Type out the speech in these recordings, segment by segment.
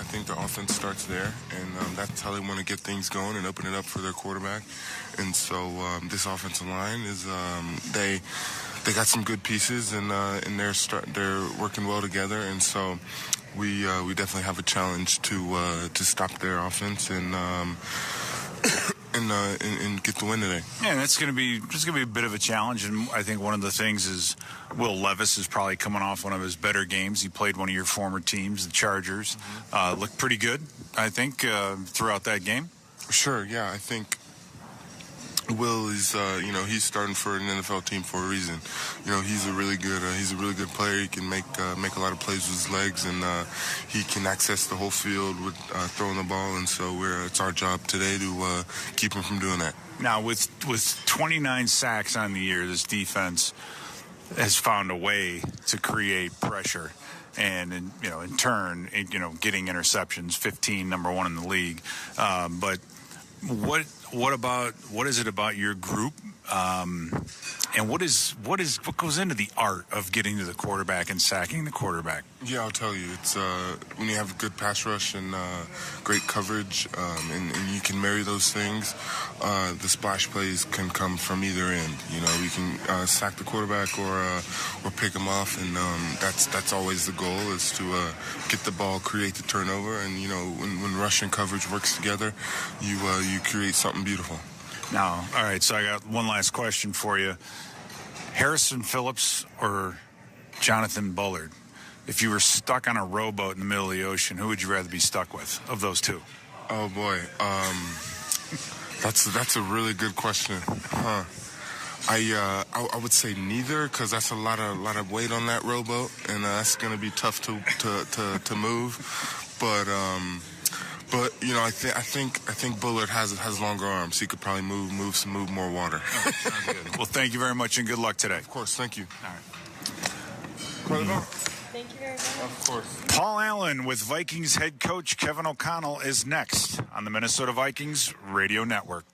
think the offense starts there, and that's how they want to get things going and open it up for their quarterback. And so this offensive line is they got some good pieces, and they're working well together. And so we definitely have a challenge to stop their offense and get the win today. Yeah, and it's going to be a bit of a challenge. And I think one of the things is Will Levis is probably coming off one of his better games. He played one of your former teams, the Chargers. Looked pretty good, I think, throughout that game. Sure, yeah. I think Will is, he's starting for an NFL team for a reason. He's a really good player. He can make a lot of plays with his legs, and he can access the whole field with throwing the ball. And so it's our job today to keep him from doing that. Now, with 29 sacks on the year, this defense has found a way to create pressure. And in turn, getting interceptions, 15, number one in the league. But what is it about your group, and what goes into the art of getting to the quarterback and sacking the quarterback? Yeah, I'll tell you. It's when you have a good pass rush and great coverage, and you can marry those things. The splash plays can come from either end. We can sack the quarterback or pick him off, and that's always the goal, is to get the ball, create the turnover, and when rush and coverage works together, you create something beautiful. Now, all right, so I got one last question for you. Harrison Phillips or Jonathan Bullard? If you were stuck on a rowboat in the middle of the ocean, who would you rather be stuck with of those two? Oh, boy. That's a really good question. Huh. I would say neither, because that's a lot of weight on that rowboat, and that's going to be tough to move. But I think Bullard has longer arms. He could probably move more water. Oh, sounds good. Well, thank you very much, and good luck today. Of course, thank you. All right. Thank you very much. Of course. Paul Allen with Vikings head coach Kevin O'Connell is next on the Minnesota Vikings Radio Network.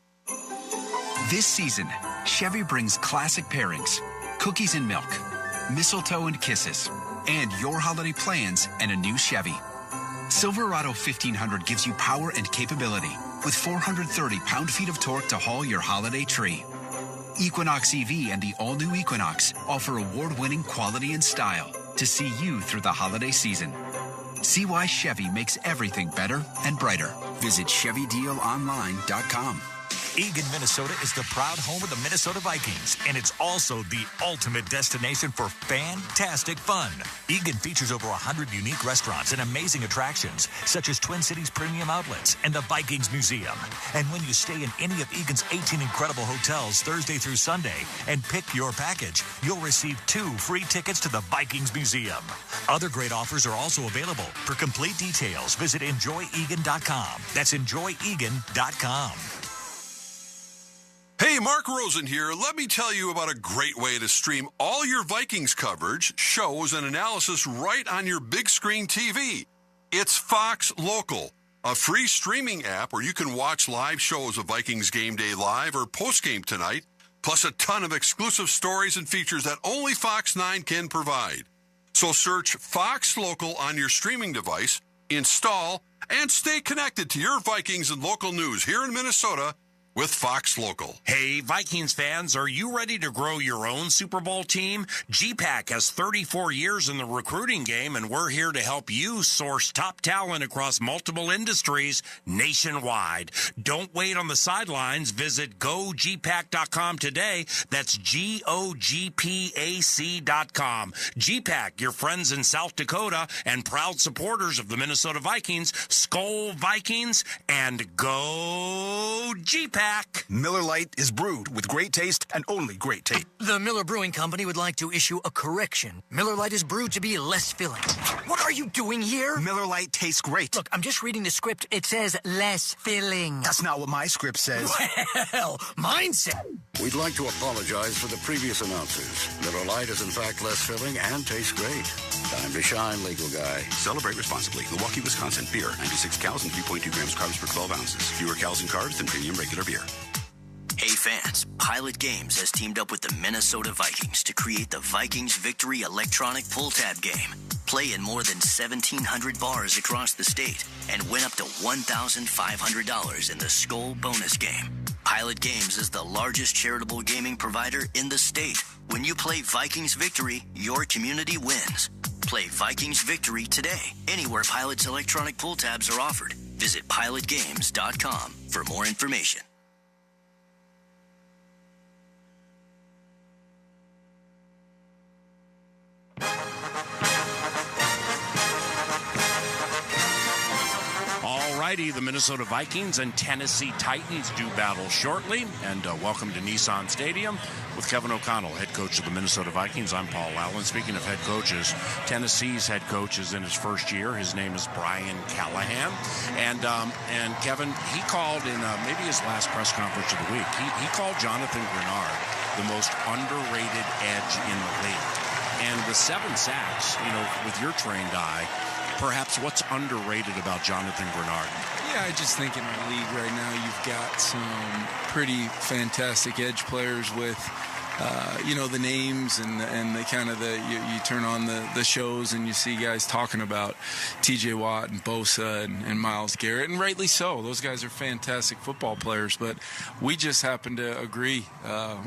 This season, Chevy brings classic pairings, cookies and milk, mistletoe and kisses, and your holiday plans and a new Chevy. Silverado 1500 gives you power and capability with 430 pound-feet of torque to haul your holiday tree. Equinox EV and the all-new Equinox offer award-winning quality and style to see you through the holiday season. See why Chevy makes everything better and brighter. Visit ChevyDealOnline.com. Eagan, Minnesota is the proud home of the Minnesota Vikings, and it's also the ultimate destination for fantastic fun. Eagan features over 100 unique restaurants and amazing attractions, such as Twin Cities Premium Outlets and the Vikings Museum. And when you stay in any of Eagan's 18 incredible hotels Thursday through Sunday and pick your package, you'll receive 2 free tickets to the Vikings Museum. Other great offers are also available. For complete details, visit enjoyegan.com. That's enjoyegan.com. Hey, Mark Rosen here. Let me tell you about a great way to stream all your Vikings coverage, shows, and analysis right on your big screen TV. It's Fox Local, a free streaming app where you can watch live shows of Vikings Game Day Live or Postgame Tonight, plus a ton of exclusive stories and features that only Fox 9 can provide. So search Fox Local on your streaming device, install, and stay connected to your Vikings and local news here in Minnesota with Fox Local. Hey, Vikings fans, are you ready to grow your own Super Bowl team? GPAC has 34 years in the recruiting game, and we're here to help you source top talent across multiple industries nationwide. Don't wait on the sidelines. Visit GoGPAC.com today. That's GOGPAC.com. GPAC, your friends in South Dakota and proud supporters of the Minnesota Vikings. Skol Vikings and go GPAC. Miller Lite is brewed with great taste and only great taste. The Miller Brewing Company would like to issue a correction. Miller Lite is brewed to be less filling. What are you doing here? Miller Lite tastes great. Look, I'm just reading the script. It says less filling. That's not what my script says. Well, mine says... We'd like to apologize for the previous announcers. Miller Lite is in fact less filling and tastes great. Time to shine, legal guy. Celebrate responsibly. Milwaukee, Wisconsin. Beer. 96 calories and 3.2 grams carbs per 12 ounces. Fewer calories and carbs than premium regular beer. Hey fans, Pilot Games has teamed up with the Minnesota Vikings to create the Vikings Victory electronic pull tab game. Play in more than 1,700 bars across the state and win up to $1,500 in the Skol bonus game. Pilot Games is the largest charitable gaming provider in the state. When you play Vikings Victory, your community wins. Play Vikings Victory today, anywhere Pilot's electronic pull tabs are offered. Visit pilotgames.com for more information. The Minnesota Vikings and Tennessee Titans do battle shortly. And welcome to Nissan Stadium with Kevin O'Connell, head coach of the Minnesota Vikings. I'm Paul Allen. Speaking of head coaches, Tennessee's head coach is in his first year. His name is Brian Callahan. And Kevin, he called in maybe his last press conference of the week. He called Jonathan Grenard the most underrated edge in the league. And with 7 sacks, with your trained eye, perhaps what's underrated about Jonathan Grenard? Yeah, I just think in our league right now you've got some pretty fantastic edge players with, the names and the kind of you turn on the shows and you see guys talking about T.J. Watt and Bosa and Myles Garrett, and rightly so. Those guys are fantastic football players, but we just happen to agree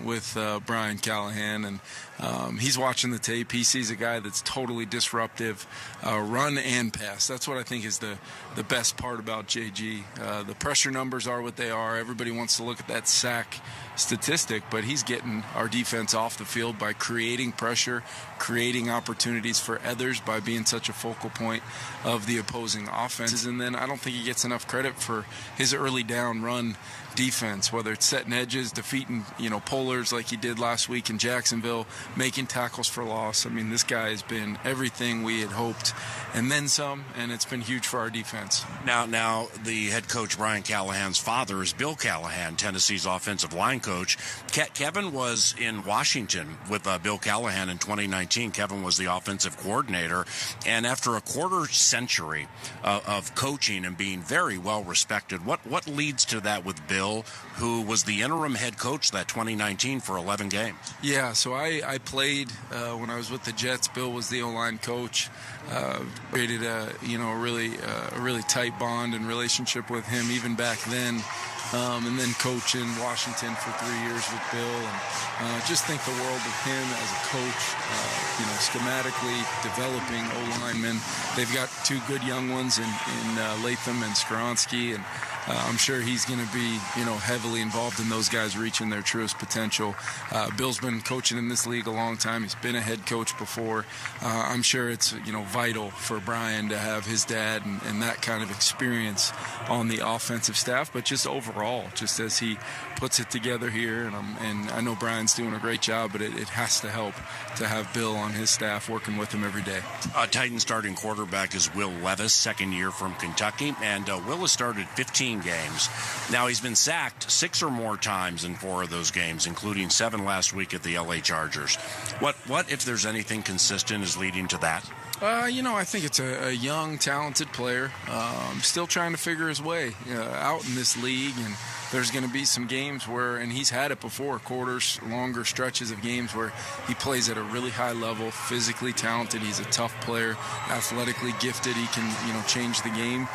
with Brian Callahan, and he's watching the tape. He sees a guy that's totally disruptive, run and pass. That's what I think is the best part about JG. The pressure numbers are what they are. Everybody wants to look at that sack statistic, but he's getting our defense off the field by creating pressure, creating opportunities for others by being such a focal point of the opposing offenses. And then I don't think he gets enough credit for his early down run defense, whether it's setting edges, defeating, pullers like he did last week in Jacksonville, making tackles for loss. I mean, this guy has been everything we had hoped and then some, and it's been huge for our defense. Now the head coach, Brian Callahan's father, is Bill Callahan, Tennessee's offensive line coach. Kevin was in Washington with Bill Callahan in 2019. Kevin was the offensive coordinator, and after a quarter century of coaching and being very well respected, what leads to that with Bill, who was the interim head coach that 2019 for 11 games? Yeah, so I played when I was with the Jets. Bill was the O-line coach. Created a really tight bond and relationship with him even back then. And then coach in Washington for 3 years with Bill, and just think the world of him as a coach. Schematically developing O-linemen. They've got 2 good young ones in Latham and Skoronski, and I'm sure he's going to be, heavily involved in those guys reaching their truest potential. Bill's been coaching in this league a long time. He's been a head coach before. I'm sure it's, vital for Brian to have his dad and that kind of experience on the offensive staff, but just overall, just as he puts it together here. And I know Brian's doing a great job, but it has to help to have Bill on his staff working with him every day. Titan starting quarterback is Will Levis, second year from Kentucky, and Will has started 15 games. Now, he's been sacked 6 or more times in 4 of those games, including 7 last week at the LA Chargers. What if there's anything consistent, is leading to that? I think it's a young, talented player, still trying to figure his way out in this league, and there's going to be some games where, and he's had it before, quarters, longer stretches of games where he plays at a really high level, physically talented. He's a tough player, athletically gifted. He can, change the game,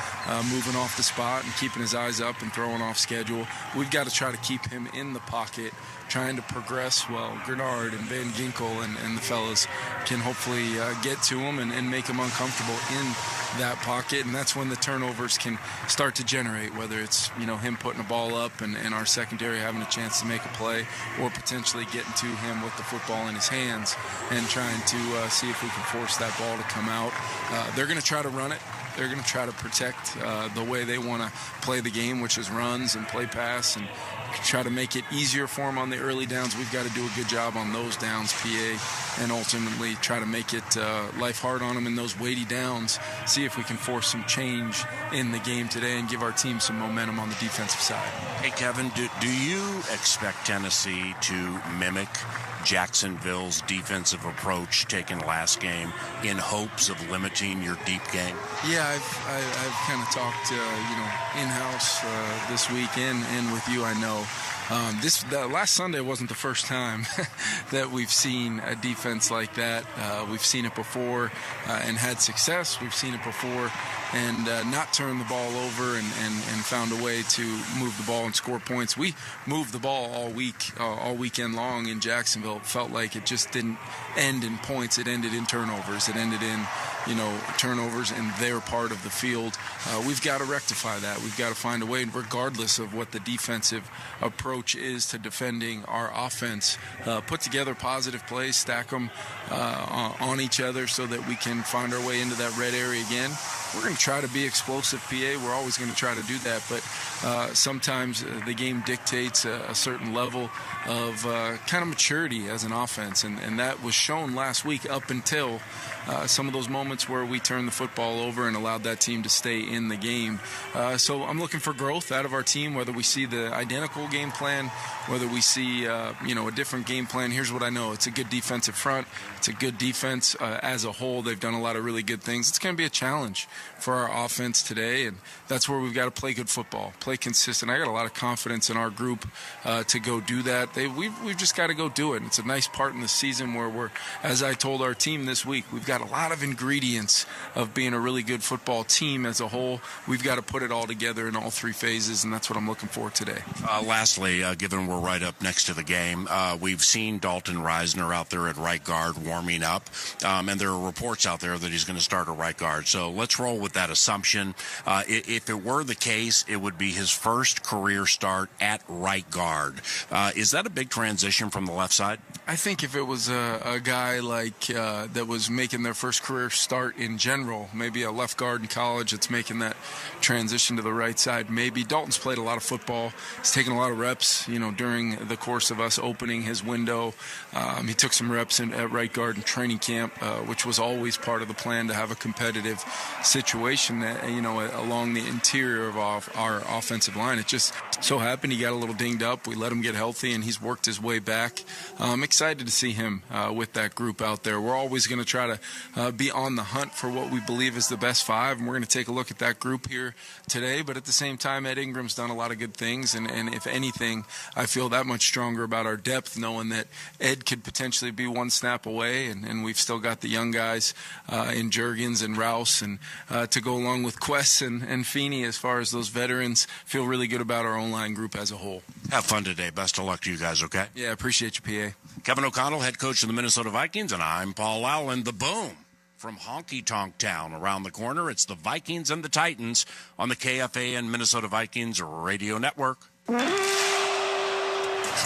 moving off the spot and keeping his eyes up and throwing off schedule. We've got to try to keep him in the pocket, trying to progress well. Grenard and Van Ginkel and the fellas can hopefully get to him and make him uncomfortable in that pocket, and that's when the turnovers can start to generate, whether it's him putting a ball up and our secondary having a chance to make a play, or potentially getting to him with the football in his hands and trying to see if we can force that ball to come out. They're going to try to run it. They're going to try to protect the way they want to play the game, which is runs and play pass, and try to make it easier for them on the early downs. We've got to do a good job on those downs, PA, and ultimately try to make it life hard on them in those weighty downs. See if we can force some change in the game today and give our team some momentum on the defensive side. Hey, Kevin, do you expect Tennessee to mimic Jacksonville's defensive approach taken last game in hopes of limiting your deep game? Yeah, I've kind of talked, in-house this week and with you, I know. Last Sunday wasn't the first time that we've seen a defense like that. We've seen it before and had success. We've seen it before and not turn the ball over and found a way to move the ball and score points. We moved the ball all weekend long in Jacksonville. It felt like it just didn't end in points. It ended in turnovers. It ended in, turnovers in their part of the field. We've got to rectify that. We've got to find a way, regardless of what the defensive approach is to defending our offense, put together positive plays, stack them on each other so that we can find our way into that red area again. We're going to try to be explosive, PA. We're always going to try to do that, but sometimes the game dictates a certain level of kind of maturity as an offense, and that was shown last week up until some of those moments where we turned the football over and allowed that team to stay in the game. So I'm looking for growth out of our team, whether we see the identical game plan, whether we see a different game plan. Here's what I know. It's a good defensive front. It's a good defense as a whole. They've done a lot of really good things. It's going to be a challenge for our offense today, and that's where we've got to play good football, play consistent. I got a lot of confidence in our group to go do that. We've just got to go do it. And it's a nice part in the season where we're, as I told our team this week, we've got a lot of ingredients of being a really good football team as a whole. We've got to put it all together in all three phases, and that's what I'm looking for today. Lastly, given we're right up next to the game, we've seen Dalton Risner out there at right guard warming up, and there are reports out there that he's going to start at right guard. So let's roll with that assumption. If it were the case, it would be his first career start at right guard. Is that a big transition from the left side? I think if it was a guy like that was making their first career start in general, maybe a left guard in college that's making that transition to the right side, maybe. Dalton's played a lot of football. He's taken a lot of reps, during the course of us opening his window. He took some reps at right guard in training camp, which was always part of the plan to have a competitive situation that, along the interior of our offensive line. It just so happened he got a little dinged up. We let him get healthy, and he's worked his way back. I'm excited to see him with that group out there. We're always going to try to be on the hunt for what we believe is the best five, and we're going to take a look at that group here today. But at the same time, Ed Ingram's done a lot of good things, and if anything, I feel that much stronger about our depth, knowing that Ed could potentially be one snap away, and we've still got the young guys in Juergens and Rouse, and to go along with Quest and Feeney as far as those veterans. Feel really good about our own line group as a whole. Have fun today. Best of luck to you guys, okay? Yeah, appreciate you, PA. Kevin O'Connell, head coach of the Minnesota Vikings, and I'm Paul Allen. The Boom from Honky Tonk Town around the corner. It's the Vikings and the Titans on the KFAN Minnesota Vikings Radio Network.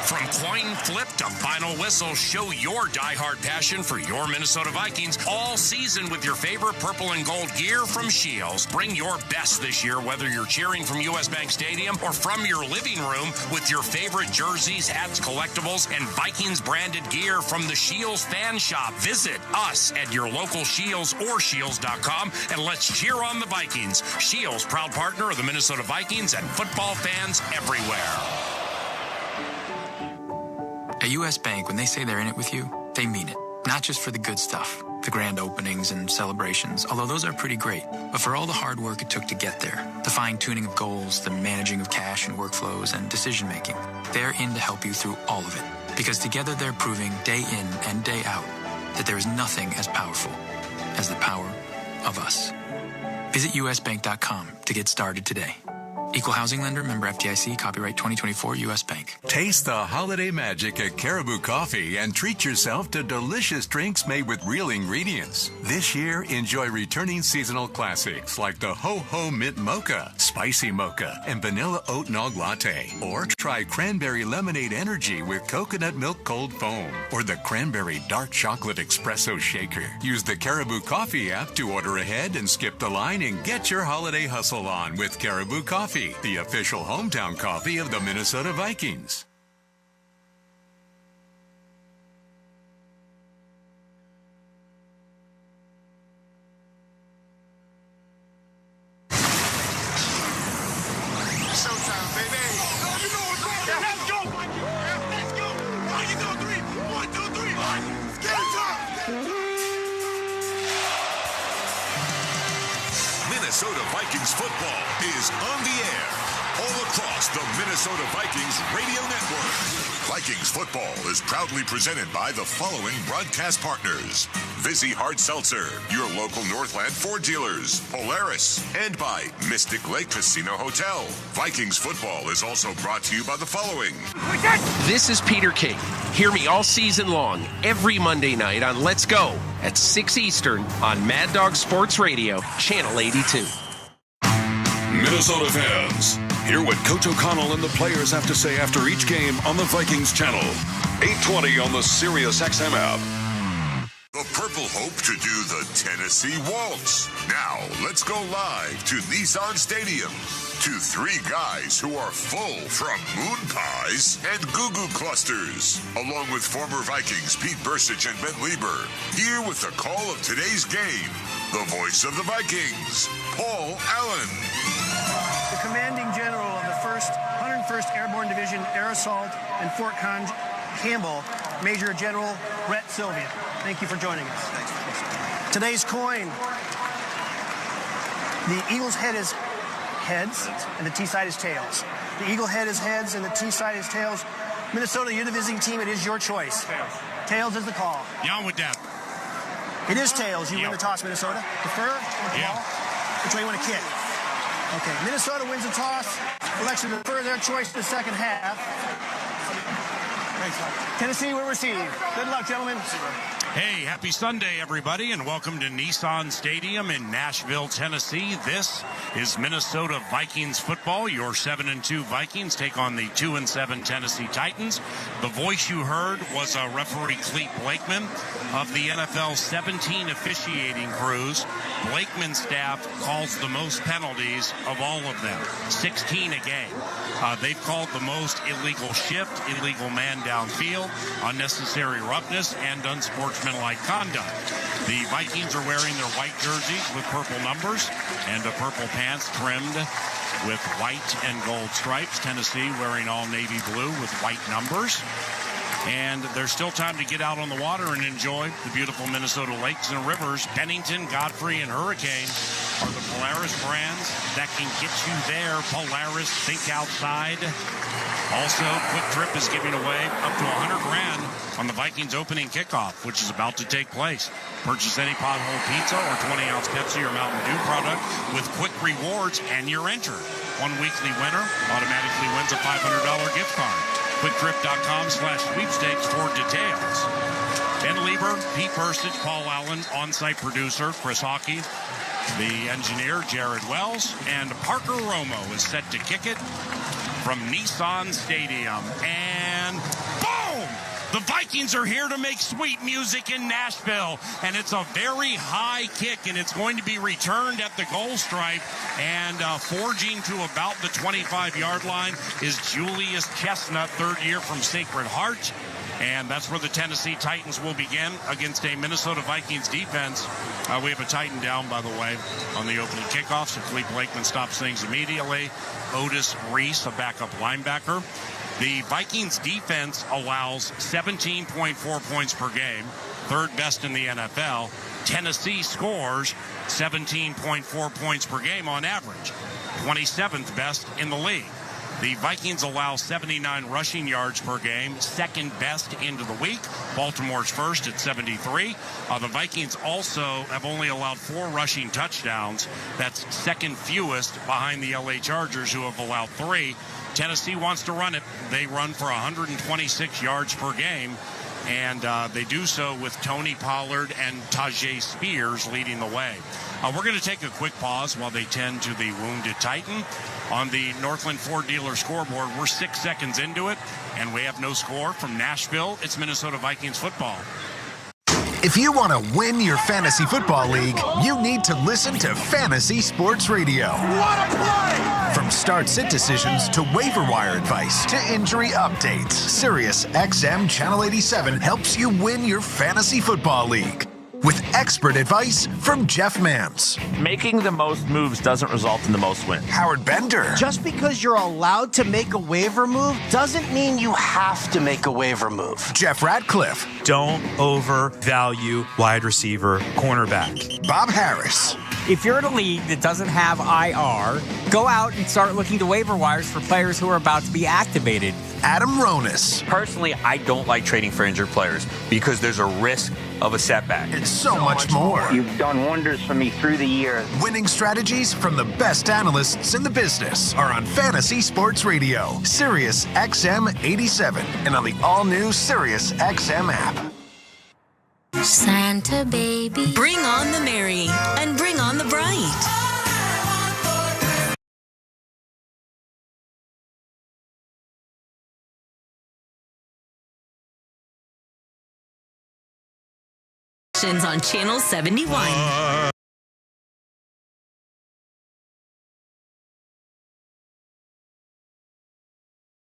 From coin flip to final whistle, show your diehard passion for your Minnesota Vikings all season with your favorite purple and gold gear from Shields. Bring your best this year, whether you're cheering from US Bank Stadium or from your living room with your favorite jerseys, hats, collectibles, and Vikings branded gear from the Shields Fan Shop. Visit us at your local Shields or Shields.com and let's cheer on the Vikings. Shields, proud partner of the Minnesota Vikings and football fans everywhere. At U.S. Bank, when they say they're in it with you, they mean it. Not just for the good stuff, the grand openings and celebrations, although those are pretty great, but for all the hard work it took to get there, the fine-tuning of goals, the managing of cash and workflows, and decision-making. They're in to help you through all of it, because together they're proving day in and day out that there is nothing as powerful as the power of us. Visit usbank.com to get started today. Equal housing lender, member FDIC, copyright 2024 U.S. Bank. Taste the holiday magic at Caribou Coffee and treat yourself to delicious drinks made with real ingredients. This year, enjoy returning seasonal classics like the Ho Ho Mint Mocha, Spicy Mocha, and Vanilla Oat Nog Latte. Or try Cranberry Lemonade Energy with Coconut Milk Cold Foam. Or the Cranberry Dark Chocolate Espresso Shaker. Use the Caribou Coffee app to order ahead and skip the line and get your holiday hustle on with Caribou Coffee, the official hometown coffee of the Minnesota Vikings. Showtime, baby. You know what's going on. Let's go. Let's go. 1, 2, 3. 1, 2, 3. Get it time. Minnesota Vikings football is on the air. all across the Minnesota Vikings radio network. Vikings football is proudly presented by the following broadcast partners: Vizzy Hard Seltzer, your local Northland Ford dealers, Polaris, and by Mystic Lake Casino Hotel. Vikings football is also brought to you by the following. This is Peter King. Hear me all season long, every Monday night on Let's Go at 6 Eastern on Mad Dog Sports Radio, Channel 82. Minnesota fans, hear what Coach O'Connell and the players have to say after each game on the Vikings channel. 820 on the Sirius XM app. The Purple hope to do the Tennessee Waltz. Now, let's go live to Nissan Stadium to three guys who are full from moon pies and goo-goo clusters, along with former Vikings Pete Bursich and Ben Lieber. Here with the call of today's game, the voice of the Vikings, Paul Allen. The commanding general of the 101st Airborne Division Air Assault and Fort Campbell, Major General Brett Sylvia. Thank you for joining us. Today's coin. The Eagle's head is heads, and the T-side is tails. The Eagle head is heads, and the T-side is tails. Minnesota, you're the visiting team. It is your choice. Tails is the call. Yeah, I'm with that. It is tails. You win the toss, Minnesota. Defer or the ball? Which way you want to kick? Okay, Minnesota wins the toss. Will actually defer their choice to the second half. Tennessee will receive. Good luck, gentlemen. Hey, happy Sunday, everybody, and welcome to Nissan Stadium in Nashville, Tennessee. This is Minnesota Vikings football. Your 7-2 Vikings take on the 2-7 Tennessee Titans. The voice you heard was referee Clete Blakeman of the NFL's 17 officiating crews. Blakeman's staff calls the most penalties of all of them, 16 a game. They've called the most illegal shift, illegal man downfield, unnecessary roughness, and unsportsmanlike conduct. The Vikings are wearing their white jerseys with purple numbers and purple pants trimmed with white and gold stripes. Tennessee wearing all navy blue with white numbers. And there's still time to get out on the water and enjoy the beautiful Minnesota lakes and rivers. Bennington, Godfrey, and Hurricane are the Polaris brands that can get you there. Polaris, think outside. Also, Quick Trip is giving away up to $100,000 on the Vikings opening kickoff, which is about to take place. Purchase any pothole pizza or 20-ounce Pepsi or Mountain Dew product with Quick Rewards, and you're entered. One weekly winner automatically wins a $500 gift card. QuickTrip.com/sweepstakes for details. Ben Lieber, Pete Bursich, Paul Allen, on-site producer Chris Hockey, the engineer Jared Wells, and Parker Romo is set to kick it from Nissan Stadium. And boom! The Vikings are here to make sweet music in Nashville, and it's a very high kick, and it's going to be returned at the goal stripe, and forging to about the 25-yard line is Julius Chestnut, third year from Sacred Heart, and that's where the Tennessee Titans will begin against a Minnesota Vikings defense. We have a Titan down, by the way, on the opening kickoff, so Clete Blakeman stops things immediately. Otis Reese, a backup linebacker. The Vikings defense allows 17.4 points per game, third best in the NFL. Tennessee scores 17.4 points per game on average, 27th best in the league. The Vikings allow 79 rushing yards per game, second best into the week. Baltimore's first at 73. The Vikings also have only allowed 4 rushing touchdowns. That's second fewest behind the LA Chargers, who have allowed 3. Tennessee wants to run it. They run for 126 yards per game, and they do so with Tony Pollard and Tajay Spears leading the way. We're going to take a quick pause while they tend to the wounded Titan. On the Northland Ford dealer scoreboard, we're 6 seconds into it, and we have no score from Nashville. It's Minnesota Vikings football. If you want to win your fantasy football league, you need to listen to Fantasy Sports Radio. What a play! From start-sit decisions to waiver wire advice to injury updates, Sirius XM Channel 87 helps you win your fantasy football league. With expert advice from Jeff Mans. Making the most moves doesn't result in the most wins. Howard Bender. Just because you're allowed to make a waiver move doesn't mean you have to make a waiver move. Jeff Ratcliffe. Don't overvalue wide receiver cornerback. Bob Harris. If you're in a league that doesn't have IR, go out and start looking to waiver wires for players who are about to be activated. Adam Ronis. Personally, I don't like trading for injured players because there's a risk of a setback. It's so much more. You've done wonders for me through the years. Winning strategies from the best analysts in the business are on Fantasy Sports Radio, Sirius XM 87, and on the all-new Sirius XM app. Santa baby, bring on the merry and bring on the bright. On Channel 71.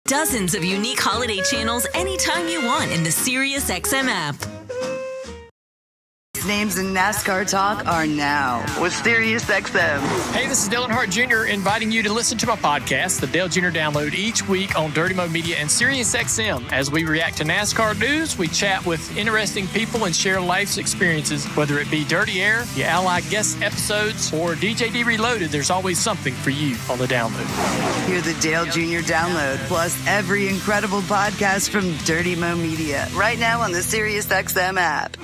Dozens of unique holiday channels anytime you want in the Sirius XM app. Names in NASCAR talk are now with Sirius XM. Hey, this is Dylan Hart Jr. inviting you to listen to my podcast, The Dale Jr. Download, each week on Dirty Mo Media and Sirius XM. As we react to NASCAR news, we chat with interesting people and share life's experiences. Whether it be Dirty Air, the Ally guest episodes, or DJD Reloaded, there's always something for you on the download. Hear the Dale Jr. Download, plus every incredible podcast from Dirty Mo Media, right now on the Sirius XM app.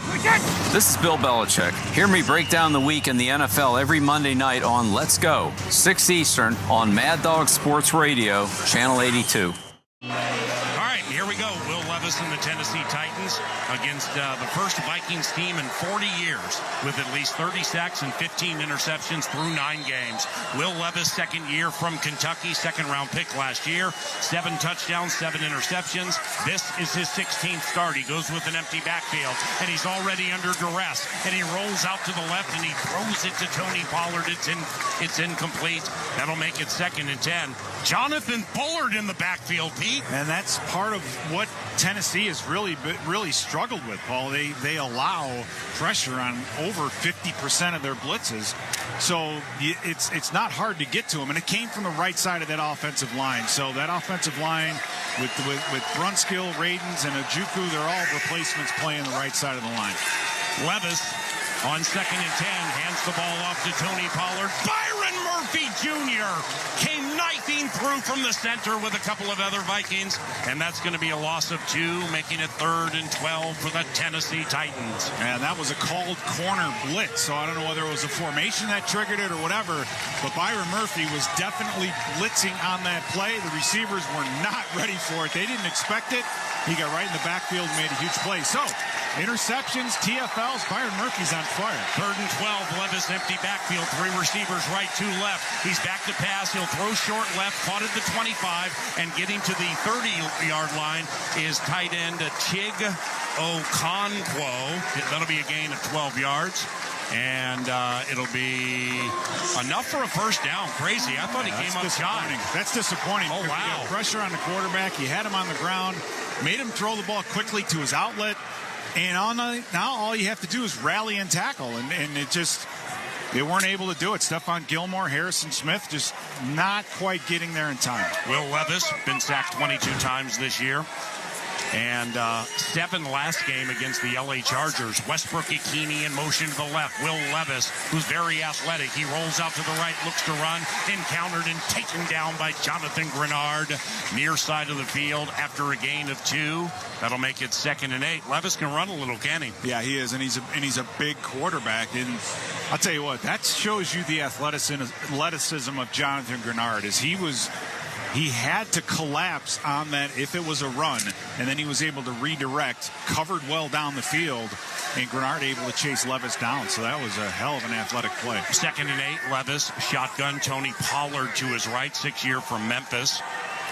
This is Bill Belichick. Hear me break down the week in the NFL every Monday night on Let's Go, 6 Eastern on Mad Dog Sports Radio, Channel 82. All right, here we go. Will Levis and the Tennessee Titans against the first Vikings team in 40 years with at least 30 sacks and 15 interceptions through 9 games. Will Levis, second year from Kentucky, second-round pick last year, 7 touchdowns, 7 interceptions. This is his 16th start. He goes with an empty backfield, and he's already under duress, and he rolls out to the left, and he throws it to Tony Pollard. It's incomplete. That'll make it 2nd and 10. Jonathan Bullard in the backfield, Pete. And that's part of what Tennessee has really struggled with, Paul. They allow pressure on over 50% of their blitzes. So it's not hard to get to them. And it came from the right side of that offensive line. So that offensive line with Brunskill, Radens, and Ojukwu, they're all replacements playing the right side of the line. Levis on 2nd and 10 hands the ball off to Tony Pollard. Byron Murphy Jr. came knifing through from the center with a couple of other Vikings, and that's going to be a loss of 2, making it 3rd and 12 for the Tennessee Titans. And that was a called corner blitz, so I don't know whether it was a formation that triggered it or whatever, but Byron Murphy was definitely blitzing on that play. The receivers were not ready for it. They didn't expect it. He got right in the backfield and made a huge play. So, interceptions, TFLs, Byron Murphy's on fire. 3rd and 12, Levis empty backfield, 3 receivers, right, 2 left. He's back to pass. He'll throw short left, caught at the 25, and getting to the 30-yard line is tight end Chig Okonkwo. That'll be a gain of 12 yards. And it'll be enough for a first down. Crazy. I thought he came up shot. That's disappointing. Oh, wow. You got pressure on the quarterback. You had him on the ground, made him throw the ball quickly to his outlet. And now all you have to do is rally and tackle. And they weren't able to do it. Stephon Gilmore, Harrison Smith, just not quite getting there in time. Will Levis, been sacked 22 times this year. And 7 last game against the LA Chargers. Westbrook-Ikini in motion to the left. Will Levis, who's very athletic. He rolls out to the right, looks to run. Encountered and taken down by Jonathan Grenard. Near side of the field after a gain of 2. That'll make it 2nd and 8. Levis can run a little, can he? Yeah, he is, and he's a big quarterback. And I'll tell you what, that shows you the athleticism of Jonathan Grenard. He had to collapse on that if it was a run, and then he was able to redirect, covered well down the field, and Grenard able to chase Levis down. So that was a hell of an athletic play. 2nd and 8, Levis, shotgun, Tony Pollard to his right, 6-year from Memphis.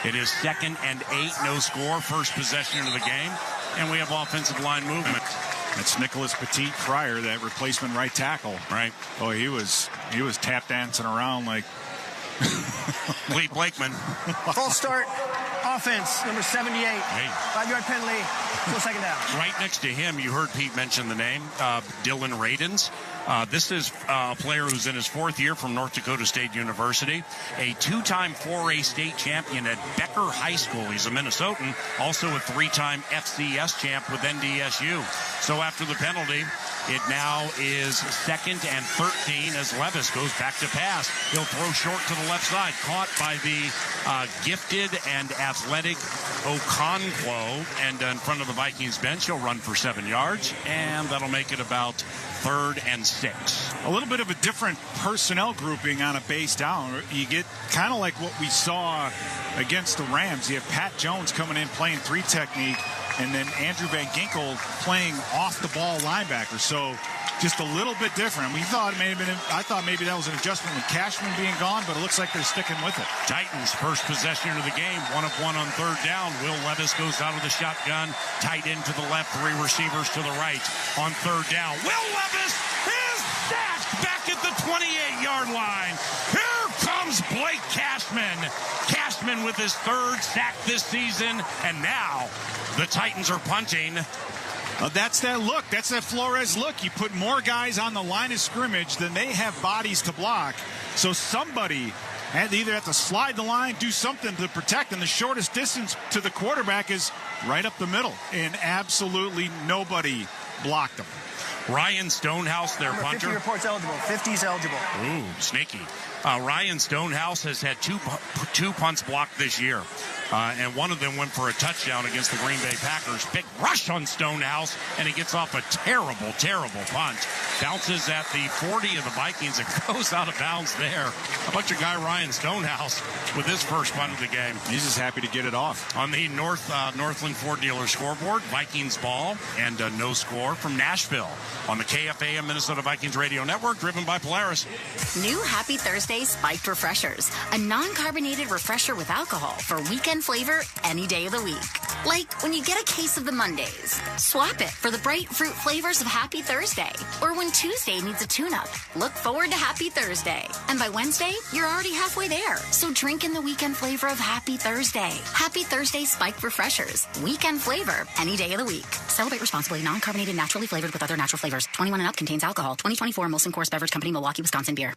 It is 2nd and 8, no score, first possession of the game, and we have offensive line movement. That's Nicholas Petit-Fryer, that replacement right tackle. Right. Oh, he was tap dancing around like Lee Blakeman. Full start offense, number 78. Hey. 5-yard penalty, full 2nd down. Right next to him, you heard Pete mention the name, Dylan Radens. This is a player who's in his 4th year from North Dakota State University, a 2-time 4A state champion at Becker High School. He's a Minnesotan, also a 3-time FCS champ with NDSU. So after the penalty, it now is 2nd and 13 as Levis goes back to pass. He'll throw short to the left side, caught by the gifted and athletic Okonkwo, and in front of the Vikings bench, he'll run for 7 yards, and that'll make it about 3rd and 6. A little bit of a different personnel grouping on a base down. You get kind of like what we saw against the Rams. You have Pat Jones coming in playing 3 technique, and then Andrew Van Ginkel playing off-the-ball linebacker. So just a little bit different. I thought maybe that was an adjustment with Cashman being gone, but it looks like they're sticking with it. Titans first possession of the game, 1 of 1 on 3rd down. Will Levis goes out of the shotgun, tight end to the left, 3 receivers to the right on 3rd down. Will Levis is sacked back at the 28-yard line. Here comes Blake Cashman. Cashman with his 3rd sack this season, and now the Titans are punting. That's that look. That's that Flores look. You put more guys on the line of scrimmage than they have bodies to block. So somebody either have to slide the line, do something to protect, and the shortest distance to the quarterback is right up the middle. And absolutely nobody blocked them. Ryan Stonehouse, their punter. 50 reports eligible. 50's eligible. Ooh, sneaky. Ryan Stonehouse has had two punts blocked this year. And one of them went for a touchdown against the Green Bay Packers. Big rush on Stonehouse, and he gets off a terrible, terrible punt. Bounces at the 40 of the Vikings and goes out of bounds there. How about your guy Ryan Stonehouse with his first punt of the game? He's just happy to get it off. On the Northland Ford Dealer scoreboard, Vikings ball and no score from Nashville on the KFAM Minnesota Vikings Radio Network, driven by Polaris. New Happy Thursday Spiked Refreshers, a non-carbonated refresher with alcohol for weekend flavor any day of the week. Like when you get a case of the Mondays, swap it for the bright fruit flavors of Happy Thursday. Or when Tuesday needs a tune-up, look forward to Happy Thursday. And by Wednesday, you're already halfway there. So drink in the weekend flavor of Happy Thursday. Happy Thursday Spiked Refreshers, weekend flavor any day of the week. Celebrate responsibly. Non-carbonated, naturally flavored with other natural flavors. 21 and up, contains alcohol. 2024 Molson Coors Beverage Company, Milwaukee, Wisconsin beer.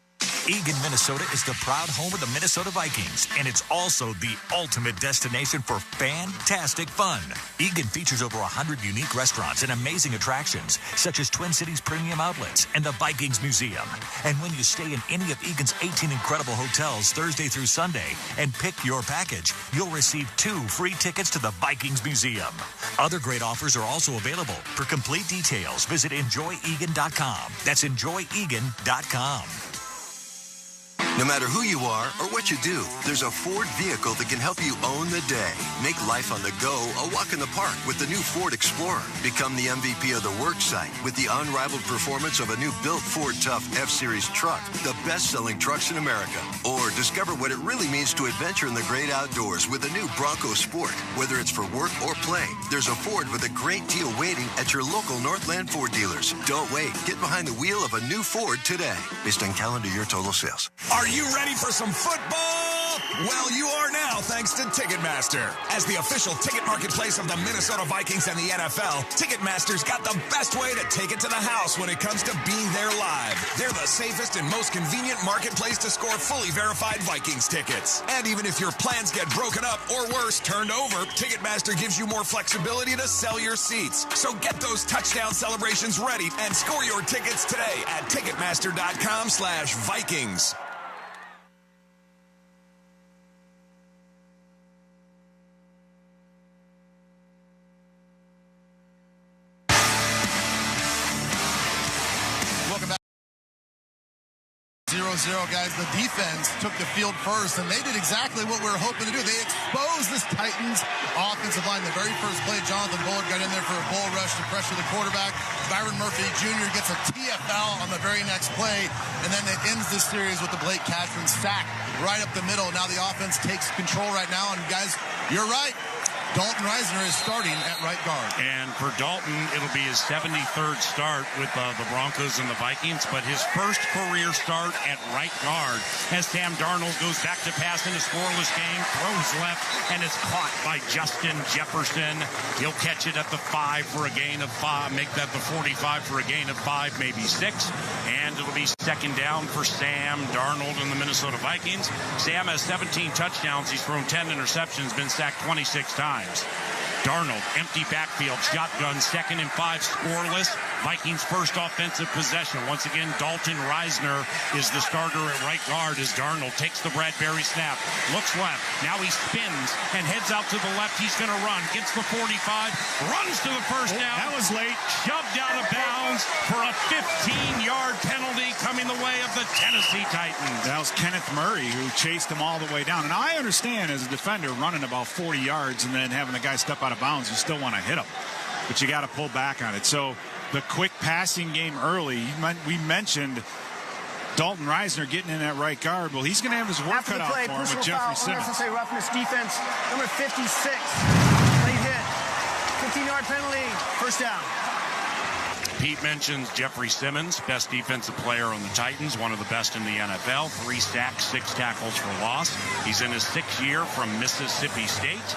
Eagan, Minnesota is the proud home of the Minnesota Vikings, and it's also the ultimate destination for fantastic fun. Eagan features over 100 unique restaurants and amazing attractions, such as Twin Cities Premium Outlets and the Vikings Museum. And when you stay in any of Eagan's 18 incredible hotels Thursday through Sunday and pick your package, you'll receive 2 free tickets to the Vikings Museum. Other great offers are also available. For complete details, visit enjoyegan.com. That's enjoyegan.com. No matter who you are or what you do, there's a Ford vehicle that can help you own the day. Make life on the go a walk in the park with the new Ford Explorer. Become the MVP of the work site with the unrivaled performance of a new built Ford Tough F-Series truck, the best-selling trucks in America. Or discover what it really means to adventure in the great outdoors with the new Bronco Sport. Whether it's for work or play, there's a Ford with a great deal waiting at your local Northland Ford dealers. Don't wait. Get behind the wheel of a new Ford today, based on calendar year total sales. Are you ready for some football? Well, you are now, thanks to Ticketmaster. As the official ticket marketplace of the Minnesota Vikings and the NFL, Ticketmaster's got the best way to take it to the house when it comes to being there live. They're the safest and most convenient marketplace to score fully verified Vikings tickets. And even if your plans get broken up or worse, turned over, Ticketmaster gives you more flexibility to sell your seats. So get those touchdown celebrations ready and score your tickets today at Ticketmaster.com/Vikings. Welcome back. 0-0, guys. The defense took the field first, and they did exactly what we were hoping to do. They exposed this Titans offensive line. The very first play, Jonathan Bullock got in there for a bull rush to pressure the quarterback. Byron Murphy Jr. gets a TFL on the very next play, and then it ends this series with the Blake Cashman sack right up the middle. Now the offense takes control right now, and guys, you're right. Dalton Risner is starting at right guard. And for Dalton, it'll be his 73rd start with the Broncos and the Vikings, but his first career start at right guard as Sam Darnold goes back to pass in a scoreless game, throws left, and is caught by Justin Jefferson. He'll catch it at the 5 for a gain of 5, make that the 45 for a gain of 5, maybe 6. And it'll be second down for Sam Darnold and the Minnesota Vikings. Sam has 17 touchdowns. He's thrown 10 interceptions, been sacked 26 times. Darnold, empty backfield, shotgun, 2nd and 5, scoreless. Vikings' first offensive possession. Once again, Dalton Risner is the starter at right guard as Darnold takes the Bradbury snap, looks left. Now he spins and heads out to the left. He's going to run, gets the 45, runs to the first down. That was late. Shoved out of bounds for a 15-yard penalty coming the way of the Tennessee Titans. That was Kenneth Murray who chased him all the way down. And I understand as a defender running about 40 yards and then having the guy step out of bounds, you still want to hit him. But you got to pull back on it. So the quick passing game early, we mentioned Dalton Risner getting in that right guard. Well, he's going to have his work cut out for him with Jeffrey Simmons. Say roughness defense, number 56. Late hit. 15-yard penalty. First down. Pete mentions Jeffrey Simmons, best defensive player on the Titans, one of the best in the NFL. 3 sacks, 6 tackles for loss. He's in his 6th year from Mississippi State.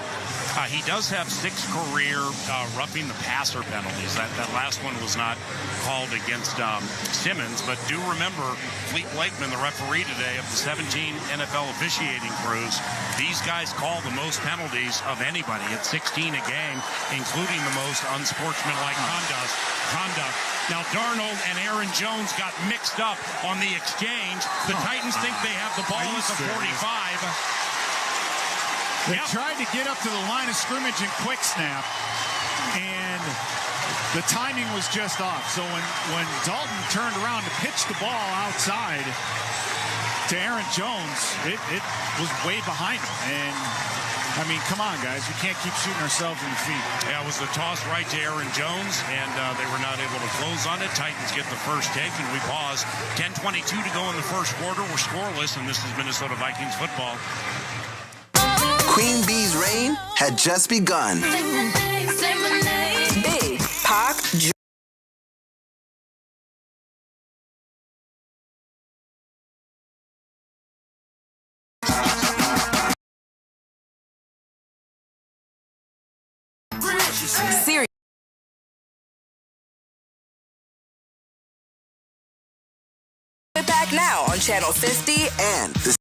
He does have 6 career roughing the passer penalties. That last one was not called against Simmons, but do remember Fleet Blakeman, the referee today of the 17 NFL officiating crews. These guys call the most penalties of anybody at 16 a game, including the most unsportsmanlike conduct. Now, Darnold and Aaron Jones got mixed up on the exchange. The Titans think they have the ball at the 45. They tried to get up to the line of scrimmage and quick snap, and the timing was just off. So when Dalton turned around to pitch the ball outside to Aaron Jones, it was way behind him. And, I mean, come on, guys. We can't keep shooting ourselves in the feet. Yeah, it was the toss right to Aaron Jones, and they were not able to close on it. Titans get the first take, and we pause. 10:22 to go in the first quarter. We're scoreless, and this is Minnesota Vikings football. Queen Bee's reign had just begun. Big Pac. Serious. Back now on Channel 50 and the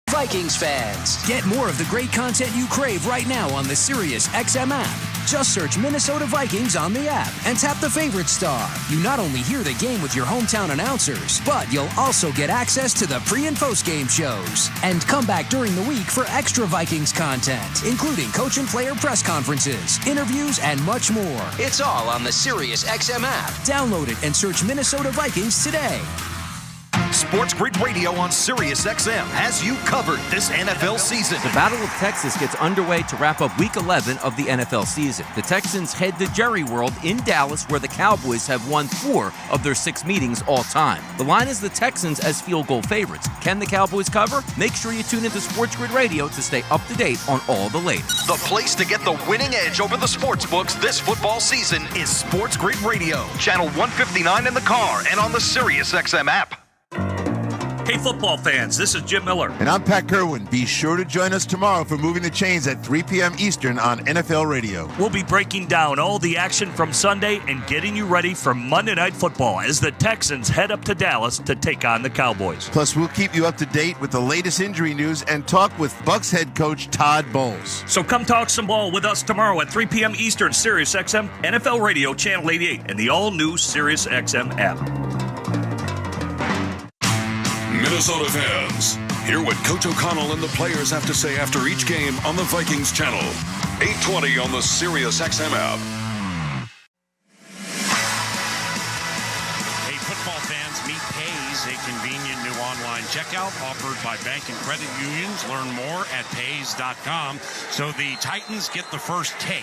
Vikings fans, get more of the great content you crave right now on the Sirius XM app. Just search Minnesota Vikings on the app and tap the favorite star. You not only hear the game with your hometown announcers, but you'll also get access to the pre- and post-game shows. And come back during the week for extra Vikings content, including coach and player press conferences, interviews, and much more. It's all on the Sirius XM app. Download it and search Minnesota Vikings today. Sports Grid Radio on Sirius XM has you covered this NFL season. The Battle of Texas gets underway to wrap up Week 11 of the NFL season. The Texans head to Jerry World in Dallas, where the Cowboys have won 4 of their 6 meetings all time. The line is the Texans as field goal favorites. Can the Cowboys cover? Make sure you tune into Sports Grid Radio to stay up to date on all the latest. The place to get the winning edge over the sports books this football season is Sports Grid Radio, channel 159 in the car and on the Sirius XM app. Hey, football fans, this is Jim Miller. And I'm Pat Kerwin. Be sure to join us tomorrow for Moving the Chains at 3 p.m. Eastern on NFL Radio. We'll be breaking down all the action from Sunday and getting you ready for Monday Night Football as the Texans head up to Dallas to take on the Cowboys. Plus, we'll keep you up to date with the latest injury news and talk with Bucs head coach Todd Bowles. So come talk some ball with us tomorrow at 3 p.m. Eastern, Sirius XM, NFL Radio, Channel 88, and the all-new Sirius XM app. Minnesota fans, hear what Coach O'Connell and the players have to say after each game on the Vikings channel. 820 on the Sirius XM app. Hey, football fans, meet Pays, a convenient new online checkout offered by bank and credit unions. Learn more at Pays.com. So the Titans get the first take,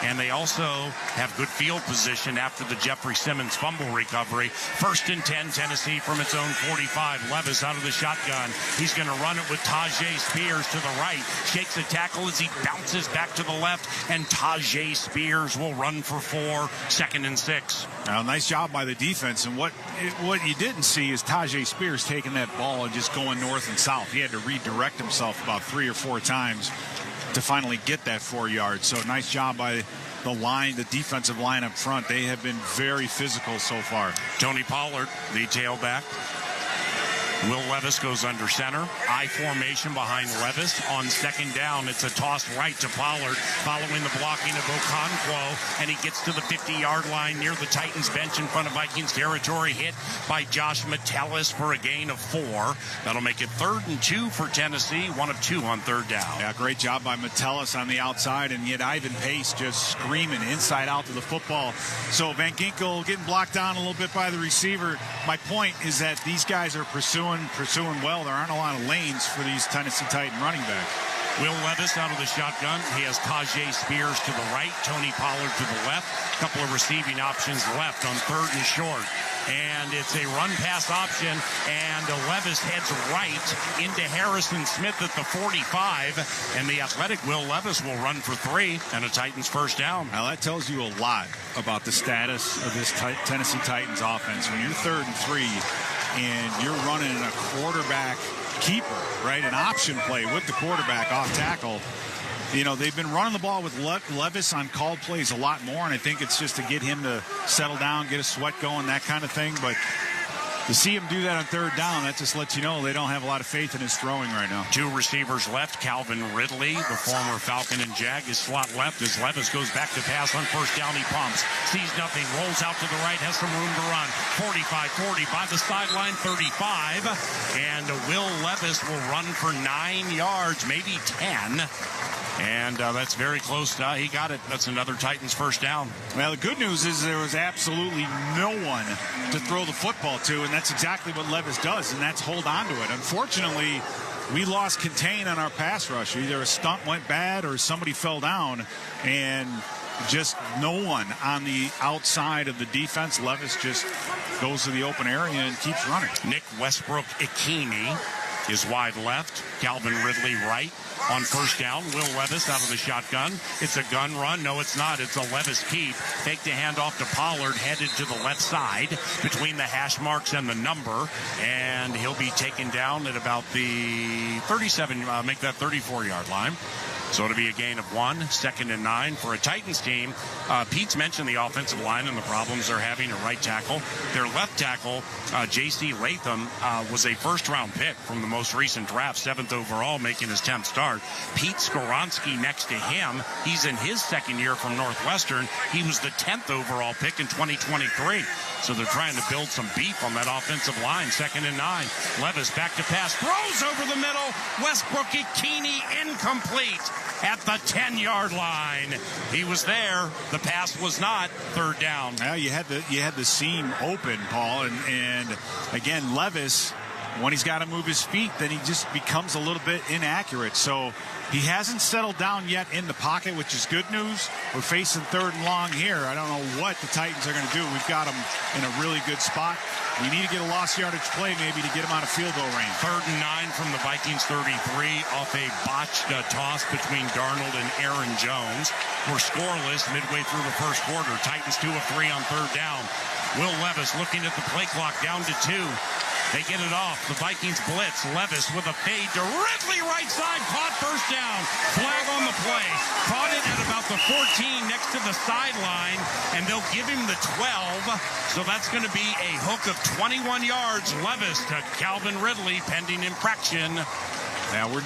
and they also have good field position after the Jeffrey Simmons fumble recovery. 1st and 10, Tennessee from its own 45. Levis out of the shotgun. He's going to run it with Tajay Spears to the right. Shakes a tackle as he bounces back to the left, and Tajay Spears will run for 4. 2nd and 6. Well, nice job by the defense. And what you didn't see is Tajay Spears taking that ball and just going north and south. He had to redirect himself about 3 or 4 times to finally get that 4 yards. So nice job by the defensive line up front. They have been very physical so far. Tony Pollard, the tailback. Will Levis goes under center. I formation behind Levis. On second down, it's a toss right to Pollard following the blocking of Okonkwo, and he gets to the 50-yard line near the Titans bench in front of Vikings territory, hit by Josh Metellus for a gain of 4. That'll make it 3rd and 2 for Tennessee, 1 of 2 on 3rd down. Yeah, great job by Metellus on the outside, and yet Ivan Pace just screaming inside out to the football. So Van Ginkel getting blocked down a little bit by the receiver. My point is that these guys are pursuing well. There aren't a lot of lanes for these Tennessee Titan running backs. Will Levis out of the shotgun. He has Tajay Spears to the right, Tony Pollard to the left. A couple of receiving options left on 3rd and short. And it's a run-pass option, and Levis heads right into Harrison Smith at the 45, and the athletic Will Levis will run for 3 and a Titans first down. Now, that tells you a lot about the status of this Tennessee Titans offense. When you're 3rd and 3 and you're running a quarterback keeper, right, an option play with the quarterback off tackle, you know, they've been running the ball with Levis on called plays a lot more, and I think it's just to get him to settle down, get a sweat going, that kind of thing. But to see him do that on 3rd down, that just lets you know they don't have a lot of faith in his throwing right now. 2 receivers left. Calvin Ridley, the former Falcon and Jag, is slot left as Levis goes back to pass on 1st down. He pumps, sees nothing, rolls out to the right, has some room to run. 45-40 by the sideline, 35. And Will Levis will run for 9 yards, maybe 10. And that's very close. He got it. That's another Titans first down. Well, the good news is there was absolutely no one to throw the football to, and that's exactly what Levis does, and that's hold on to it. Unfortunately, we lost contain on our pass rush. Either a stunt went bad or somebody fell down, and just no one on the outside of the defense. Levis just goes to the open area and keeps running. Nick Westbrook-Ikini is wide left. Calvin Ridley right. On 1st down, Will Levis out of the shotgun. It's a gun run. No, it's not. It's a Levis keep. Take the handoff to Pollard, headed to the left side between the hash marks and the number. And he'll be taken down at about the 37, make that 34-yard line. So it'll be a gain of 1, 2nd and 9 for a Titans team. Pete's mentioned the offensive line and the problems they're having at right tackle. Their left tackle, J.C. Latham, was a first-round pick from the most recent draft, 7th overall, making his 10th start. Pete Skoronski next to him. He's in his 2nd year from Northwestern. He was the 10th overall pick in 2023. So they're trying to build some beef on that offensive line. 2nd and 9. Levis back to pass. Throws over the middle. Westbrook-Ikini incomplete at the 10-yard line. He was there. The pass was not. 3rd down. Well, you had the seam open, Paul, and again, Levis, when he's got to move his feet, then he just becomes a little bit inaccurate. So he hasn't settled down yet in the pocket, which is good news. We're facing 3rd and long here. I don't know what the Titans are going to do. We've got them in a really good spot. We need to get a lost yardage play maybe to get him out of field goal range. 3rd and 9 from the Vikings 33 off a botched toss between Darnold and Aaron Jones. We're scoreless midway through the first quarter. Titans 2 of 3 on 3rd down. Will Levis looking at the play clock, down to 2. They get it off. The Vikings blitz. Levis with a fade to Ridley, right side. Caught, 1st down. Flag on the play. Caught it at about the 14 next to the sideline, and they'll give him the 12. So that's going to be a hook of 21 yards. Levis to Calvin Ridley, pending infraction. Yeah, we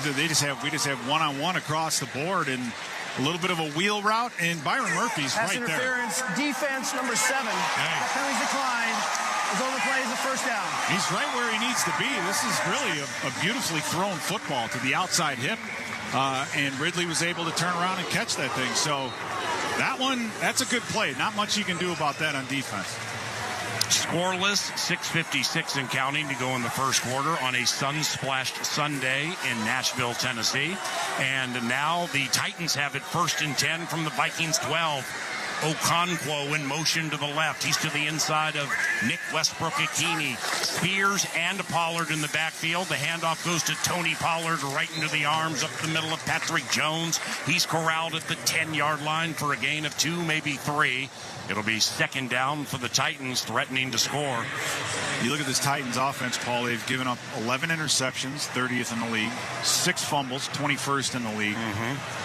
just have one-on-one across the board, and a little bit of a wheel route, and Byron Murphy's pass right interference, there. Defense number 7. Penalties declined. Is on the play as a 1st down. He's right where he needs to be. This is really a beautifully thrown football to the outside hip, and Ridley was able to turn around and catch that thing. So that's a good play. Not much you can do about that on defense. Scoreless, 6:56 and counting to go in the first quarter on a sun-splashed Sunday in Nashville, Tennessee. And now the Titans have it 1st and 10 from the Vikings 12. Okonkwo in motion to the left. He's to the inside of Nick Westbrook-Ikini. Spears and Pollard in the backfield. The handoff goes to Tony Pollard right into the arms up the middle of Patrick Jones. He's corralled at the 10-yard line for a gain of 2, maybe 3. It'll be 2nd down for the Titans, threatening to score. You look at this Titans offense, Paul, they've given up 11 interceptions, 30th in the league, 6 fumbles, 21st in the league.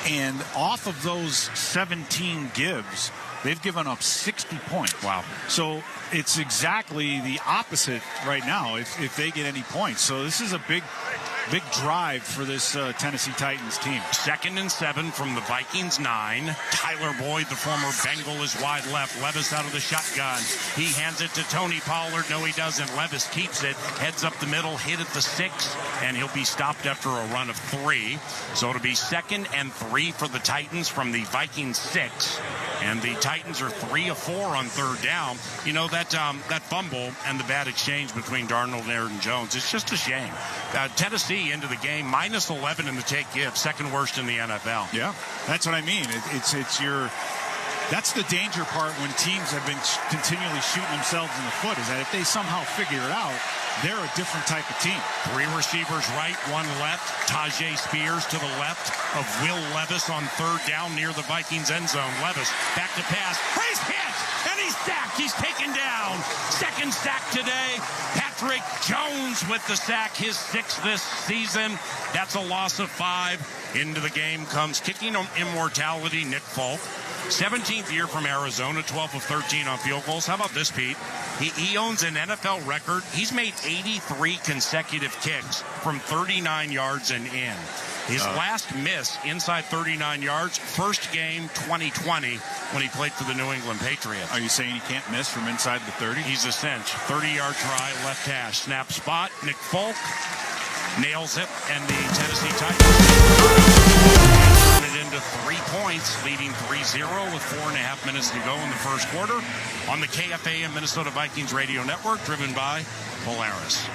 And off of those 17 gives, they've given up 60 points. Wow. So it's exactly the opposite right now if they get any points. So this is a big drive for this Tennessee Titans team. 2nd and 7 from the Vikings 9. Tyler Boyd, the former Bengal, is wide left. Levis out of the shotgun. He hands it to Tony Pollard. No, he doesn't. Levis keeps it, heads up the middle, hit at the 6, and he'll be stopped after a run of 3. So it'll be 2nd and 3 for the Titans from the Vikings 6. And the Titans are 3 of 4 on 3rd down. You know, that fumble and the bad exchange between Darnold and Aaron Jones, it's just a shame. Tennessee into the game, minus 11 in the take give, 2nd worst in the NFL. Yeah, that's what I mean. That's the danger part when teams have been continually shooting themselves in the foot, is that if they somehow figure it out, they're a different type of team. 3 receivers right, 1 left. Tajay Spears to the left of Will Levis on 3rd down near the Vikings end zone. Levis back to pass. He's hit, and he's sacked. He's taken down. 2nd sack today. Patrick Jones with the sack, his 6th this season. That's a loss of 5. Into the game comes kicking on immortality, Nick Folk. 17th year from Arizona, 12 of 13 on field goals. How about this, Pete? He owns an NFL record. He's made 83 consecutive kicks from 39 yards and in. His last miss inside 39 yards, first game 2020 when he played for the New England Patriots. Are you saying he can't miss from inside the 30? He's a cinch. 30-yard try, left hash. Snap spot. Nick Folk nails it, and the Tennessee Titans turn it into 3 points, leading 3-0 with 4.5 minutes to go in the first quarter on the KFA and Minnesota Vikings radio network, driven by Polaris.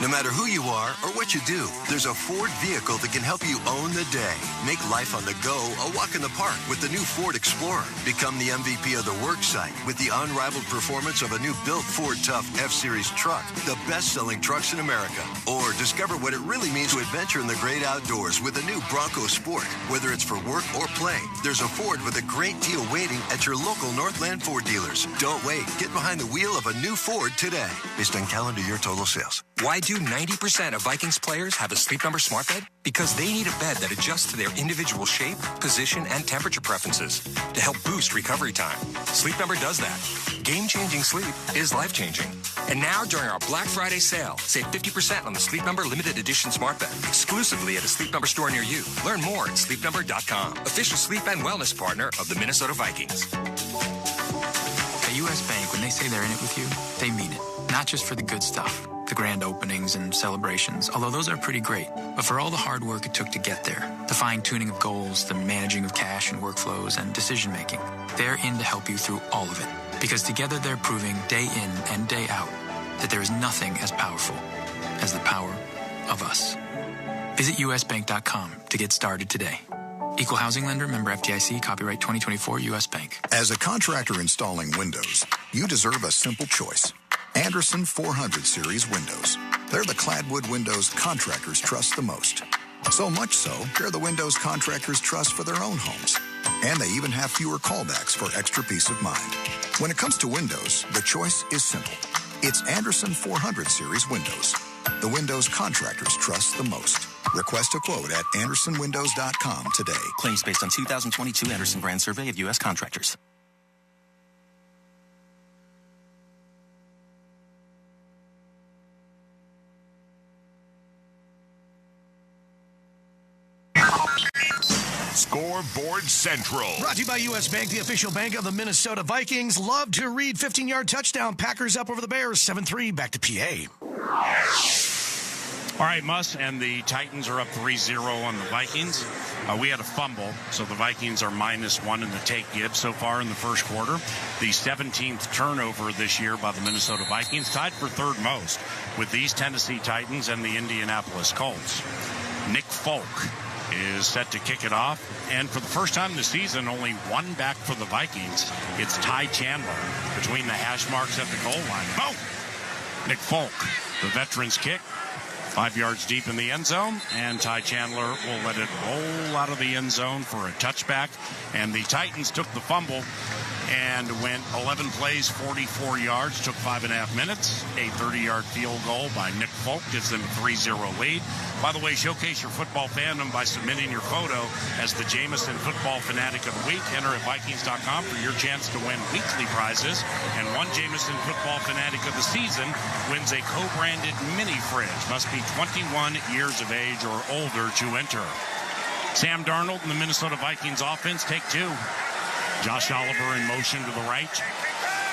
No matter who you are or what you do, there's a Ford vehicle that can help you own the day. Make life on the go a walk in the park with the new Ford Explorer. Become the MVP of the work site with the unrivaled performance of a new built Ford Tough F-Series truck, the best-selling trucks in America. Or discover what it really means to adventure in the great outdoors with the new Bronco Sport. Whether it's for work or play, there's a Ford with a great deal waiting at your local Northland Ford dealers. Don't wait. Get behind the wheel of a new Ford today. Based on calendar year total sales. Why do 90% of Vikings players have a Sleep Number smart bed? Because they need a bed that adjusts to their individual shape, position, and temperature preferences to help boost recovery time. Sleep Number does that. Game-changing sleep is life-changing. And now, during our Black Friday sale, save 50% on the Sleep Number limited edition smart bed, exclusively at a Sleep Number store near you. Learn more at sleepnumber.com. Official sleep and wellness partner of the Minnesota Vikings. At U.S. Bank, when they say they're in it with you, they mean it. Not just for the good stuff, the grand openings and celebrations, although those are pretty great, but for all the hard work it took to get there, the fine-tuning of goals, the managing of cash and workflows, and decision-making. They're in to help you through all of it, because together they're proving day in and day out that there is nothing as powerful as the power of us. Visit usbank.com to get started today. Equal housing lender, member FDIC, copyright 2024 U.S. Bank. As a contractor installing windows, you deserve a simple choice. Anderson 400 series windows. They're the cladwood windows contractors trust the most. So much so, they're the windows contractors trust for their own homes. And they even have fewer callbacks for extra peace of mind. When it comes to windows, the choice is simple. It's Anderson 400 series windows. The windows contractors trust the most. Request a quote at andersonwindows.com today. Claims based on 2022 Anderson brand survey of U.S. contractors. Scoreboard Central. Brought to you by U.S. Bank, the official bank of the Minnesota Vikings. Love to read 15-yard touchdown. Packers up over the Bears, 7-3, back to PA. All right, Muss, and the Titans are up 3-0 on the Vikings. We had a fumble, so the Vikings are -1 in the take give so far in the first quarter. The 17th turnover this year by the Minnesota Vikings, tied for 3rd most with these Tennessee Titans and the Indianapolis Colts. Nick Folk is set to kick it off, and for the first time this season, only one back for the Vikings. It's Ty Chandler between the hash marks at the goal line. Boom! Nick Folk, the veteran's kick, 5 yards deep in the end zone, and Ty Chandler will let it roll out of the end zone for a touchback. And the Titans took the fumble and went 11 plays, 44 yards, took 5.5 minutes. A 30-yard field goal by Nick Folk gives them a 3-0 lead. By the way, showcase your football fandom by submitting your photo as the Jameson Football Fanatic of the Week. Enter at Vikings.com for your chance to win weekly prizes. And one Jameson Football Fanatic of the season wins a co-branded mini fridge. Must be 21 years of age or older to enter. Sam Darnold and the Minnesota Vikings offense take two. Josh Oliver in motion to the right.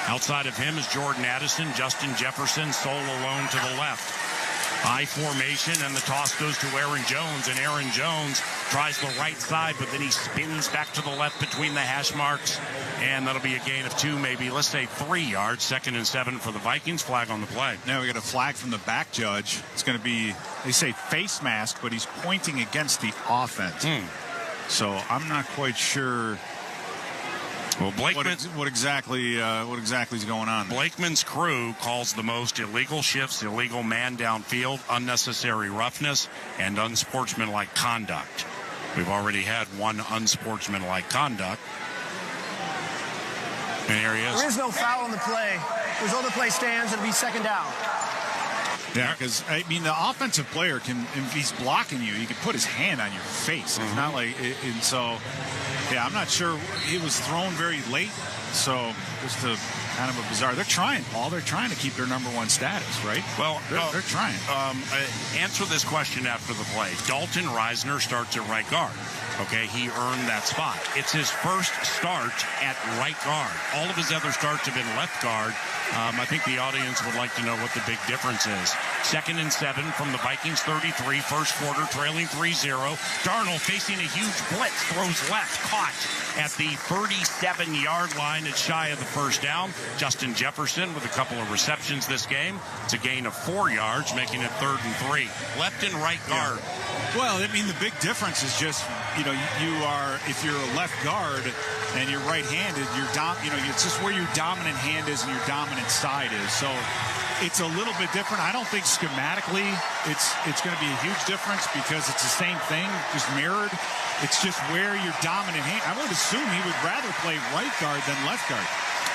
Outside of him is Jordan Addison, Justin Jefferson, sole alone to the left. I formation, and the toss goes to Aaron Jones, and Aaron Jones tries the right side, but then he spins back to the left between the hash marks, and that'll be a gain of 2, maybe, let's say 3 yards. 2nd and 7 for the Vikings. Flag on the play. Now we got a flag from the back judge. It's going to be, they say face mask, but he's pointing against the offense. So I'm not quite sure. Well, Blakeman, what exactly is going on? Blakeman's crew calls the most illegal shifts, illegal man downfield, unnecessary roughness, and unsportsmanlike conduct. We've already had one unsportsmanlike conduct. And here he is. There is no foul on the play. There's no play stands. It'll be 2nd down. Yeah, because, I mean, the offensive player can, if he's blocking you, he can put his hand on your face. It's not like, and so, yeah, I'm not sure. It was thrown very late, so just a kind of a bizarre. They're trying, Paul. They're trying to keep their number 1 status, right? Well, they're trying. Answer this question after the play. Dalton Risner starts at right guard. Okay, he earned that spot. It's his first start at right guard. All of his other starts have been left guard. I think the audience would like to know what the big difference is. 2nd and 7 from the Vikings 33, first quarter, trailing 3-0. Darnold facing a huge blitz, throws left, caught at the 37-yard line. It's shy of the first down. Justin Jefferson with a couple of receptions this game. It's a gain of 4 yards, making it 3rd and 3. Left and right guard. Well, I mean, the big difference is just, you are, if you're a left guard and you're right-handed, it's just where your dominant hand is and your dominant side is. So it's a little bit different. I don't think schematically it's going to be a huge difference because it's the same thing, just mirrored. It's just where your dominant hand. I would assume he would rather play right guard than left guard.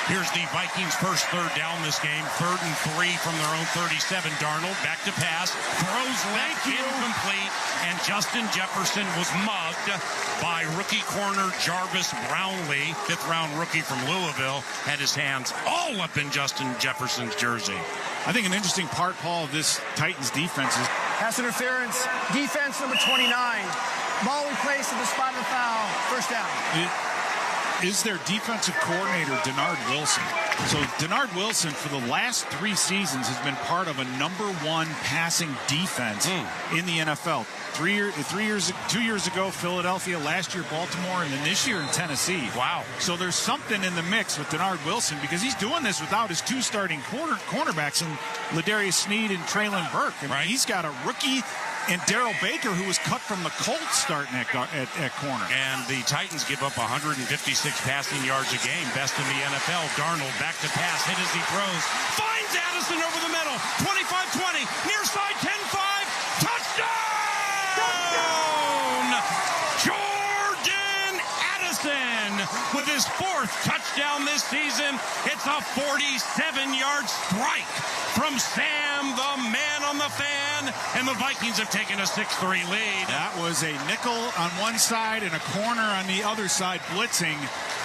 Here's the Vikings' first 3rd down this game. 3rd and 3 from their own 37. Darnold back to pass. Throws left, incomplete. And Justin Jefferson was mugged by rookie corner Jarvis Brownlee. 5th-round rookie from Louisville. Had his hands all up in Justin Jefferson's jersey. I think an interesting part, Paul, of this Titans defense is pass interference. Defense number 29. Ball in place at the spot of the foul. First down. Is their defensive coordinator, Grenard Wilson. So Grenard Wilson, for the last 3 seasons, has been part of a number 1 passing defense in the NFL. 2 years ago, Philadelphia, last year, Baltimore, and then this year in Tennessee. Wow. So there's something in the mix with Grenard Wilson because he's doing this without his 2 starting cornerbacks in Ladarius Sneed and Traylon Burke. I mean, he's got a rookie and Darrell Baker, who was cut from the Colts, starting at corner. And the Titans give up 156 passing yards a game, best in the NFL. Darnold back to pass, hit as he throws. Finds Addison over the middle. 25-20, near side 10-5. Touchdown! Jordan Addison with his 4th touchdown this season. It's a 47-yard strike from Sam, the man on the fan, and the Vikings have taken a 6-3 lead. That was a nickel on one side and a corner on the other side blitzing,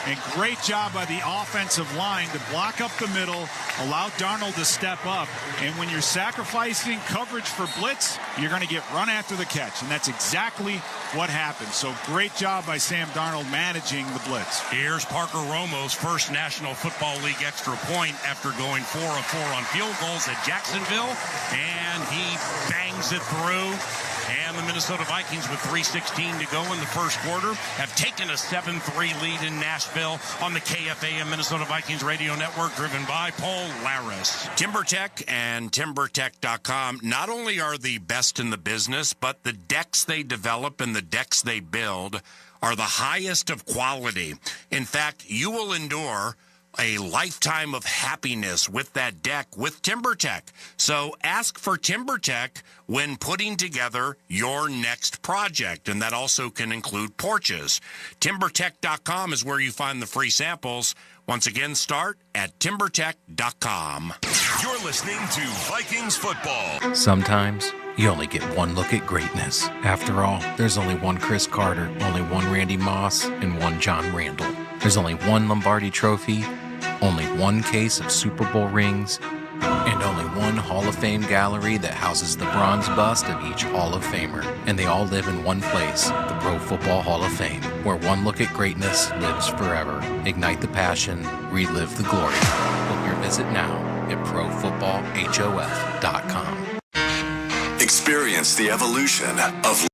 and great job by the offensive line to block up the middle, allow Darnold to step up, and when you're sacrificing coverage for blitz, you're going to get run after the catch, and that's exactly what happened. So great job by Sam Darnold managing the blitz. Here's Parker Romo's first National Football League extra point after going 4 of 4 on field goals at Jacksonville, and he bangs it through. And the Minnesota Vikings, with 3:16 to go in the first quarter, have taken a 7-3 lead in Nashville on the KFAM Minnesota Vikings radio network, driven by Paul Laris. TimberTech and TimberTech.com not only are the best in the business, but the decks they develop and the decks they build are the highest of quality. In fact, you will endure a lifetime of happiness with that deck with TimberTech. So ask for TimberTech when putting together your next project, and that also can include porches. TimberTech.com is where you find the free samples. Once again, start at TimberTech.com. You're listening to Vikings football. Sometimes you only get one look at greatness. After all, there's only one Chris Carter, only one Randy Moss, and one John Randall. There's only one Lombardi Trophy, only one case of Super Bowl rings, and only one Hall of Fame gallery that houses the bronze bust of each Hall of Famer. And they all live in one place, the Pro Football Hall of Fame, where one look at greatness lives forever. Ignite the passion, relive the glory. Book your visit now at ProFootballHof.com. Experience the evolution of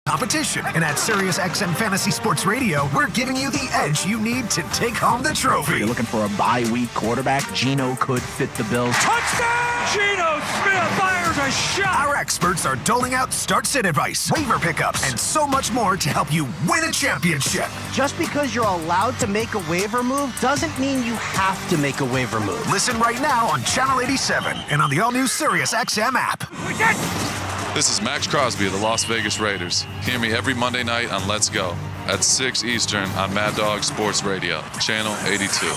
competition. And at SiriusXM Fantasy Sports Radio, we're giving you the edge you need to take home the trophy. You're looking for a bye-week quarterback? Geno could fit the bill. Touchdown! Geno Smith fires a shot! Our experts are doling out start-sit advice, waiver pickups, and so much more to help you win a championship. Just because you're allowed to make a waiver move doesn't mean you have to make a waiver move. Listen right now on Channel 87 and on the all-new SiriusXM app. This is Max Crosby of the Las Vegas Raiders. Hear me every Monday night on Let's Go at 6 Eastern on Mad Dog Sports Radio, Channel 82.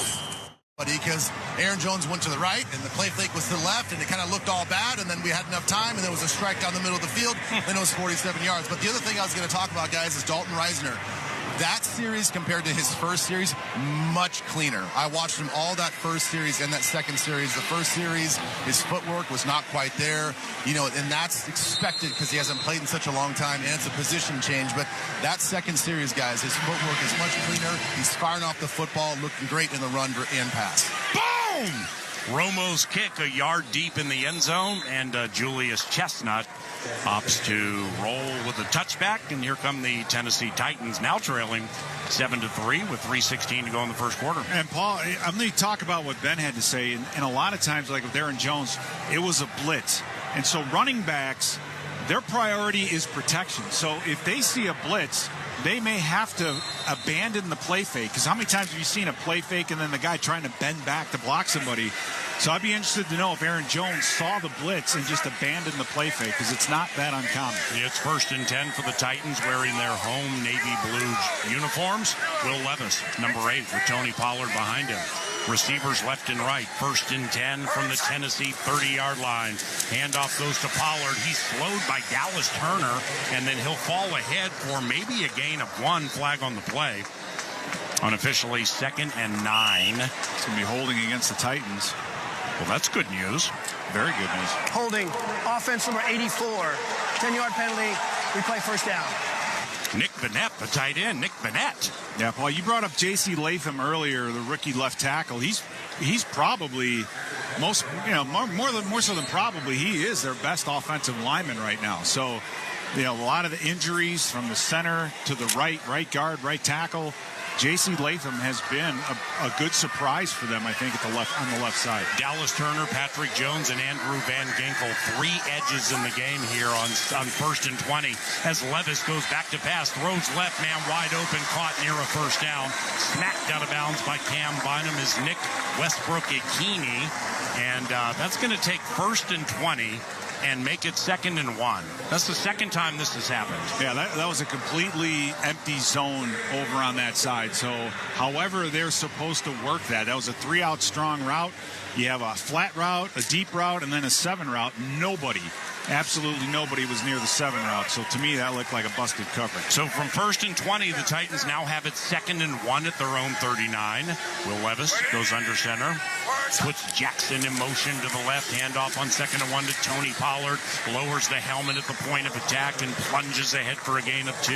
Because Aaron Jones went to the right and the play fake was to the left and it kind of looked all bad, and then we had enough time and there was a strike down the middle of the field and it was 47 yards. But the other thing I was going to talk about, guys, is Dalton Risner. That series compared to his first series, much cleaner. I watched him all that first series and that second series. The first series, his footwork was not quite there, and that's expected because he hasn't played in such a long time and it's a position change. But that second series, guys, his footwork is much cleaner. He's firing off the football, looking great in the run and pass. Boom! Romo's kick a yard deep in the end zone, and Julius Chestnut opts to roll with a touchback, and here come the Tennessee Titans, now trailing 7-3 with 3:16 to go in the first quarter. And Paul, I'm going to talk about what Ben had to say, and a lot of times, like with Aaron Jones, it was a blitz, and so running backs, their priority is protection. So if they see a blitz, they may have to abandon the play fake, because how many times have you seen a play fake and then the guy trying to bend back to block somebody? So I'd be interested to know if Aaron Jones saw the blitz and just abandoned the play fake, because it's not that uncommon. It's 1st and 10 for the Titans, wearing their home navy blue uniforms. Will Levis, number 8, with Tony Pollard behind him. Receivers left and right. 1st and 10 from the Tennessee 30-yard line. Handoff goes to Pollard. He's slowed by Dallas Turner, and then he'll fall ahead for maybe a gain of 1. Flag on the play. Unofficially 2nd and 9. It's going to be holding against the Titans. Well, that's good news. Very good news. Holding. Offense number 84. 10-yard penalty. Replay first down. Nick Bennett, the tight end. Nick Bennett. Yeah, Paul, you brought up J.C. Latham earlier, the rookie left tackle. He's probably more so than probably he is their best offensive lineman right now. So, a lot of the injuries from the center to the right guard, right tackle. J.C. Latham has been a good surprise for them, I think, on the left side. Dallas Turner, Patrick Jones, and Andrew Van Ginkel, 3 edges in the game here on 1st and 20. As Levis goes back to pass, throws left, man wide open, caught near a first down. Smacked out of bounds by Cam Bynum is Nick Westbrook-Ikini. And that's going to take 1st and 20. And make it 2nd and 1. That's the second time this has happened. Yeah, that was a completely empty zone over on that side. So, however they're supposed to work that was a 3-out strong route. You have a flat route, a deep route, and then a 7 route. Nobody absolutely nobody was near the 7 route. So to me, that looked like a busted coverage. So from 1st and 20, the Titans now have it 2nd and 1 at their own 39. Will Levis goes under center. Puts Jackson in motion to the left. Handoff on 2nd and 1 to Tony Pollard. Lowers the helmet at the point of attack and plunges ahead for a gain of 2.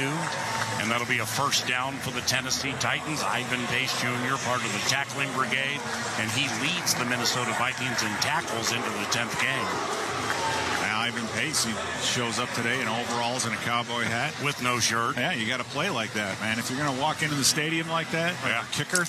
And that'll be a first down for the Tennessee Titans. Ivan Pace Jr., part of the tackling brigade. And he leads the Minnesota Vikings in tackles into the 10th game. Ivan Pace, he shows up today in overalls and a cowboy hat. With no shirt. Yeah, you got to play like that, man. If you're going to walk into the stadium like that, like a kicker,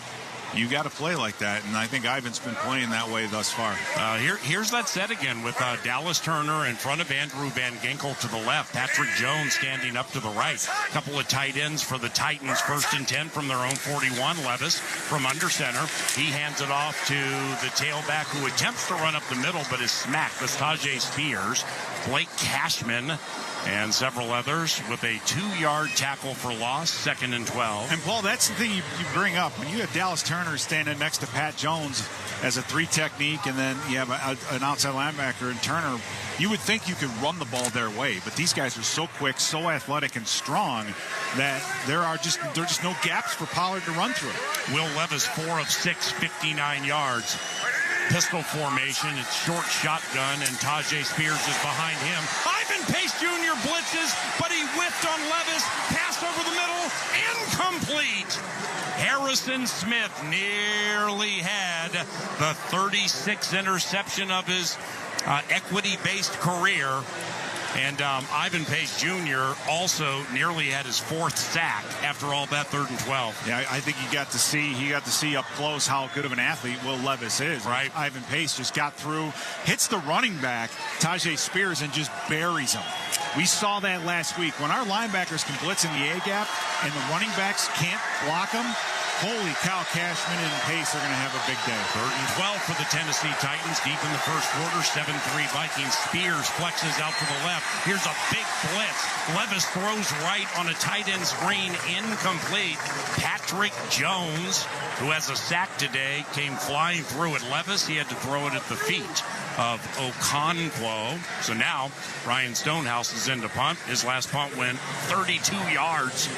you got to play like that. And I think Ivan's been playing that way thus far. Here's that set again with Dallas Turner in front of Andrew Van Ginkel to the left. Patrick Jones standing up to the right. A couple of tight ends for the Titans. 1st and 10 from their own 41. Levis from under center. He hands it off to the tailback who attempts to run up the middle but is smacked. That's Tajay Spears. Blake Cashman and several others with a 2-yard tackle for loss, 2nd and 12. And, Paul, that's the thing you bring up. When you have Dallas Turner standing next to Pat Jones as a 3 technique, and then you have an outside linebacker in Turner, you would think you could run the ball their way. But these guys are so quick, so athletic, and strong that there are just no gaps for Pollard to run through. Will Levis, 4 of 6, 59 yards. Pistol formation, it's short shotgun, and Tajay Spears is behind him. Ivan Pace Jr. blitzes, but he whiffed on Levis. Pass over the middle, incomplete. Harrison Smith nearly had the 36th interception of his equity-based career. And Ivan Pace Jr. also nearly had his 4th sack after all that 3rd and 12. Yeah, I think he got to see up close how good of an athlete Will Levis is. Right. Ivan Pace just got through, hits the running back, Tajay Spears, and just buries him. We saw that last week. When our linebackers can blitz in the A-gap and the running backs can't block them, holy cow, Cashman and Pace are going to have a big day. 3rd and 12 for the Tennessee Titans. Deep in the first quarter, 7-3 Vikings. Spears flexes out to the left. Here's a big blitz. Levis throws right on a tight end screen, incomplete. Patrick Jones, who has a sack today, came flying through at Levis. He had to throw it at the feet of Okonkwo. So now Ryan Stonehouse is in to punt. His last punt went 32 yards.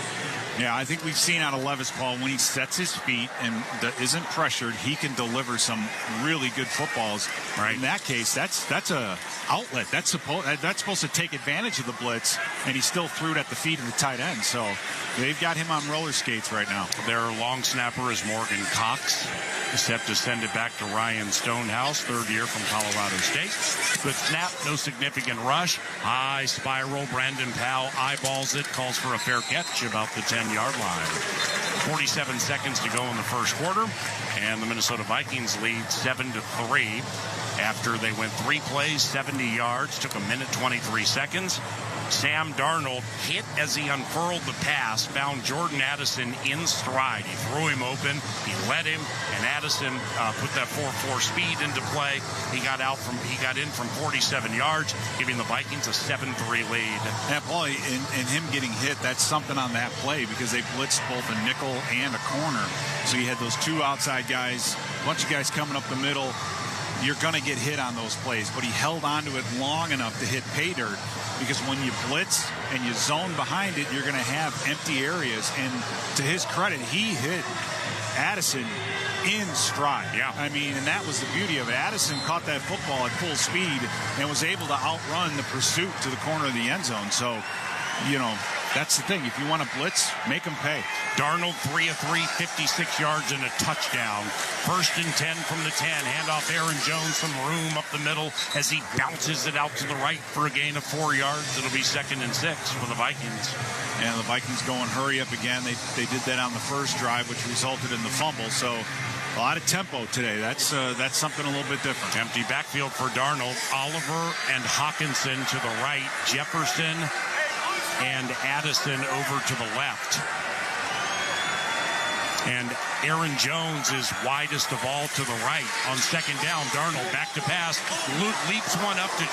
Yeah, I think we've seen out of Levis, Paul, when he sets his feet and isn't pressured, he can deliver some really good footballs. Right. In that case, that's a outlet. That's supposed to take advantage of the blitz, and he still threw it at the feet of the tight end. So they've got him on roller skates right now. Their long snapper is Morgan Cox. Set to send it back to Ryan Stonehouse, 3rd year from Colorado State. Good snap, no significant rush. High spiral. Brandon Powell eyeballs it, calls for a fair catch about the 10-yard line. 47 seconds to go in the first quarter, and the Minnesota Vikings lead 7-3 after they went 3 plays, 70 yards, took 1:23 seconds. Sam Darnold hit as he unfurled the pass, found Jordan Addison in stride. He threw him open, he led him, and Addison put that 4.4 speed into play. He got in from 47 yards, giving the Vikings a 7-3 lead. Yeah, Paul, and him getting hit, that's something on that play because they blitzed both a nickel and a corner. So you had those 2 outside guys, a bunch of guys coming up the middle. You're going to get hit on those plays, but he held on to it long enough to hit pay dirt, because when you blitz and you zone behind it, you're going to have empty areas. And to his credit, he hit Addison in stride. Yeah. I mean, and that was the beauty of it. Addison caught that football at full speed and was able to outrun the pursuit to the corner of the end zone. So, you know, that's the thing. If you want to blitz, make them pay. Darnold, 3 of 3, 56 yards and a touchdown. 1st and 10 from the 10. Handoff Aaron Jones, some room up the middle as he bounces it out to the right for a gain of 4 yards. It'll be 2nd and 6 for the Vikings. And the Vikings going hurry up again. They did that on the first drive, which resulted in the fumble. So a lot of tempo today. That's something a little bit different. Empty backfield for Darnold. Oliver and Hawkinson to the right. Jefferson and Addison over to the left. And Aaron Jones is widest of all to the right. On 2nd down, Darnold back to pass. Loops one up to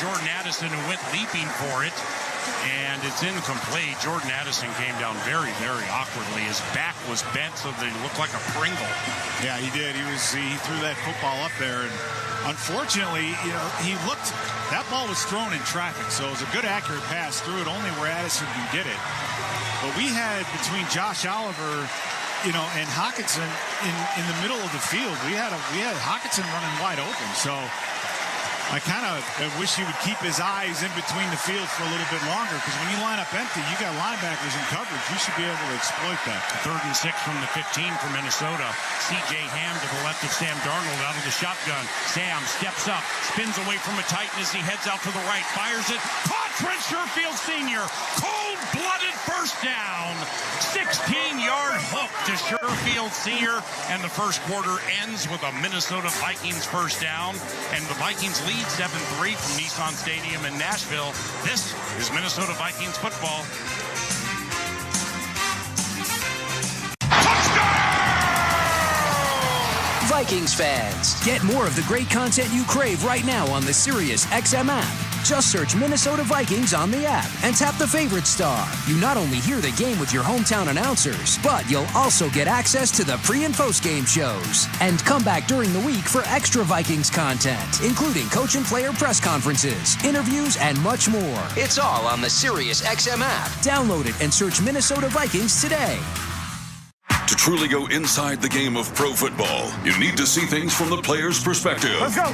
Jordan Addison, who went leaping for it. and it's incomplete. Jordan Addison came down very, very awkwardly. His back was bent so that he looked like a Pringle. Yeah, he did. He threw that football up there, and unfortunately, that ball was thrown in traffic, so it was a good, accurate pass. Threw it only where Addison can get it. But we had, between Josh Oliver, and Hockenson in the middle of the field, we had Hockenson running wide open. So I kind of wish he would keep his eyes in between the field for a little bit longer, because when you line up empty, you got linebackers in coverage. You should be able to exploit that. 3rd and 6 from the 15 for Minnesota. C.J. Ham to the left of Sam Darnold out of the shotgun. Sam steps up, spins away from a Titan as he heads out to the right, fires it. Caught Trent Sherfield Sr. Cold-blooded first down. 16-yard hook to Sherfield Sr. And the first quarter ends with a Minnesota Vikings first down. And the Vikings lead 7-3 from Nissan Stadium in Nashville. This is Minnesota Vikings football. Vikings fans, get more of the great content you crave right now on the Sirius XM app. Just search Minnesota Vikings on the app and tap the favorite star. You not only hear the game with your hometown announcers, but you'll also get access to the pre- and post-game shows. And come back during the week for extra Vikings content, including coach and player press conferences, interviews, and much more. It's all on the Sirius XM app. Download it and search Minnesota Vikings today. To truly go inside the game of pro football, you need to see things from the player's perspective. Let's go.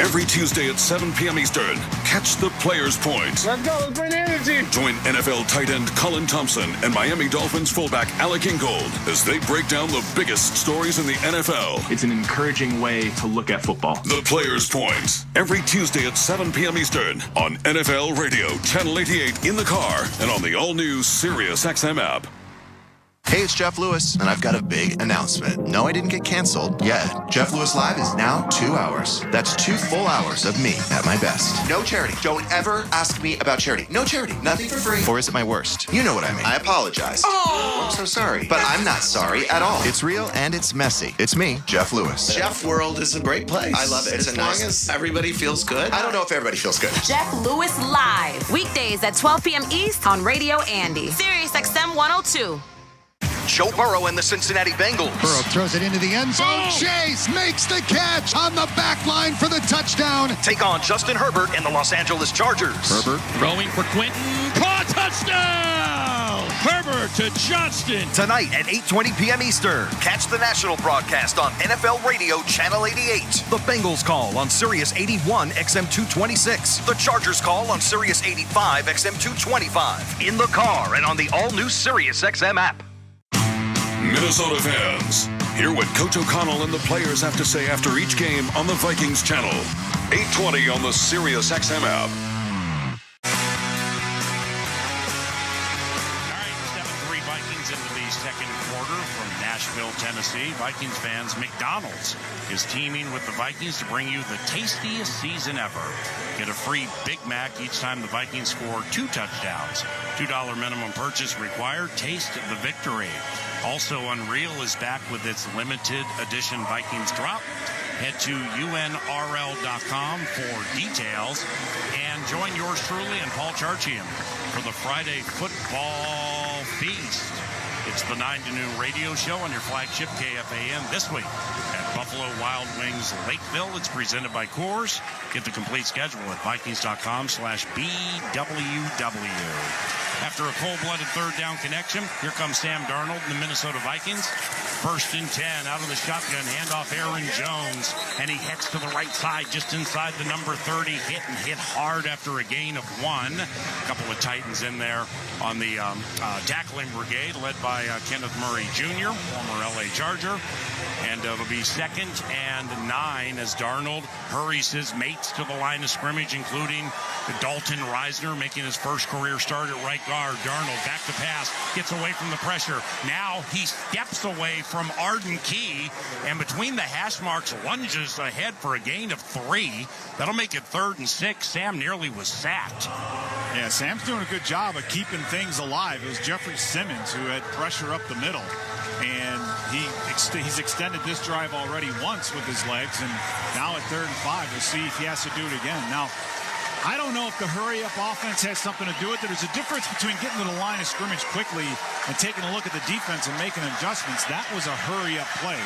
Every Tuesday at 7 p.m. Eastern, catch the Player's Point. Let's go. Let's bring the energy. Join NFL tight end Colin Thompson and Miami Dolphins fullback Alec Ingold as they break down the biggest stories in the NFL. It's an encouraging way to look at football. The Player's Point. Every Tuesday at 7 p.m. Eastern on NFL Radio, Channel 88 in the car and on the all-new Sirius XM app. Hey, it's Jeff Lewis, and I've got a big announcement. No, I didn't get canceled yet. Jeff Lewis Live is now 2 hours. That's 2 full hours of me at my best. No charity. Don't ever ask me about charity. No charity. Nothing for free. Or is it my worst? You know what I mean. I apologize. Oh, I'm so sorry. But I'm not sorry at all. It's real and it's messy. It's me, Jeff Lewis. Jeff World is a great place. I love it. As long as everybody feels good. I don't know if everybody feels good. Jeff Lewis Live. Weekdays at 12 p.m. East on Radio Andy. Sirius XM 102. Joe Burrow and the Cincinnati Bengals. Burrow throws it into the end zone. Chase makes the catch on the back line for the touchdown. Take on Justin Herbert and the Los Angeles Chargers. Herbert throwing for Quentin. Caught, touchdown! Herbert to Johnston. Tonight at 8:20 p.m. Eastern. Catch the national broadcast on NFL Radio Channel 88. The Bengals call on Sirius 81 XM 226. The Chargers call on Sirius 85 XM 225. In the car and on the all-new Sirius XM app. Minnesota fans, hear what Coach O'Connell and the players have to say after each game on the Vikings channel. 8:20 on the Sirius XM app. All right, 7-3 Vikings into the second quarter from Nashville, Tennessee. Vikings fans, McDonald's is teaming with the Vikings to bring you the tastiest season ever. Get a free Big Mac each time the Vikings score 2 touchdowns. $2 minimum purchase required. Taste the victory. Also, Unreal is back with its limited edition Vikings drop. Head to unrl.com for details. And join yours truly and Paul Charchian for the Friday football feast. It's the 9 to noon radio show on your flagship KFAN this week at Buffalo Wild Wings Lakeville. It's presented by Coors. Get the complete schedule at Vikings.com/BWW. After a cold-blooded third down connection, here comes Sam Darnold and the Minnesota Vikings. 1st and 10 out of the shotgun, handoff Aaron Jones, and he heads to the right side just inside the number 30, hit hard after a gain of 1. A couple of Titans in there on the tackling brigade led by Kenneth Murray Jr., former LA Charger. And it'll be 2nd and 9 as Darnold hurries his mates to the line of scrimmage, including Dalton Risner making his first career start at right guard. Darnold back to pass, gets away from the pressure. Now he steps away from Arden Key, and between the hash marks lunges ahead for a gain of 3. That'll make it 3rd and 6. Sam nearly was sacked. Yeah, Sam's doing a good job of keeping things alive. It was Jeffrey Simmons who had pressure up the middle. And he's extended this drive already once with his legs, and now at 3rd and 5, we'll see if he has to do it again. Now, I don't know if the hurry-up offense has something to do with it. There's a difference between getting to the line of scrimmage quickly and taking a look at the defense and making adjustments. That was a hurry-up play.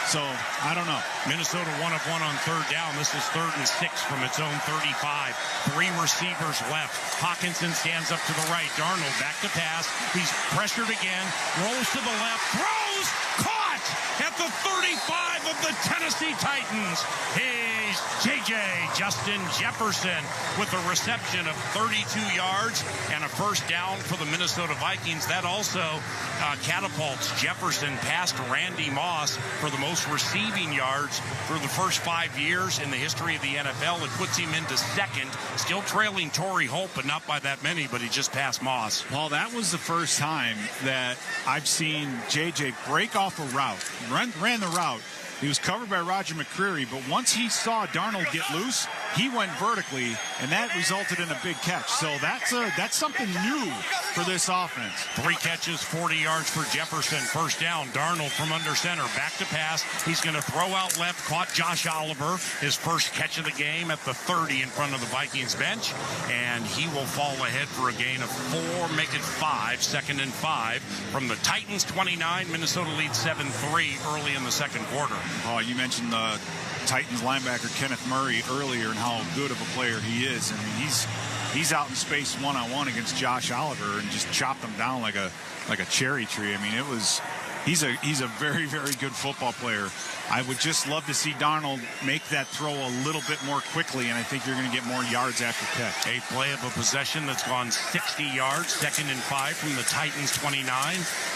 So, I don't know. Minnesota 1 of 1 on third down. This is 3rd and 6 from its own 35. 3 receivers left. Hawkinson stands up to the right. Darnold back to pass. He's pressured again. Rolls to the left. Throws! Caught at the 35 of the Tennessee Titans. He's J.J. Justin Jefferson with a reception of 32 yards and a first down for the Minnesota Vikings. That also catapults Jefferson past Randy Moss for the most receiving yards for the first 5 years in the history of the NFL. It puts him into second, still trailing Torrey Holt, but not by that many, but he just passed Moss. Well, that was the first time that I've seen J.J. break off a route, ran the route. He was covered by Roger McCreary, but once he saw Darnold get loose, he went vertically, and that resulted in a big catch. So that's something new for this offense. 3 catches, 40 yards for Jefferson. First down, Darnold from under center. Back to pass. He's going to throw out left. Caught Josh Oliver, his first catch of the game at the 30 in front of the Vikings bench. And he will fall ahead for a gain of 4, make it 5, 2nd and 5. From the Titans 29, Minnesota leads 7-3 early in the second quarter. Oh, you mentioned the Titans linebacker Kenneth Murray earlier and how good of a player he is. I mean, he's out in space one-on-one against Josh Oliver and just chopped him down like a cherry tree. I mean, he's a very, very good football player. I would just love to see Darnold make that throw a little bit more quickly, and I think you're going to get more yards after catch. 8th play of a possession that's gone 60 yards, 2nd and 5 from the Titans 29.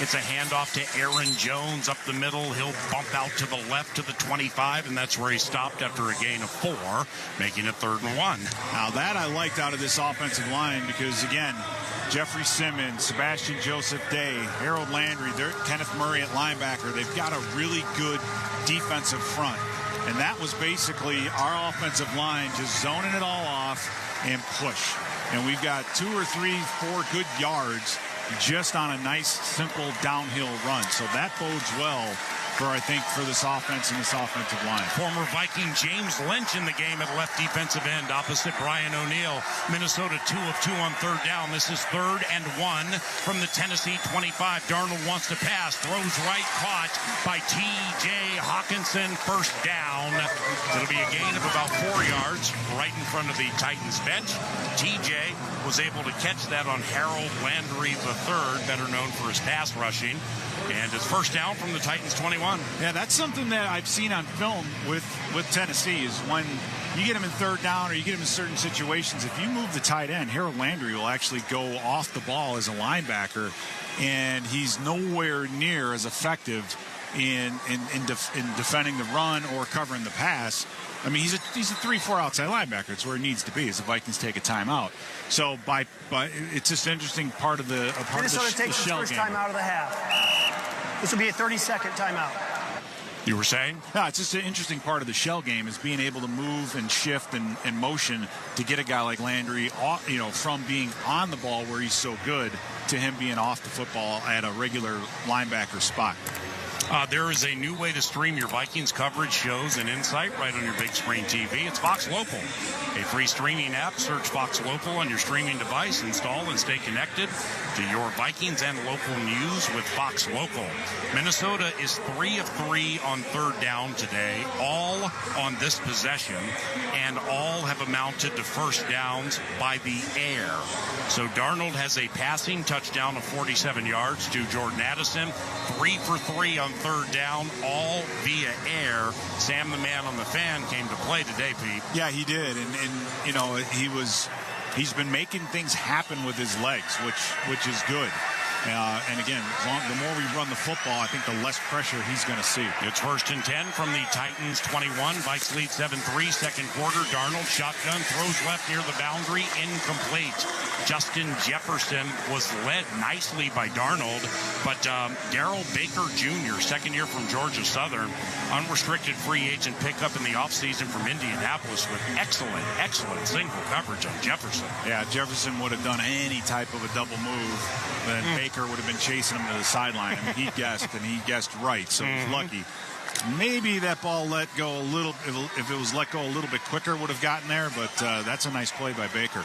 It's a handoff to Aaron Jones up the middle. He'll bump out to the left to the 25, and that's where he stopped after a gain of 4, making it 3rd and 1. Now that I liked out of this offensive line because, again, Jeffrey Simmons, Sebastian Joseph Day, Harold Landry, Kenneth Murray at linebacker. They've got a really good defensive front. And that was basically our offensive line just zoning it all off and push. And we've got 2 or 3, 4 good yards just on a nice, simple downhill run. So that bodes well for this offense and this offensive line. Former Viking James Lynch in the game at left defensive end opposite Brian O'Neill. Minnesota 2 of 2 on third down. This is 3rd and 1 from the Tennessee 25. Darnold wants to pass, throws right, caught by T.J. Hawkinson. First down. It'll be a gain of about 4 yards right in front of the Titans bench. T.J. was able to catch that on Harold Landry III, better known for his pass rushing. And it's first down from the Titans 21. Yeah, that's something that I've seen on film with Tennessee is when you get him in third down or you get him in certain situations, if you move the tight end, Harold Landry will actually go off the ball as a linebacker, and he's nowhere near as effective in defending the run or covering the pass. I mean, he's a 3-4 outside linebacker. It's where he needs to be as the Vikings take a timeout. So, by it's just an interesting part of the Minnesota takes its first timeout of the half. This will be a 30-second timeout. You were saying? No, it's just an interesting part of the shell game is being able to move and shift and motion to get a guy like Landry, from being on the ball where he's so good to him being off the football at a regular linebacker spot. There is a new way to stream your Vikings coverage, shows, and insight right on your big screen TV. It's Fox Local, a free streaming app. Search Fox Local on your streaming device. Install and stay connected to your Vikings and local news with Fox Local. Minnesota is 3 of 3 on third down today, all on this possession, and all have amounted to first downs by the air. So Darnold has a passing touchdown of 47 yards to Jordan Addison. 3 for 3 on third down, all via air. Sam, the man on the fan, came to play today, Pete. Yeah, he did, and he's been making things happen with his legs, which is good. And again, the more we run the football, I think the less pressure he's going to see. It's 1st and 10 from the Titans 21. Vikes lead 7-3. Second quarter, Darnold shotgun, throws left near the boundary, incomplete. Justin Jefferson was led nicely by Darnold, but Darrell Baker Jr., second year from Georgia Southern, unrestricted free agent pickup in the offseason from Indianapolis with excellent single coverage on Jefferson. Yeah, Jefferson would have done any type of a double move, but Baker Baker would have been chasing him to the sideline. I mean, he guessed right, so he was lucky. Maybe that ball let go a little, if it was let go a little bit quicker, would have gotten there, but that's a nice play by Baker.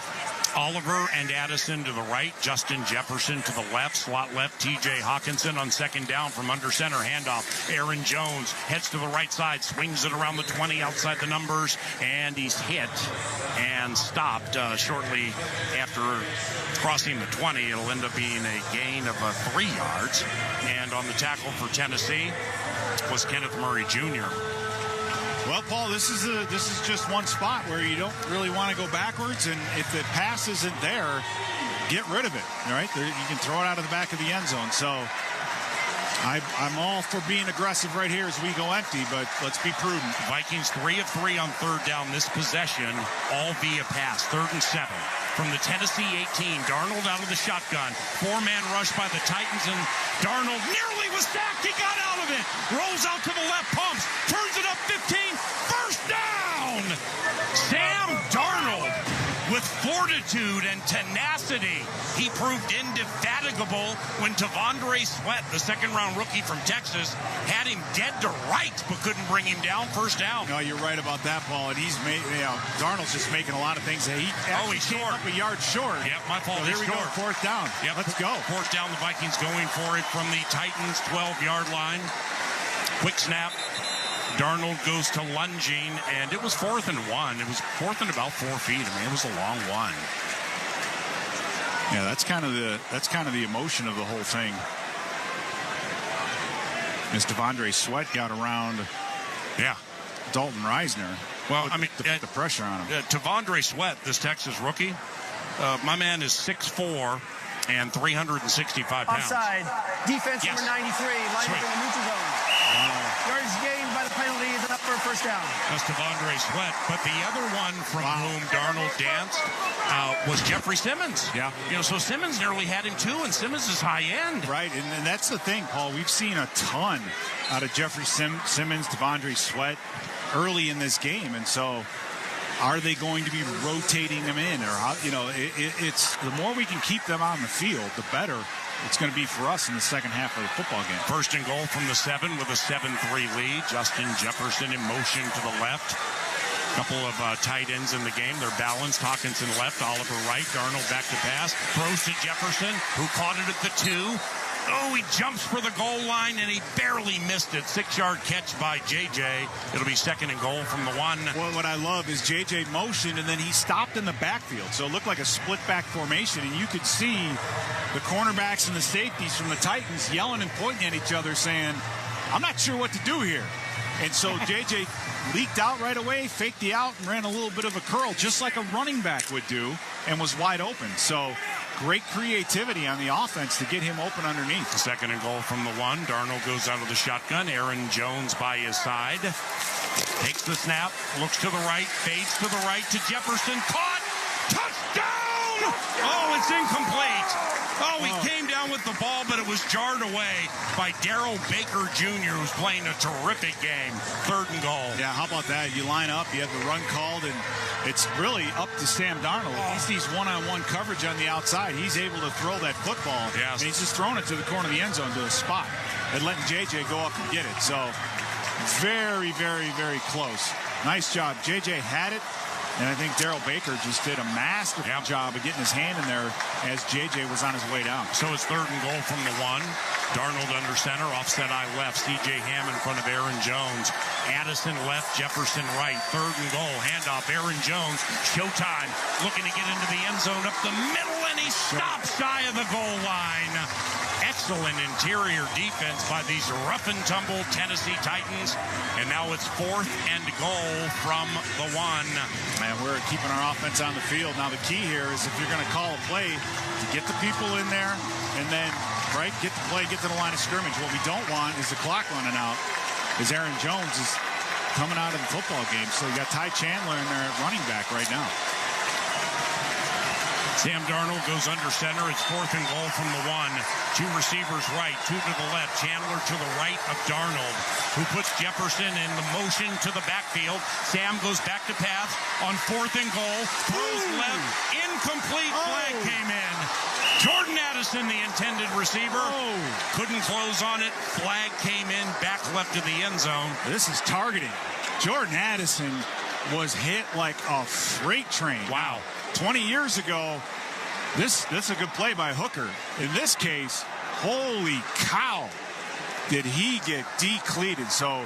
Oliver and Addison to the right, Justin Jefferson to the left, slot left, TJ Hawkinson on second down from under center, handoff. Aaron Jones heads to the right side, swings it around the 20 outside the numbers, and he's hit and stopped shortly after crossing the 20. It'll end up being a gain of 3 yards. And on the tackle for Tennessee was Kenneth Murray Jr. Well, Paul, this is just one spot where you don't really want to go backwards, and if the pass isn't there, get rid of it. All right, you can throw it out of the back of the end zone. So I'm all for being aggressive right here as we go empty, but let's be prudent. Vikings 3 of 3 on third down this possession, all via pass. 3rd and 7 from the Tennessee 18. Darnold out of the shotgun. 4-man rush by the Titans, and Darnold nearly was sacked. He got out of it. Rolls out to the left, pumps, turns it up 15. First down. Sam Darnold with fortitude and tenacity. He proved indefatigable when Tavondre Sweat, the second-round rookie from Texas, had him dead to rights but couldn't bring him down. First down. No, you're right about that, Paul. And he's made, Darnold's just making a lot of things. He's short. Up a yard short. Yep, my fault. So here we go. 4th down. Yep. Let's go. 4th down. The Vikings going for it from the Titans' 12-yard line. Quick snap. Darnold goes to lunging, and it was 4th and 1. It was 4th and about 4 feet. I mean, it was a long one. Yeah, that's kind of the emotion of the whole thing. As Tavondre Sweat got around, Dalton Risner. Well, I mean, the pressure on him. Tavondre Sweat, this Texas rookie, my man is 6'4" and 365 pounds. Offside. Defense number 93. Line up in the neutral zone. Yards gained by the penalty is up for a first down. That's Tavondre Sweat. But the other one from whom Darnold danced was Jeffrey Simmons. Yeah. So Simmons nearly had him too, and Simmons is high end. Right, and that's the thing, Paul. We've seen a ton out of Jeffrey Simmons, Tavondre Sweat early in this game, and so are they going to be rotating them in, or how? It's the more we can keep them on the field, the better it's going to be for us in the second half of the football game. 1st and goal from the 7 with a 7-3 lead. Justin Jefferson in motion to the left. Couple of tight ends in the game. They're balanced. Hawkinson left, Oliver right. Darnold back to pass. Throws to Jefferson, who caught it at the 2. Oh, he jumps for the goal line, and he barely missed it. 6-yard catch by J.J. It'll be 2nd and goal from the 1. Well, what I love is J.J. motioned, and then he stopped in the backfield. So it looked like a split-back formation, and you could see the cornerbacks and the safeties from the Titans yelling and pointing at each other, saying, I'm not sure what to do here. And so J.J. leaked out right away, faked the out, and ran a little bit of a curl, just like a running back would do, and was wide open. So great creativity on the offense to get him open underneath. 2nd and goal from the 1. Darnold goes out of the shotgun. Aaron Jones by his side. Takes the snap, looks to the right, fades to the right to Jefferson. Caught! Touchdown! Oh, it's incomplete. Oh, he came down with the ball, but it was jarred away by Darrell Baker Jr., who's playing a terrific game. 3rd and goal. Yeah, how about that? You line up, you have the run called, and it's really up to Sam Darnold. He sees one-on-one coverage on the outside. He's able to throw that football. Yes. And he's just throwing it to the corner of the end zone to a spot and letting J.J. go up and get it. So very, very, very close. Nice job. J.J. had it. And I think Darrell Baker just did a masterful job of getting his hand in there as J.J. was on his way down. So it's 3rd and goal from the 1. Darnold under center, offset eye left. C.J. Ham in front of Aaron Jones. Addison left, Jefferson right. 3rd and goal, handoff. Aaron Jones, showtime, looking to get into the end zone up the middle, and he stops shy of the goal line. Excellent interior defense by these rough-and-tumble Tennessee Titans. And now it's 4th and goal from the 1. Man, we're keeping our offense on the field. Now, the key here is if you're going to call a play, to get the people in there and then, get the play, get to the line of scrimmage. What we don't want is the clock running out, as Aaron Jones is coming out of the football game. So you got Ty Chandler in there at running back right now. Sam Darnold goes under center. It's 4th and goal from the 1. 2 receivers right, 2 to the left. Chandler to the right of Darnold, who puts Jefferson in the motion to the backfield. Sam goes back to pass on 4th and goal. Throws left. Incomplete. Flag came in. Jordan Addison, the intended receiver. Couldn't close on it. Flag came in, back left to the end zone. This is targeting. Jordan Addison was hit like a freight train. Wow. 20 years ago, this is a good play by Hooker. In this case, holy cow, did he get decleated. So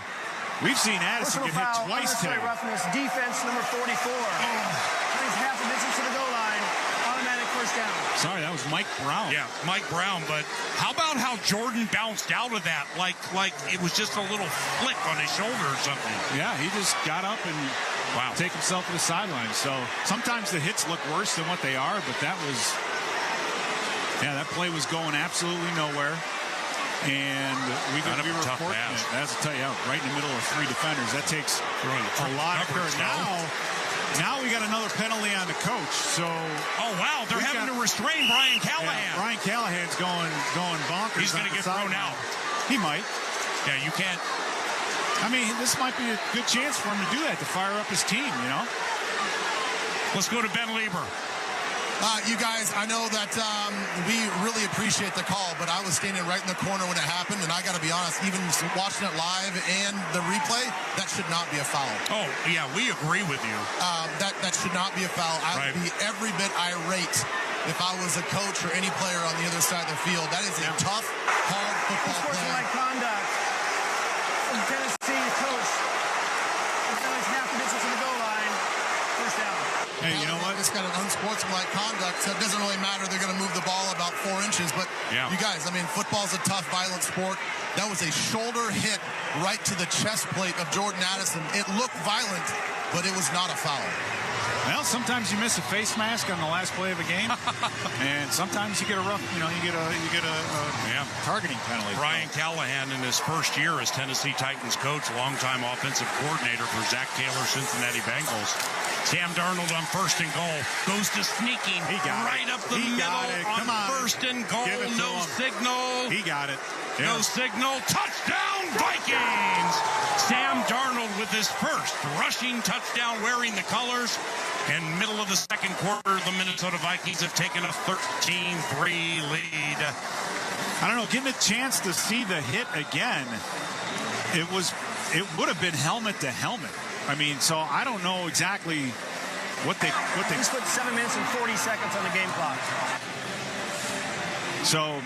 we've seen Addison get hit twice today. Roughness, defense number 44. Plays half a distance to the goal line. Automatic first down. Sorry, that was Mike Brown. Yeah, Mike Brown. But how about how Jordan bounced out of that like it was just a little flick on his shoulder or something? Yeah, he just got up and take himself to the sideline. So sometimes the hits look worse than what they are, but that play was going absolutely nowhere. And we were fortunate. As I tell you, right in the middle of three defenders, that takes a lot of courage. Now we got another penalty on the coach. So they're having to restrain Brian Callahan. Yeah, Brian Callahan's going bonkers. He's going to get thrown out. He might. Yeah, you can't. I mean, this might be a good chance for him to do that, to fire up his team, you know? Let's go to Ben Lieber. You guys, I know that we really appreciate the call, but I was standing right in the corner when it happened, and I got to be honest, even watching it live and the replay, that should not be a foul. Oh, yeah, we agree with you. That should not be a foul. I would be every bit irate if I was a coach or any player on the other side of the field. That is a tough, hard football play. Unsportsmanlike conduct from Tennessee coach. It's half the distance to the goal line. First down. Hey, you know what? It's got an unsportsmanlike conduct, so it doesn't really matter. They're going to move the ball about 4 inches. But you guys, I mean, football's a tough, violent sport. That was a shoulder hit right to the chest plate of Jordan Addison. It looked violent, but it was not a foul. Well, sometimes you miss a face mask on the last play of a game, and sometimes you get a rough, you get a targeting penalty. Brian Callahan in his first year as Tennessee Titans coach, longtime offensive coordinator for Zach Taylor, Cincinnati Bengals. Sam Darnold on first and goal goes to sneaking right up the middle on first and goal. No signal. He got it. No signal. Touchdown, Vikings! Sam Darnold with his first rushing touchdown wearing the colors. In middle of the second quarter, the Minnesota Vikings have taken a 13-3 lead. I don't know, getting a chance to see the hit again, it would have been helmet to helmet. I mean, so I don't know exactly what they He's put 7 minutes and 40 seconds on the game clock. So,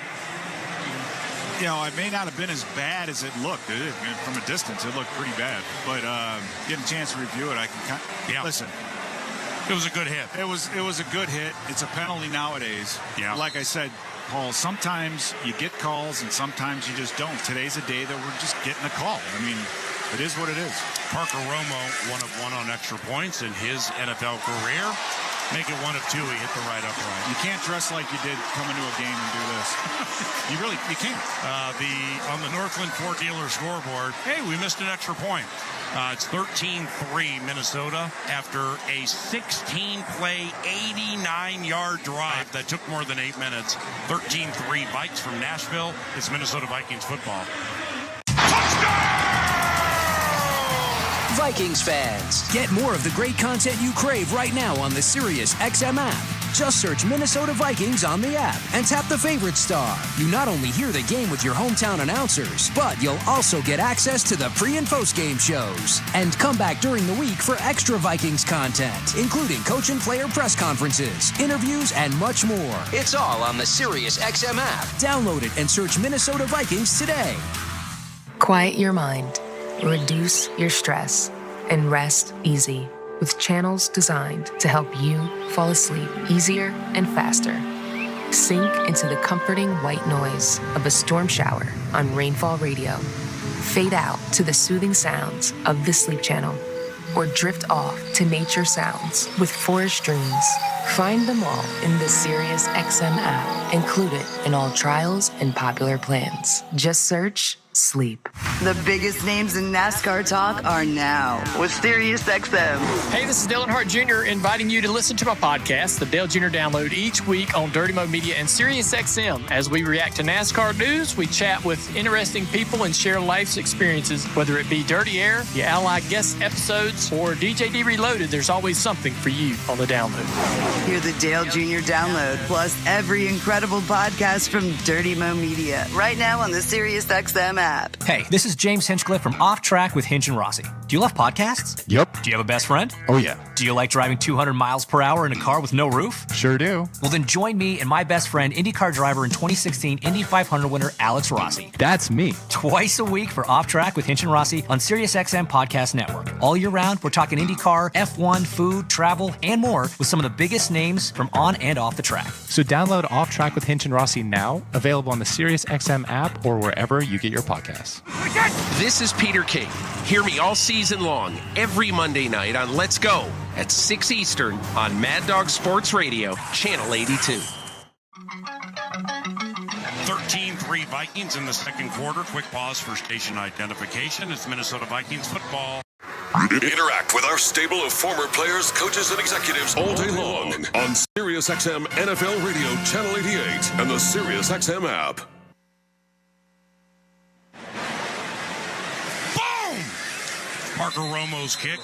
it may not have been as bad as it looked. From a distance, it looked pretty bad. But getting a chance to review it, I can listen. It was a good hit. It was a good hit. It's a penalty nowadays. Yeah. Like I said, Paul, sometimes you get calls and sometimes you just don't. Today's a day that we're just getting a call. I mean, it is what it is. Parker Romo, 1 of 1 on extra points in his NFL career. Make it 1 of 2. He hit the right upright. You can't dress like you did come into a game and do this. you can't. On the Northland Ford dealer scoreboard, hey, we missed an extra point. It's 13-3 Minnesota after a 16-play, 89-yard drive that took more than 8 minutes. 13-3 Vikes from Nashville. It's Minnesota Vikings football. Vikings fans, get more of the great content you crave right now on the Sirius XM app. Just search Minnesota Vikings on the app and tap the favorite star. You not only hear the game with your hometown announcers, but you'll also get access to the pre- and post-game shows. And come back during the week for extra Vikings content, including coach and player press conferences, interviews, and much more. It's all on the Sirius XM app. Download it and search Minnesota Vikings today. Quiet your mind. Reduce your stress and rest easy with channels designed to help you fall asleep easier and faster. Sink into the comforting white noise of a storm shower on Rainfall Radio. Fade out to the soothing sounds of the Sleep Channel, or drift off to nature sounds with Forest Dreams. Find them all in the Sirius XM app, included in all trials and popular plans. Just search Sleep. The biggest names in NASCAR talk are now with SiriusXM. Hey, this is Dale Earnhardt Jr. inviting you to listen to my podcast, The Dale Jr. Download, each week on Dirty Mo Media and SiriusXM. As we react to NASCAR news, we chat with interesting people and share life's experiences. Whether it be Dirty Air, the Ally guest episodes, or DJD Reloaded, there's always something for you on the download. Hear the Dale Jr. Download, plus every incredible podcast from Dirty Mo Media, right now on the SiriusXM app. Hey, this is James Hinchcliffe from Off Track with Hinch and Rossi. Do you love podcasts? Yep. Do you have a best friend? Oh, yeah. Do you like driving 200 miles per hour in a car with no roof? Sure do. Well, then join me and my best friend, IndyCar driver and 2016 Indy 500 winner Alex Rossi. That's me. Twice a week for Off Track with Hinch and Rossi on SiriusXM Podcast Network. All year round, we're talking IndyCar, F1, food, travel, and more with some of the biggest names from on and off the track. So download Off Track with Hinch and Rossi now, available on the SiriusXM app or wherever you get your podcasts. This is Peter King. Hear me all season long, every Monday night on Let's Go at 6 Eastern on Mad Dog Sports Radio, Channel 82. 13-3 Vikings in the second quarter. Quick pause for station identification. It's Minnesota Vikings football. Interact with our stable of former players, coaches, and executives all day long on SiriusXM NFL Radio Channel 88 and the SiriusXM app. Parker Romo's kick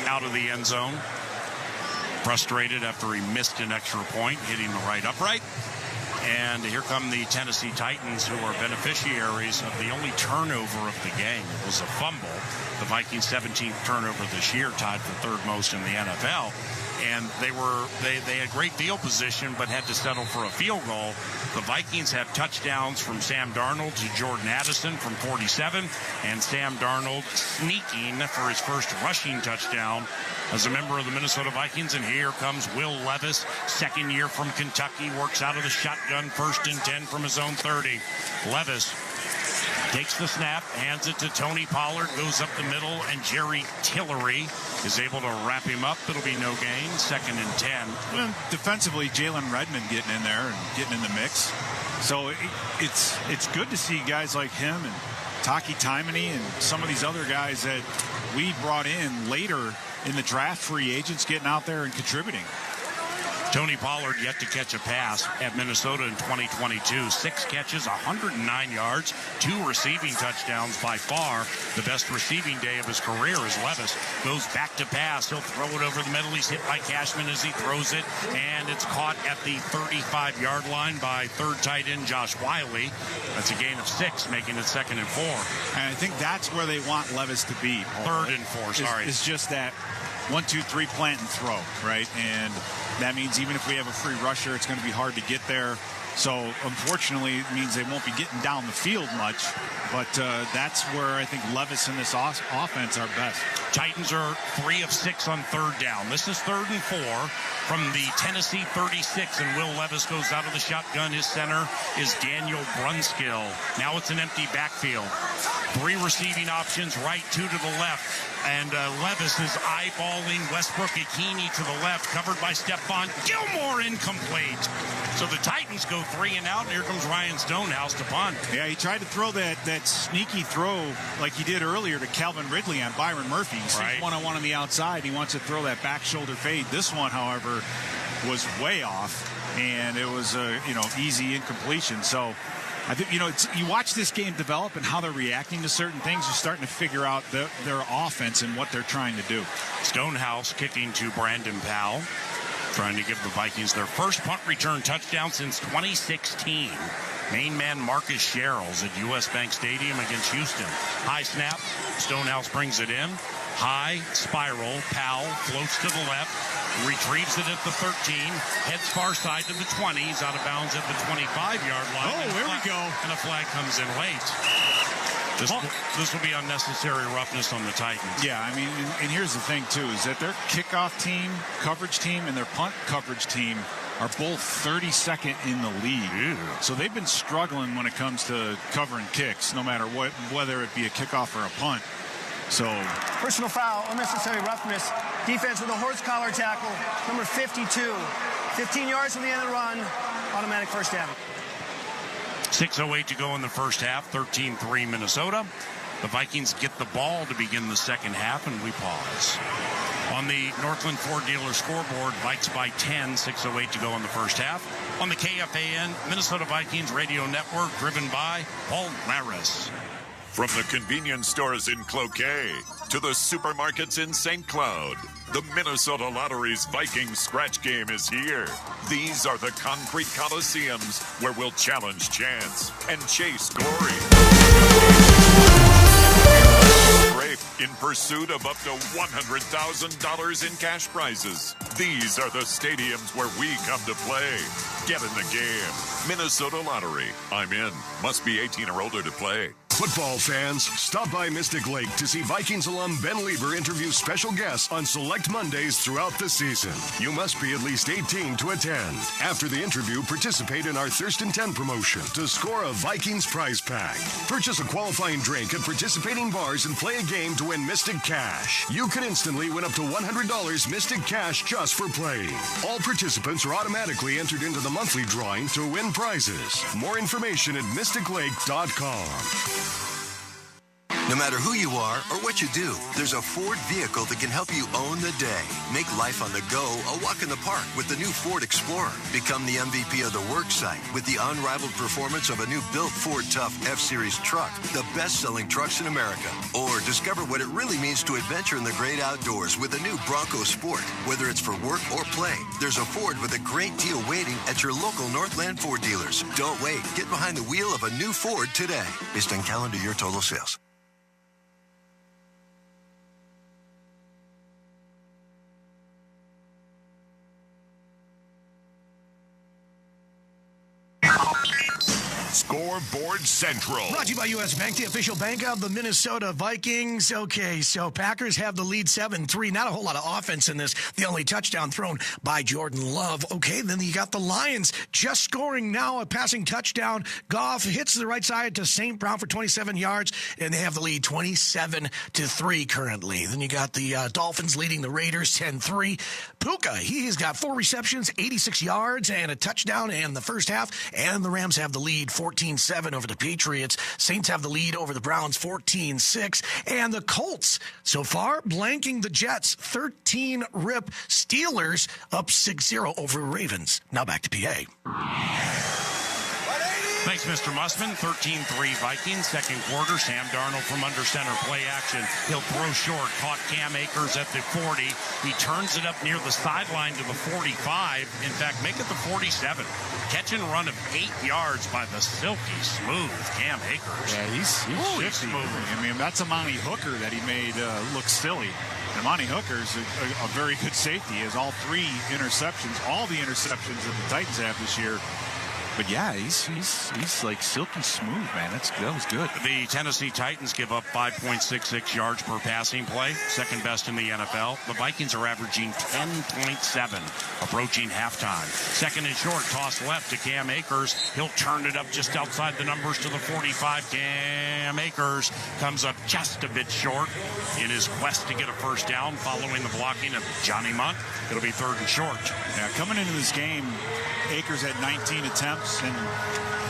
out of the end zone. Frustrated after he missed an extra point, hitting the right upright. And here come the Tennessee Titans, who are beneficiaries of the only turnover of the game. It was a fumble. The Vikings' 17th turnover this year, tied for third most in the NFL. And they had great field position, but had to settle for a field goal. The Vikings have touchdowns from Sam Darnold to Jordan Addison from 47, and Sam Darnold sneaking for his first rushing touchdown as a member of the Minnesota Vikings. And here comes Will Levis, second year from Kentucky, works out of the shotgun, 1st and 10 from his own 30. Levis takes the snap, hands it to Tony Pollard, goes up the middle, and Jerry Tillery is able to wrap him up. It'll be no gain, 2nd and 10. Well, defensively, Jalen Redmond getting in there and getting in the mix. So it's good to see guys like him and Taki Taimani and some of these other guys that we brought in later in the draft, free agents, getting out there and contributing. Tony Pollard yet to catch a pass at Minnesota in 2022. 6 catches, 109 yards, 2 receiving touchdowns. By far the best receiving day of his career as Levis goes back to pass. He'll throw it over the middle. He's hit by Cashman as he throws it, and it's caught at the 35-yard line by third tight end Josh Wiley. That's a gain of 6, making it 2nd and 4. And I think that's where they want Levis to be. 3rd and 4, sorry. It's just that 1, 2, 3 plant and throw, right? And that means even if we have a free rusher, it's going to be hard to get there. So unfortunately, it means they won't be getting down the field much. But that's where I think Levis and this offense are best. Titans are 3 of 6 on 3rd down. This is 3rd and 4 from the Tennessee 36, and Will Levis goes out of the shotgun. His center is Daniel Brunskill. Now it's an empty backfield. 3 receiving options, right, 2 to the left. And Levis is eyeballing Westbrook-Ikhine to the left, covered by Stephon Gilmore, incomplete. So the Titans go 3 and out, and here comes Ryan Stonehouse to punt. Yeah, he tried to throw that sneaky throw like he did earlier to Calvin Ridley on Byron Murphy. He sees one-on-one on the outside. He wants to throw that back shoulder fade. This one, however, was way off, and it was a easy incompletion. So I think, you watch this game develop and how they're reacting to certain things. You're starting to figure out their offense and what they're trying to do. Stonehouse kicking to Brandon Powell, trying to give the Vikings their first punt return touchdown since 2016. Main man Marcus Sherrills at U.S. Bank Stadium against Houston. High snap. Stonehouse brings it in. High spiral. Powell floats to the left. Retrieves it at the 13. Heads far side to the 20. He's out of bounds at the 25-yard line. Oh, there we go. And a flag comes in late. This will be unnecessary roughness on the Titans. Yeah, I mean, and here's the thing, too, is that their kickoff team, coverage team, and their punt coverage team are both 32nd in the league. Ew. So they've been struggling when it comes to covering kicks, no matter whether it be a kickoff or a punt. So personal foul, unnecessary roughness. Defense with a horse collar tackle, number 52. 15 yards from the end of the run, automatic first down. 6:08 to go in the first half, 13-3 Minnesota. The Vikings get the ball to begin the second half, and we pause. On the Northland Ford dealer scoreboard, Vikes by 10, 6:08 to go in the first half. On the KFAN Minnesota Vikings radio network, driven by Paul Maris. From the convenience stores in Cloquet to the supermarkets in St. Cloud, the Minnesota Lottery's Vikings scratch game is here. These are the concrete coliseums where we'll challenge chance and chase glory. In pursuit of up to $100,000 in cash prizes. These are the stadiums where we come to play. Get in the game. Minnesota Lottery. I'm in. Must be 18 or older to play. Football fans, stop by Mystic Lake to see Vikings alum Ben Lieber interview special guests on select Mondays throughout the season. You must be at least 18 to attend. After the interview, participate in our Thurston 10 promotion to score a Vikings prize pack. Purchase a qualifying drink at participating bars and play a game to win Mystic Cash. You could instantly win up to $100 Mystic Cash just for playing. All participants are automatically entered into the monthly drawing to win prizes. More information at mysticlake.com. No matter who you are or what you do, there's a Ford vehicle that can help you own the day. Make life on the go a walk in the park with the new Ford Explorer. Become the MVP of the work site with the unrivaled performance of a new built Ford Tough F-Series truck, the best-selling trucks in America. Or discover what it really means to adventure in the great outdoors with the new Bronco Sport. Whether it's for work or play, there's a Ford with a great deal waiting at your local Northland Ford dealers. Don't wait. Get behind the wheel of a new Ford today. Based on calendar year total sales. Scoreboard Central. Brought to you by U.S. Bank, the official bank of the Minnesota Vikings. Okay, so Packers have the lead 7-3. Not a whole lot of offense in this. The only touchdown thrown by Jordan Love. Okay, then you got the Lions just scoring now a passing touchdown. Goff hits the right side to St. Brown for 27 yards, and they have the lead 27-3 currently. Then you got the Dolphins leading the Raiders 10-3. Puka, he's got 4 receptions, 86 yards, and a touchdown in the first half, and the Rams have the lead 14-7 over the Patriots. Saints have the lead over the Browns 14-6. And the Colts, so far, blanking the Jets 13-rip. Steelers up 6-0 over Ravens. Now back to PA. Thanks, Mr. Mussman. 13-3 Vikings. Second quarter, Sam Darnold from under center. Play action. He'll throw short. Caught Cam Akers at the 40. He turns it up near the sideline to the 45. In fact, make it the 47. Catch and run of 8 yards by the silky smooth Cam Akers. Yeah, he's shifty. I mean, that's Amani Hooker that he made look silly. And Amani Hooker's a very good safety. He has all 3 interceptions, all the interceptions that the Titans have this year. But yeah, he's like silky smooth, man. That was good. The Tennessee Titans give up 5.66 yards per passing play, second best in the NFL. The Vikings are averaging 10.7, approaching halftime. Second and short, toss left to Cam Akers. He'll turn it up just outside the numbers to the 45. Cam Akers comes up just a bit short in his quest to get a first down following the blocking of Johnny Munt. It'll be third and short. Yeah, coming into this game, Akers had 19 attempts, and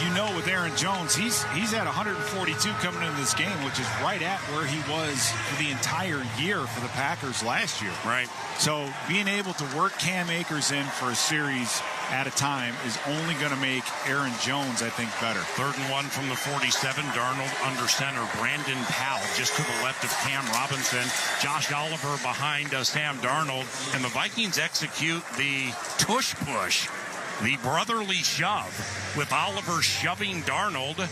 you know with Aaron Jones, he's at 142 coming into this game, which is right at where he was for the entire year for the Packers last year. Right. So being able to work Cam Akers in for a series at a time is only going to make Aaron Jones, I think, better. Third and 1 from the 47. Darnold under center. Brandon Powell just to the left of Cam Robinson. Josh Oliver behind Sam Darnold. And the Vikings execute the tush push, the brotherly shove, with Oliver shoving Darnold.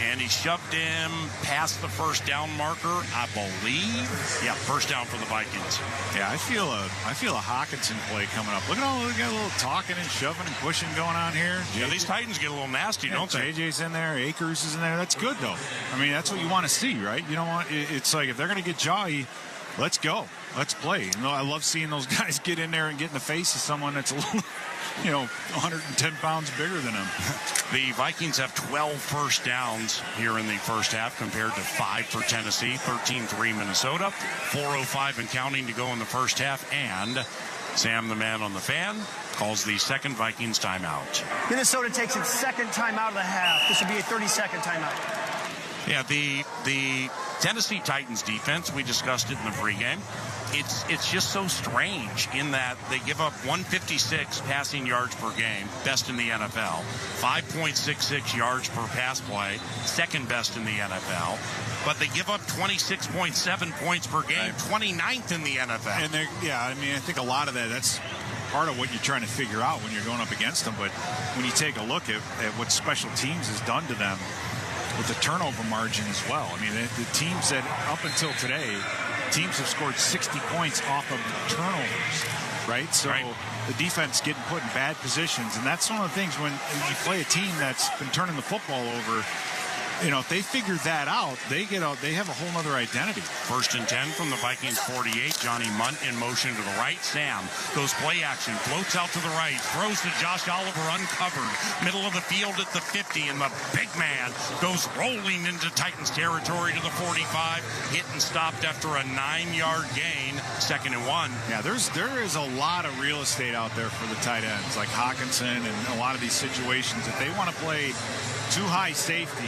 And he shoved him past the first down marker, I believe. Yeah, first down for the Vikings. Yeah, I feel a Hawkinson play coming up. Look at all, we got a little talking and shoving and pushing going on here. Yeah, these Titans get a little nasty, don't they? JJ's in there, Akers is in there. That's good though. I mean, that's what you want to see, right? You don't want. It's like if they're going to get jolly, let's go, let's play. You know, I love seeing those guys get in there and get in the face of someone that's a little, 110 pounds bigger than him. The Vikings have 12 first downs here in the first half compared to 5 for Tennessee, 13-3 Minnesota, 4:05 and counting to go in the first half. And Sam, the man on the fan, calls the second Vikings timeout. Minnesota takes its second timeout of the half. This would be a 30-second timeout. Yeah, the Tennessee Titans defense, we discussed it in the pregame. It's just so strange in that they give up 156 passing yards per game, best in the NFL. 5.66 yards per pass play, second best in the NFL. But they give up 26.7 points per game, 29th in the NFL. And I think a lot of that's part of what you're trying to figure out when you're going up against them. But when you take a look at what special teams has done to them with the turnover margin as well. I mean, the teams that up until today, teams have scored 60 points off of the turnovers, right? So the defense getting put in bad positions. And that's one of the things when you play a team that's been turning the football over. If they figure that out, they have a whole other identity. 1st and 10 from the Vikings 48. Johnny Munt in motion to the right. Sam goes play action, floats out to the right, throws to Josh Oliver uncovered. Middle of the field at the 50, and the big man goes rolling into Titans territory to the 45. Hit and stopped after a 9-yard gain. 2nd and 1. Yeah, there is a lot of real estate out there for the tight ends, like Hawkinson and a lot of these situations. If they want to play too high safety,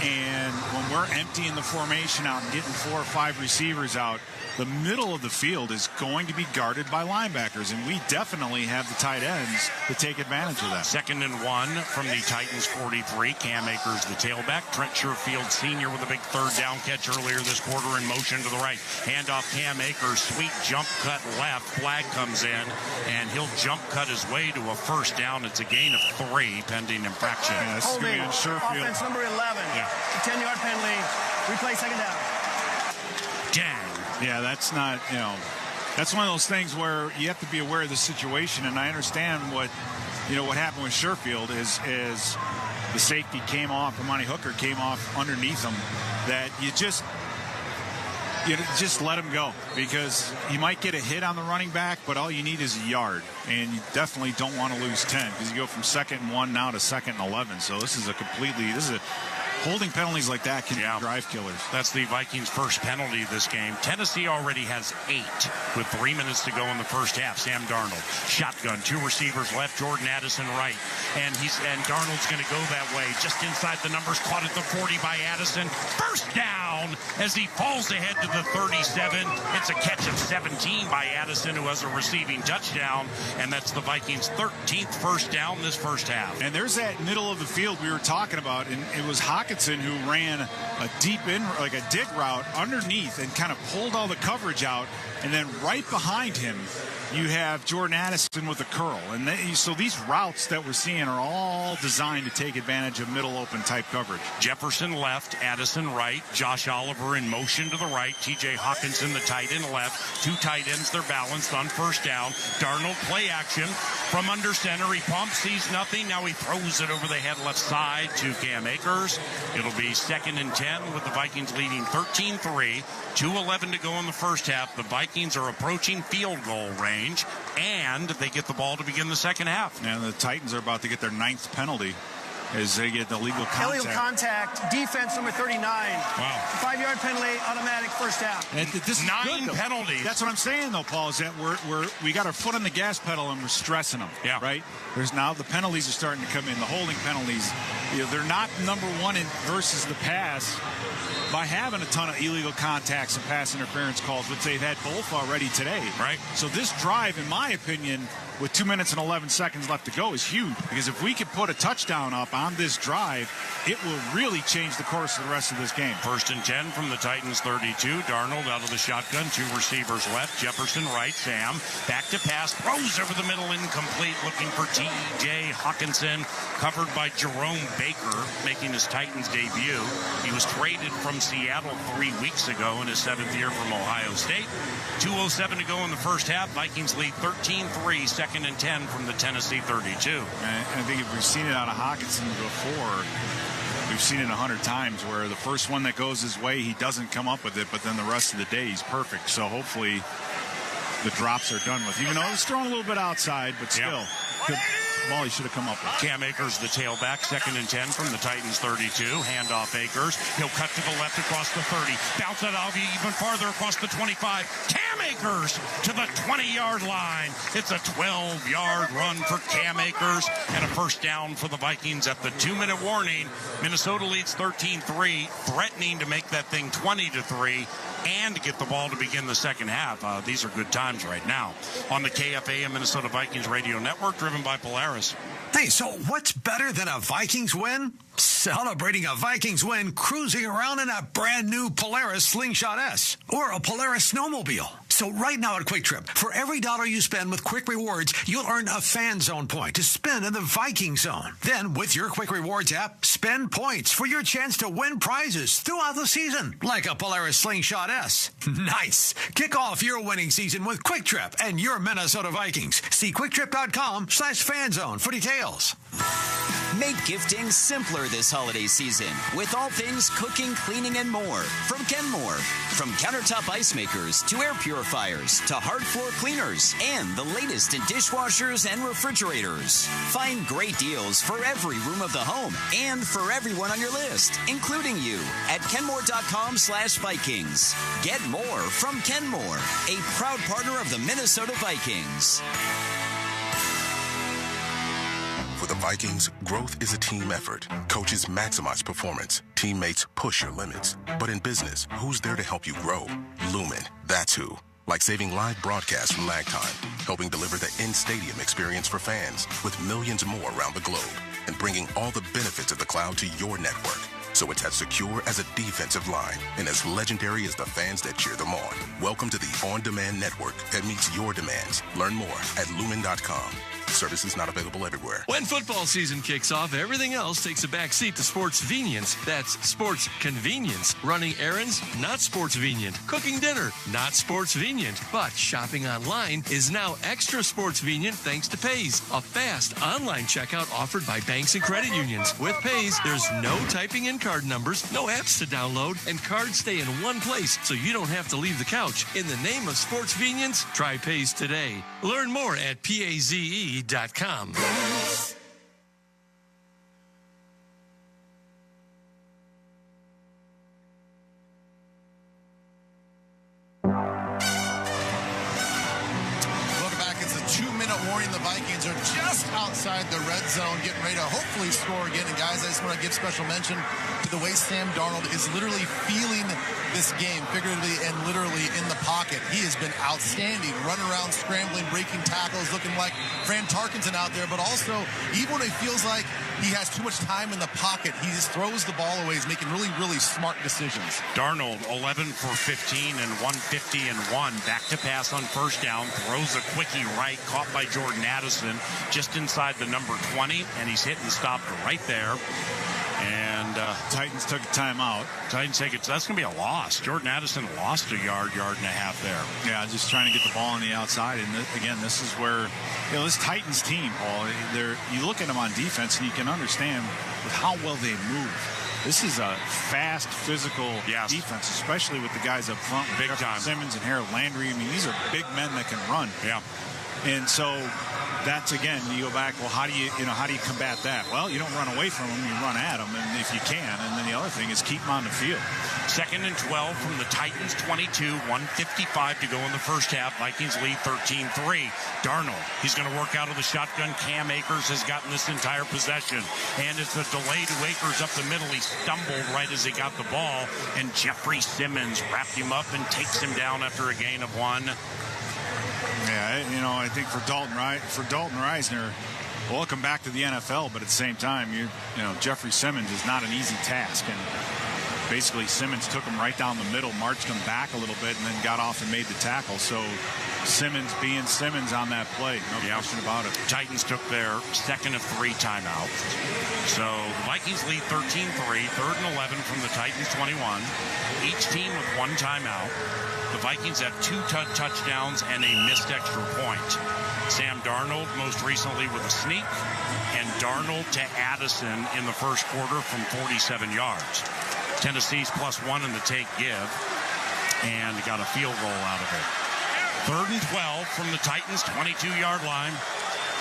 and when we're emptying the formation out and getting 4 or 5 receivers out, the middle of the field is going to be guarded by linebackers, and we definitely have the tight ends to take advantage of that. 2nd and 1 from the Titans 43. Cam Akers, the tailback. Trent Sherfield, senior, with a big 3rd down catch earlier this quarter in motion to the right. Handoff Cam Akers, sweet jump cut left. Flag comes in, and he'll jump cut his way to a 1st down. It's a gain of 3 pending infraction. Yeah, this is going to be on Sherfield. Offense number 11. Yeah. 10-yard penalty. Replay 2nd down. Dang. Yeah, that's not, that's one of those things where you have to be aware of the situation. And I understand what happened with Sherfield is the safety came off, Amani Hooker came off underneath him, that you just let him go, because you might get a hit on the running back, but all you need is a yard. And you definitely don't want to lose 10, because you go from 2nd and 1 now to 2nd and 11. So this is holding penalties like that can be drive killers. That's the Vikings' first penalty of this game. Tennessee already has 8 with 3 minutes to go in the first half. Sam Darnold, shotgun, 2 receivers left, Jordan Addison right. And Darnold's going to go that way. Just inside the numbers, caught at the 40 by Addison. First down as he falls ahead to the 37. It's a catch of 17 by Addison, who has a receiving touchdown. And that's the Vikings' 13th first down this first half. And there's that middle of the field we were talking about, and it was Hawkinson who ran a deep in, like a dig route underneath, and kind of pulled all the coverage out. And then right behind him, you have Jordan Addison with a curl. And so these routes that we're seeing are all designed to take advantage of middle open type coverage. Jefferson left, Addison right, Josh Oliver in motion to the right, TJ Hawkinson, the tight end, left. 2 tight ends, they're balanced on first down. Darnold play action from under center. He pumps, sees nothing. Now he throws it over the head left side to Cam Akers. It'll be 2nd and 10 with the Vikings leading 13-3. 2:11 to go in the first half. The Vikings are approaching field goal range, and they get the ball to begin the second half. And the Titans are about to get their 9th penalty as they get the illegal contact. Illegal contact, defense number 39. Wow. 5-yard penalty, automatic first down. And this is 9 penalties. That's what I'm saying, though, Paul, is that we got our foot on the gas pedal and we're stressing them. Yeah. Right? There's now the penalties are starting to come in, the holding penalties. They're not number 1 in versus the pass by having a ton of illegal contacts and pass interference calls, which they've had both already today. Right. So this drive, in my opinion, with 2 minutes and 11 seconds left to go, is huge, because if we could put a touchdown up on this drive, it will really change the course of the rest of this game. 1st and 10 from the Titans 32. Darnold out of the shotgun, 2 receivers left. Jefferson right, Sam back to pass, throws over the middle, incomplete, looking for TJ Hawkinson, covered by Jerome Baker, making his Titans debut. He was traded from Seattle 3 weeks ago in his 7th year from Ohio State. 2:07 to go in the first half. Vikings lead 13-3, 2nd and 10 from the Tennessee 32. And I think if we've seen it out of Hawkinson before, we've seen it 100 times, where the first one that goes his way, he doesn't come up with it, but then the rest of the day he's perfect. So hopefully the drops are done with, even though he's throwing a little bit outside, but still. Yeah. ball he should have come up with. Cam Akers, the tailback, 2nd and 10 from the Titans 32. Handoff Akers. He'll cut to the left across the 30. Bounce it out even farther across the 25. Cam Akers to the 20-yard line. It's a 12-yard run for Cam Akers and a first down for the Vikings at the 2-minute warning. Minnesota leads 13-3, threatening to make that thing 20-3 and get the ball to begin the second half. These are good times right now. On the KFA and Minnesota Vikings radio network, driven by Polaris. Hey, so what's better than a Vikings win? Celebrating a Vikings win cruising around in a brand new Polaris Slingshot S or a Polaris snowmobile. So right now at Quick Trip, for every $1 you spend with Quick Rewards, you'll earn a Fan Zone point to spend in the Viking Zone. Then with your Quick Rewards app, spend points for your chance to win prizes throughout the season, like a Polaris Slingshot S. Nice. Kick off your winning season with Quick Trip and your Minnesota Vikings. See QuickTrip.com/fanzone for details. Make gifting simpler this holiday season with all things cooking, cleaning, and more from Kenmore. From countertop ice makers to air purifiers to hard floor cleaners and the latest in dishwashers and refrigerators. Find great deals for every room of the home and for everyone on your list, including you, at Kenmore.com/Vikings. Get more from Kenmore, a proud partner of the Minnesota Vikings. For the Vikings, growth is a team effort. Coaches maximize performance. Teammates push your limits. But in business, who's there to help you grow? Lumen, that's who. Like saving live broadcasts from lag time, helping deliver the in-stadium experience for fans with millions more around the globe, and bringing all the benefits of the cloud to your network. So it's as secure as a defensive line and as legendary as the fans that cheer them on. Welcome to the on-demand network that meets your demands. Learn more at lumen.com. Services not available everywhere. When football season kicks off, everything else takes a back seat to sports convenience. That's sports convenience. Running errands, not sports convenient. Cooking dinner, not sports convenient. But shopping online is now extra sports convenient thanks to Pays, a fast online checkout offered by banks and credit unions. With Pays, there's no typing in card numbers, no apps to download, and cards stay in one place so you don't have to leave the couch. In the name of sports convenience, try Pays today. Learn more at PAZE.com. Warning, the Vikings are just outside the red zone, getting ready to hopefully score again. And guys, I just want to give special mention to the way Sam Darnold is literally feeling this game, figuratively and literally in the pocket. He has been outstanding, running around, scrambling, breaking tackles, looking like Fran Tarkenton out there. But also, even when it feels like he has too much time in the pocket, he just throws the ball away. He's making really, really smart decisions. Darnold, 11 for 15 and 150 and 1. Back to pass on first down, throws a quickie right, caught by Jordan Addison just inside the number 20, and he's hit and stopped right there. And Titans took a timeout. Titans take it. That's going to be a loss. Jordan Addison lost a yard and a half there. Yeah, just trying to get the ball on the outside. And again, this is where, this Titans team, Paul, you look at them on defense and you can understand with how well they move. This is a fast, physical defense, especially with the guys up front. Big time. Simmons and Harold Landry. I mean, these are big men that can run. Yeah. And so that's, again, you go back, well, how do you combat that? Well, you don't run away from them, you run at them, and if you can. And then the other thing is keep them on the field. 2nd and 12 from the Titans, 22, 1:55 to go in the first half. Vikings lead 13-3. Darnold, he's going to work out of the shotgun. Cam Akers has gotten this entire possession. And it's a delay to Akers up the middle. He stumbled right as he got the ball. And Jeffrey Simmons wrapped him up and takes him down after a gain of 1. Yeah, I think for Dalton Risner, welcome back to the NFL, but at the same time, Jeffrey Simmons is not an easy task. And basically, Simmons took him right down the middle, marched him back a little bit, and then got off and made the tackle. So Simmons being Simmons on that play, no question about it. Titans took their 2nd of 3 timeout. So Vikings lead 13-3, 3rd and 11 from the Titans 21. Each team with 1 timeout. The Vikings have 2 touchdowns and a missed extra point. Sam Darnold most recently with a sneak, and Darnold to Addison in the first quarter from 47 yards. Tennessee's +1 in the take give, and got a field goal out of it. 3rd and 12 from the Titans' 22-yard line.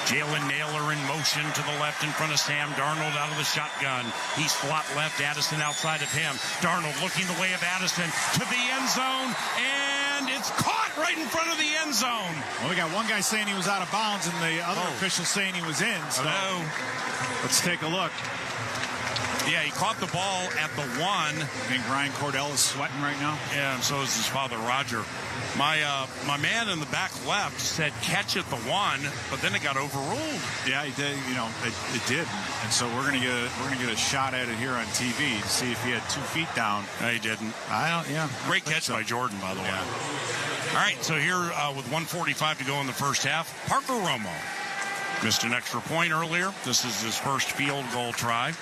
Jalen Naylor in motion to the left in front of Sam Darnold out of the shotgun. He's slot left, Addison outside of him. Darnold looking the way of Addison to the end zone, and it's caught right in front of the end zone. Well, we got one guy saying he was out of bounds and the other official saying he was in. So let's take a look. Yeah, he caught the ball at the 1. I think Ryan Cordell is sweating right now. Yeah, and so is his father, Roger. My man in the back left said catch at the 1, but then it got overruled. Yeah, he did. You know, it did. And so we're gonna get a shot at it here on TV to see if he had 2 feet down. No, he didn't. Yeah. Great catch by Jordan, by the way. All right, so here with 1:45 to go in the first half, Parker Romo missed an extra point earlier. This is his first field goal try.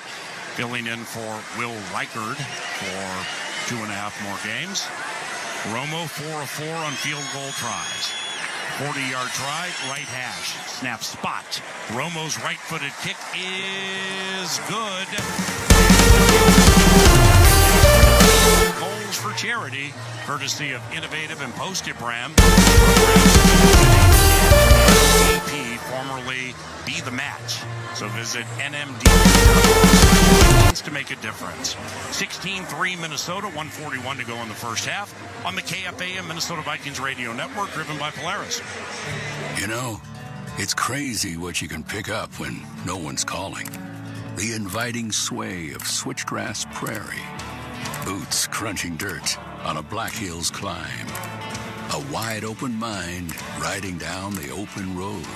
Filling in for Will Reichard for 2.5 more games. Romo 4 of 4 on field goal tries. 40-yard try, right hash. Snap spot. Romo's right-footed kick is good. Goals for charity, courtesy of Innovative and Post-It-Bram. AP, formerly Be the Match. So visit NMD to make a difference. 16-3 Minnesota, 1:41 to go in the first half on the KFAM Minnesota Vikings Radio Network, driven by Polaris. You know, it's crazy what you can pick up when no one's calling. The inviting sway of switchgrass prairie. Boots crunching dirt on a Black Hills climb. A wide open mind riding down the open road.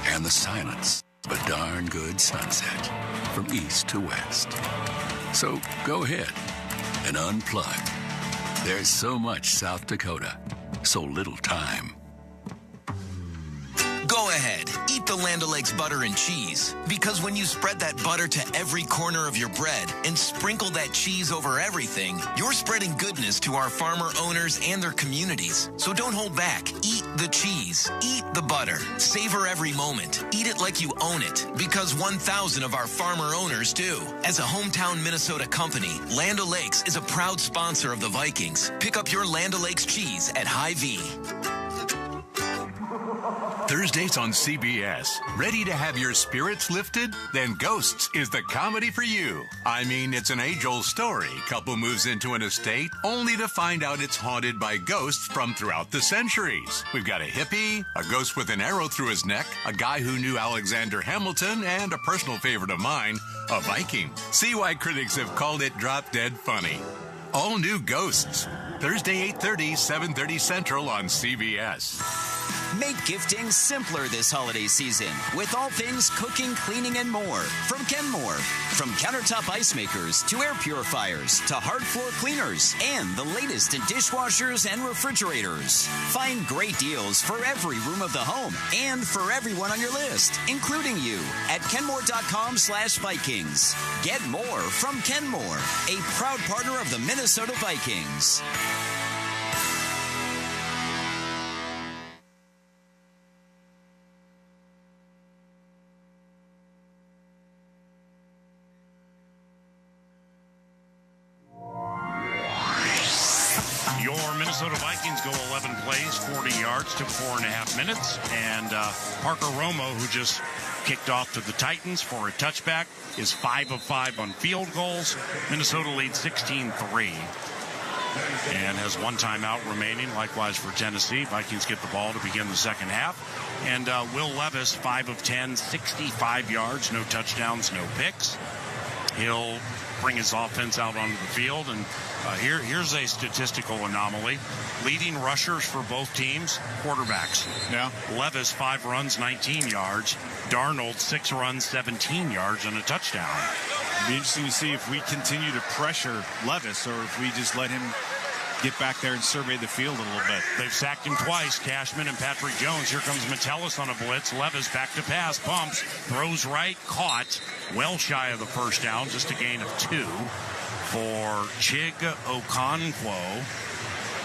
And the silence of a darn good sunset from east to west. So go ahead and unplug. There's so much South Dakota, so little time. Go ahead, eat the Land O'Lakes butter and cheese. Because when you spread that butter to every corner of your bread and sprinkle that cheese over everything, you're spreading goodness to our farmer owners and their communities. So don't hold back. Eat the cheese. Eat the butter. Savor every moment. Eat it like you own it. Because 1,000 of our farmer owners do. As a hometown Minnesota company, Land O'Lakes is a proud sponsor of the Vikings. Pick up your Land O'Lakes cheese at Hy-Vee. Thursdays on CBS. Ready to have your spirits lifted? Then Ghosts is the comedy for you. I mean, it's an age-old story. Couple moves into an estate only to find out it's haunted by ghosts from throughout the centuries. We've got a hippie, a ghost with an arrow through his neck, a guy who knew Alexander Hamilton, and a personal favorite of mine, a Viking. See why critics have called it drop-dead funny. All new Ghosts. Thursday, 8:30, 7:30 Central on CBS. Make gifting simpler this holiday season with all things cooking, cleaning, and more from Kenmore. From countertop ice makers to air purifiers to hard floor cleaners and the latest in dishwashers and refrigerators. Find great deals for every room of the home and for everyone on your list, including you, at kenmore.com/Vikings. Get more from Kenmore, a proud partner of the Minnesota Vikings. Minnesota Vikings go 11 plays, 40 yards, took 4.5 minutes. And Parker Romo, who just kicked off to the Titans for a touchback, is 5 of 5 on field goals. Minnesota leads 16-3 and has one timeout remaining. Likewise for Tennessee. Vikings get the ball to begin the second half. And Will Levis, 5 of 10, 65 yards, no touchdowns, no picks. He'll bring his offense out onto the field. And here's a statistical anomaly. Leading rushers for both teams, quarterbacks. Yeah. Levis, 5 runs, 19 yards. Darnold, 6 runs, 17 yards, and a touchdown. It'll be interesting to see if we continue to pressure Levis or if we just let him get back there and survey the field a little bit. They've sacked him twice, Cashman and Patrick Jones. Here comes Metellus on a blitz. Levis back to pass, bumps, throws right, caught. Well shy of the first down, just a gain of 2 for Chig Okonkwo.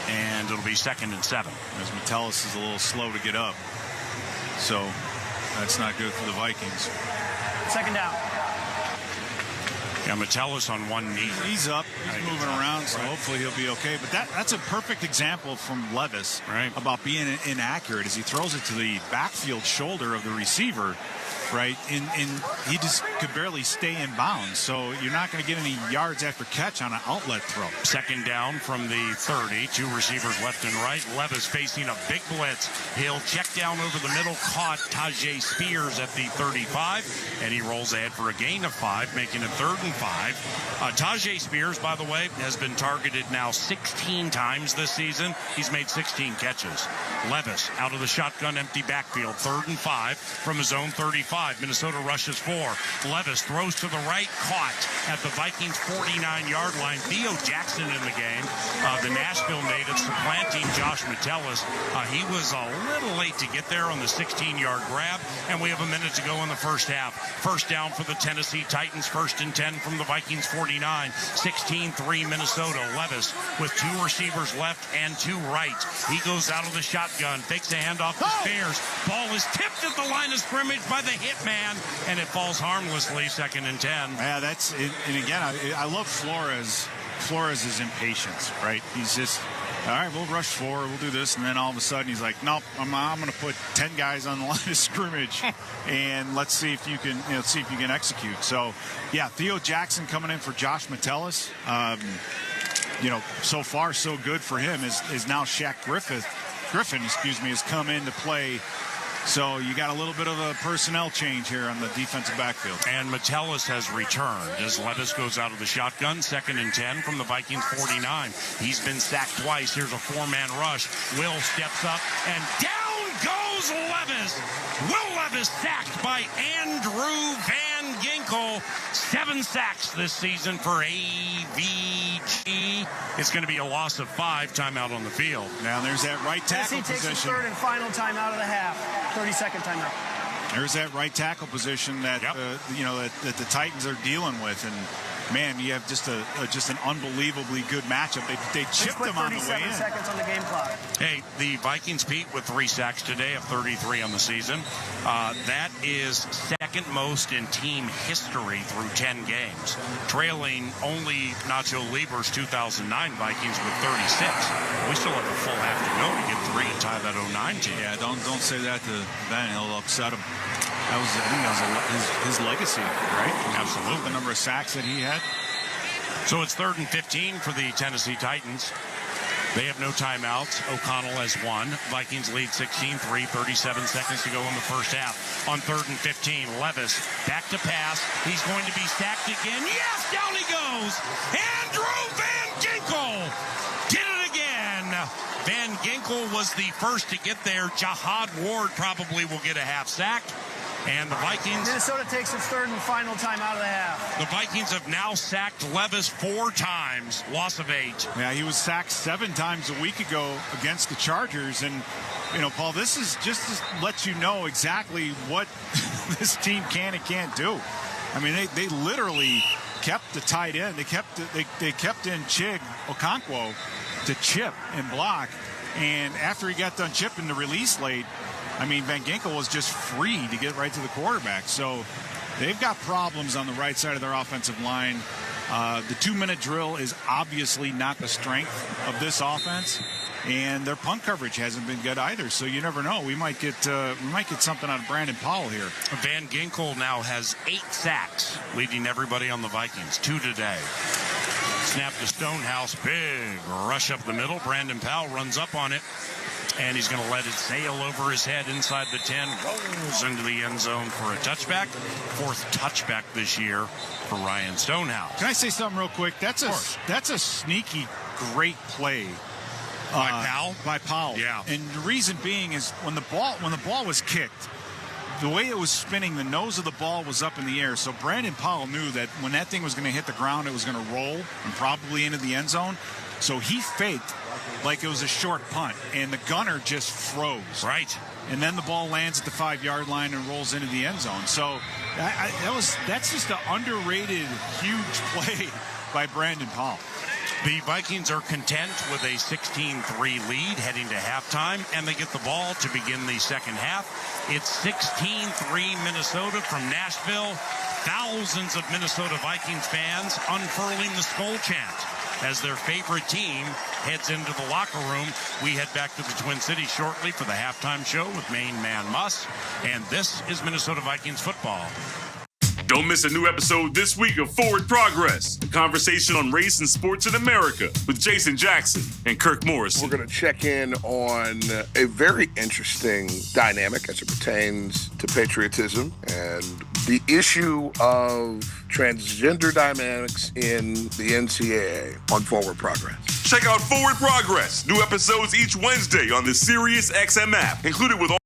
And it'll be 2nd and 7. As Metellus is a little slow to get up. So that's not good for the Vikings. 2nd down. Yeah, Metellus on one knee. He's up. He's moving around, so hopefully he'll be okay. But that's a perfect example from Levis about being inaccurate as he throws it to the backfield shoulder of the receiver. Right, and he just could barely stay in bounds, so you're not going to get any yards after catch on an outlet throw. Second down from the 30, 2 receivers left and right. Levis facing a big blitz. He'll check down over the middle, caught Tajay Spears at the 35, and he rolls ahead for a gain of 5, making it 3rd and 5. Tajay Spears, by the way, has been targeted now 16 times this season. He's made 16 catches. Levis out of the shotgun, empty backfield, 3rd and 5 from his own 35. Minnesota rushes 4. Levis throws to the right, caught at the Vikings 49-yard line. Theo Jackson in the game. The Nashville native supplanting Josh Metellus. He was a little late to get there on the 16-yard grab, and we have a minute to go in the first half. First down for the Tennessee Titans, 1st and 10 from the Vikings 49. 16-3 Minnesota. Levis with 2 receivers left and 2 right. He goes out of the shotgun, fakes a handoff to Spears. Ball is tipped at the line of scrimmage by the hitman, and it falls harmlessly. 2nd and 10. Yeah, that's it. And again, I love Flores's impatience, right? He's just, all right, we'll rush 4, we'll do this, and then all of a sudden he's like, nope, I'm going to put 10 guys on the line of scrimmage, and let's see if you can, execute. So, yeah, Theo Jackson coming in for Josh Metellus. So far so good for him. Is now Shaq Griffin, has come in to play. So you got a little bit of a personnel change here on the defensive backfield. And Metellus has returned as Levis goes out of the shotgun. 2nd and 10 from the Vikings 49. He's been sacked twice. Here's a 4-man rush. Will steps up and down goes Levis. Will Levis sacked by Andrew Van Ginkel. 7 sacks this season for AVG. It's going to be a loss of 5. Timeout on the field. Now there's that right tackle Tennessee position. Takes his 3rd and final timeout of the half. 30-second timeout. There's that right tackle position that that the Titans are dealing with, and man, you have just an unbelievably good matchup. They chipped them on the way in. 37 seconds on the game clock. Hey, the Vikings beat with 3 sacks today of 33 on the season. That is 2nd most in team history through 10 games, trailing only Nacho Libre's 2009 Vikings with 36. We still have a full half to go to get 3 and tie that 09 team. Yeah, don't say that to Ben. He'll upset him. I think that was his legacy, right? Absolutely. The number of sacks that he had. So it's 3rd and 15 for the Tennessee Titans. They have no timeouts. O'Connell has 1. Vikings lead 16-3, 37 seconds to go in the first half. On 3rd and 15, Levis back to pass. He's going to be sacked again. Yes, down he goes. Andrew Van Ginkel did it again. Van Ginkel was the first to get there. Jahad Ward probably will get a half sack. And the Vikings... Minnesota takes its 3rd and final time out of the half. The Vikings have now sacked Levis 4 times. Loss of 8. Yeah, he was sacked 7 times a week ago against the Chargers. And, Paul, this is just to let you know exactly what this team can and can't do. I mean, they literally kept the tight end. They kept in Chig Okonkwo to chip and block. And after he got done chipping the release late, I mean, Van Ginkel was just free to get right to the quarterback. So they've got problems on the right side of their offensive line. The 2-minute drill is obviously not the strength of this offense, and their punt coverage hasn't been good either. So you never know. We might get something out of Brandon Powell here. Van Ginkel now has 8 sacks, leading everybody on the Vikings. 2 today. Snap to Stonehouse. Big rush up the middle. Brandon Powell runs up on it. And he's going to let it sail over his head inside the 10. Rolls into the end zone for a touchback. 4th touchback this year for Ryan Stonehouse. Can I say something real quick? That's a sneaky, great play. By Powell? By Powell. Yeah. And the reason being is when the ball was kicked, the way it was spinning, the nose of the ball was up in the air. So Brandon Powell knew that when that thing was going to hit the ground, it was going to roll and probably into the end zone. So he faked like it was a short punt, and the gunner just froze. Right. And then the ball lands at the 5-yard line and rolls into the end zone. So that's just an underrated, huge play by Brandon Powell. The Vikings are content with a 16-3 lead heading to halftime, and they get the ball to begin the second half. It's 16-3 Minnesota from Nashville. Thousands of Minnesota Vikings fans unfurling the Skol chant as their favorite team heads into the locker room. We head back to the Twin Cities shortly for the halftime show with main man Muss, and this is Minnesota Vikings football. Don't miss a new episode this week of Forward Progress, a conversation on race and sports in America with Jason Jackson and Kirk Morrison. We're going to check in on a very interesting dynamic as it pertains to patriotism and the issue of transgender dynamics in the NCAA on Forward Progress. Check out Forward Progress. New episodes each Wednesday on the Sirius XM app, included with all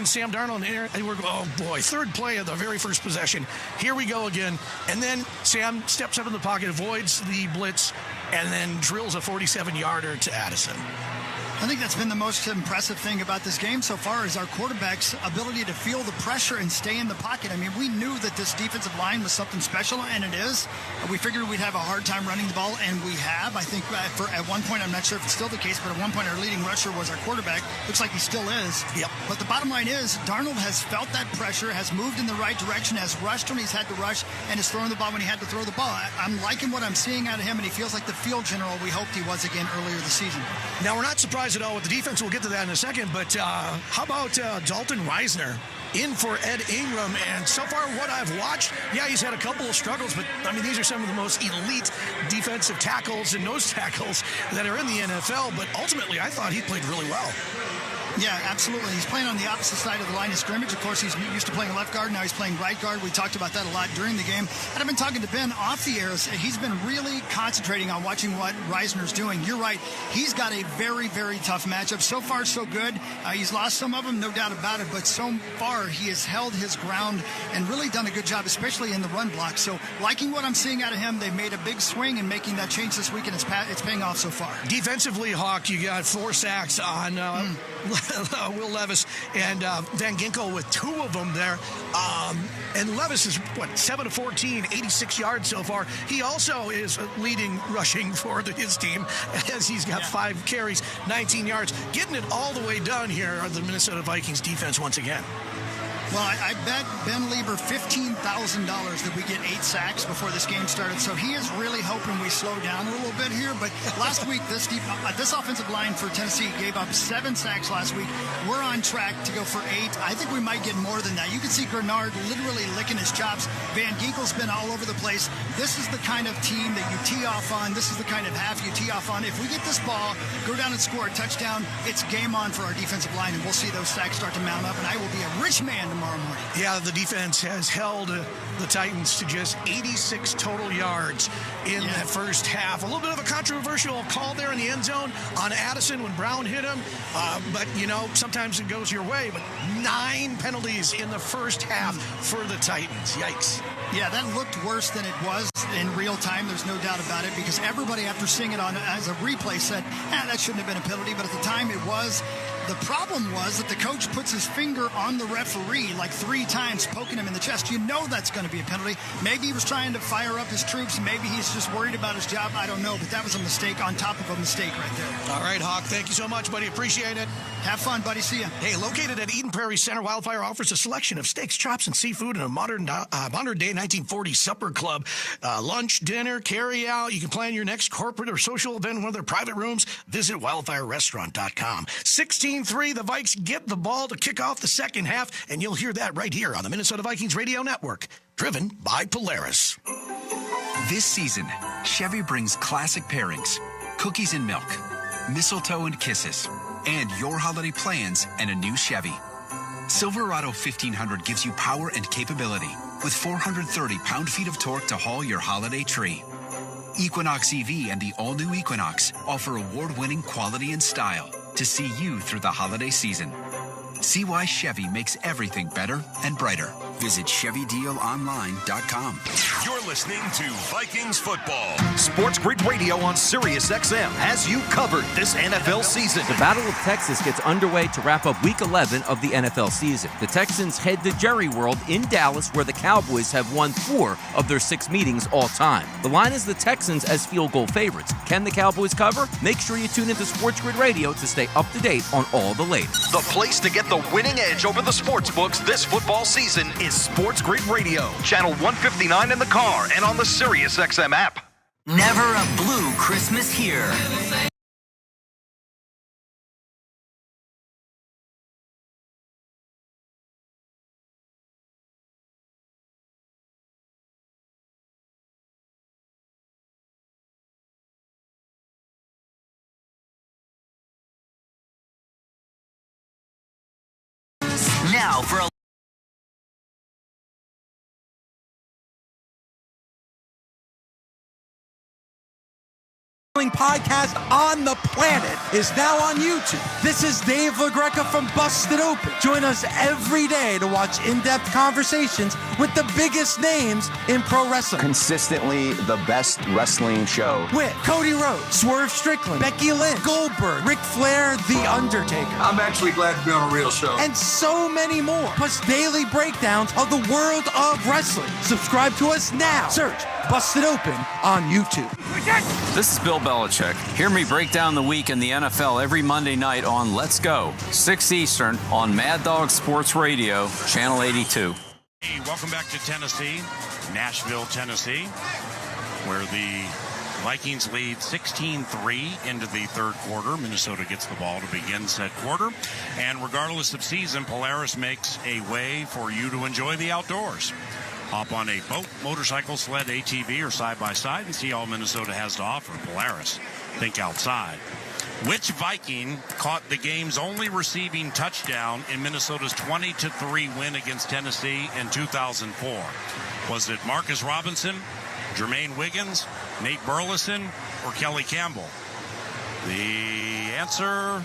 Sam Darnold and we're oh boy, third play of the very first possession. Here we go again. And then Sam steps up in the pocket, avoids the blitz, and then drills a 47-yarder to Addison. I think that's been the most impressive thing about this game so far is our quarterback's ability to feel the pressure and stay in the pocket. I mean, we knew that this defensive line was something special, and it is. We figured we'd have a hard time running the ball, and we have. I think at one point, I'm not sure if it's still the case, but at one point our leading rusher was our quarterback. Looks like he still is. Yep. But the bottom line is Darnold has felt that pressure, has moved in the right direction, has rushed when he's had to rush, and has thrown the ball when he had to throw the ball. I'm liking what I'm seeing out of him, and he feels like the field general we hoped he was again earlier this season. Now, we're not surprised at all with the defense. We'll get to that in a second. But how about Dalton Risner in for Ed Ingram? And so far, what I've watched, yeah, he's had a couple of struggles, but I mean, these are some of the most elite defensive tackles and nose tackles that are in the NFL. But ultimately, I thought he played really well. Yeah, absolutely. He's playing on the opposite side of the line of scrimmage. Of course, he's used to playing left guard. Now he's playing right guard. We talked about that a lot during the game. And I've been talking to Ben off the air. He's been really concentrating on watching what Risner's doing. You're right. He's got a very, very tough matchup. So far, so good. He's lost some of them, no doubt about it. But so far, he has held his ground and really done a good job, especially in the run block. So liking what I'm seeing out of him. They've made a big swing in making that change this week, and it's paying off so far. Defensively, Hawk, you got 4 sacks on Will Levis and Van Ginkel with 2 of them there. And Levis is, 7 of 14, 86 yards so far. He also is leading rushing for his team as he's got 5 carries, 19 yards. Getting it all the way done here are the Minnesota Vikings defense once again. Well, I bet Ben Lieber $15,000 that we get 8 sacks before this game started. So he is really hoping we slow down a little bit here. But last week, this offensive line for Tennessee gave up 7 sacks last week. We're on track to go for 8. I think we might get more than that. You can see Grenard literally licking his chops. Van Ginkel's been all over the place. This is the kind of team that you tee off on. This is the kind of half you tee off on. If we get this ball, go down and score a touchdown, it's game on for our defensive line, and we'll see those sacks start to mount up, and I will be a rich man tomorrow morning. Yeah, the defense has held the Titans to just 86 total yards in that first half. A little bit of a controversial call there in the end zone on Addison when Brown hit him. But, sometimes it goes your way. But 9 penalties in the first half for the Titans. Yikes. Yeah, that looked worse than it was in real time. There's no doubt about it because everybody, after seeing it on as a replay, said, that shouldn't have been a penalty. But at the time, it was. The problem was that the coach puts his finger on the referee like 3 times, poking him in the chest. You know that's going to be a penalty. Maybe he was trying to fire up his troops. Maybe he's just worried about his job. I don't know, but that was a mistake on top of a mistake right there. All right, Hawk, thank you so much, buddy. Appreciate it. Have fun, buddy. See ya. Hey, located at Eden Prairie Center, Wildfire offers a selection of steaks, chops, and seafood in a modern-day 1940s supper club. Lunch, dinner, carry out. You can plan your next corporate or social event in one of their private rooms. Visit wildfirerestaurant.com. 16-3, the Vikes get the ball to kick off the second half, and you'll hear that right here on the Minnesota Vikings Radio Network, driven by Polaris. This season, Chevy brings classic pairings, cookies and milk, mistletoe and kisses, and your holiday plans and a new Chevy. Silverado 1500 gives you power and capability with 430 pound-feet of torque to haul your holiday tree. Equinox EV and the all-new Equinox offer award-winning quality and style to see you through the holiday season. See why Chevy makes everything better and brighter. Visit ChevyDealOnline.com. You're listening to Vikings football. Sports Grid Radio on Sirius XM has you covered this NFL season. The Battle of Texas gets underway to wrap up Week 11 of the NFL season. The Texans head to Jerry World in Dallas, where the Cowboys have won 4 of their 6 meetings all time. The line is the Texans as field goal favorites. Can the Cowboys cover? Make sure you tune into Sports Grid Radio to stay up to date on all the latest. The place to get the winning edge over the sports books this football season is Sports Grid Radio, channel 159 in the car and on the Sirius XM app. Never a blue Christmas here. Now for a wrestling podcast on the planet is now on YouTube. This is Dave LaGreca from Busted Open. Join us every day to watch in-depth conversations with the biggest names in pro wrestling. Consistently the best wrestling show. With Cody Rhodes, Swerve Strickland, Becky Lynch, Goldberg, Ric Flair, The Undertaker. I'm actually glad to be on a real show. And so many more. Plus daily breakdowns of the world of wrestling. Subscribe to us now. Search Busted Open on YouTube. This is Bill Belichick. Hear me break down the week in the NFL every Monday night on Let's Go, 6 Eastern on Mad Dog Sports Radio, Channel 82. Hey, welcome back to Tennessee, Nashville, Tennessee, where the Vikings lead 16-3 into the third quarter. Minnesota gets the ball to begin said quarter. And regardless of season, Polaris makes a way for you to enjoy the outdoors. Hop on a boat, motorcycle, sled, ATV, or side-by-side and see all Minnesota has to offer. Polaris, think outside. Which Viking caught the game's only receiving touchdown in Minnesota's 20-3 win against Tennessee in 2004? Was it Marcus Robinson, Jermaine Wiggins, Nate Burleson, or Kelly Campbell? The answer,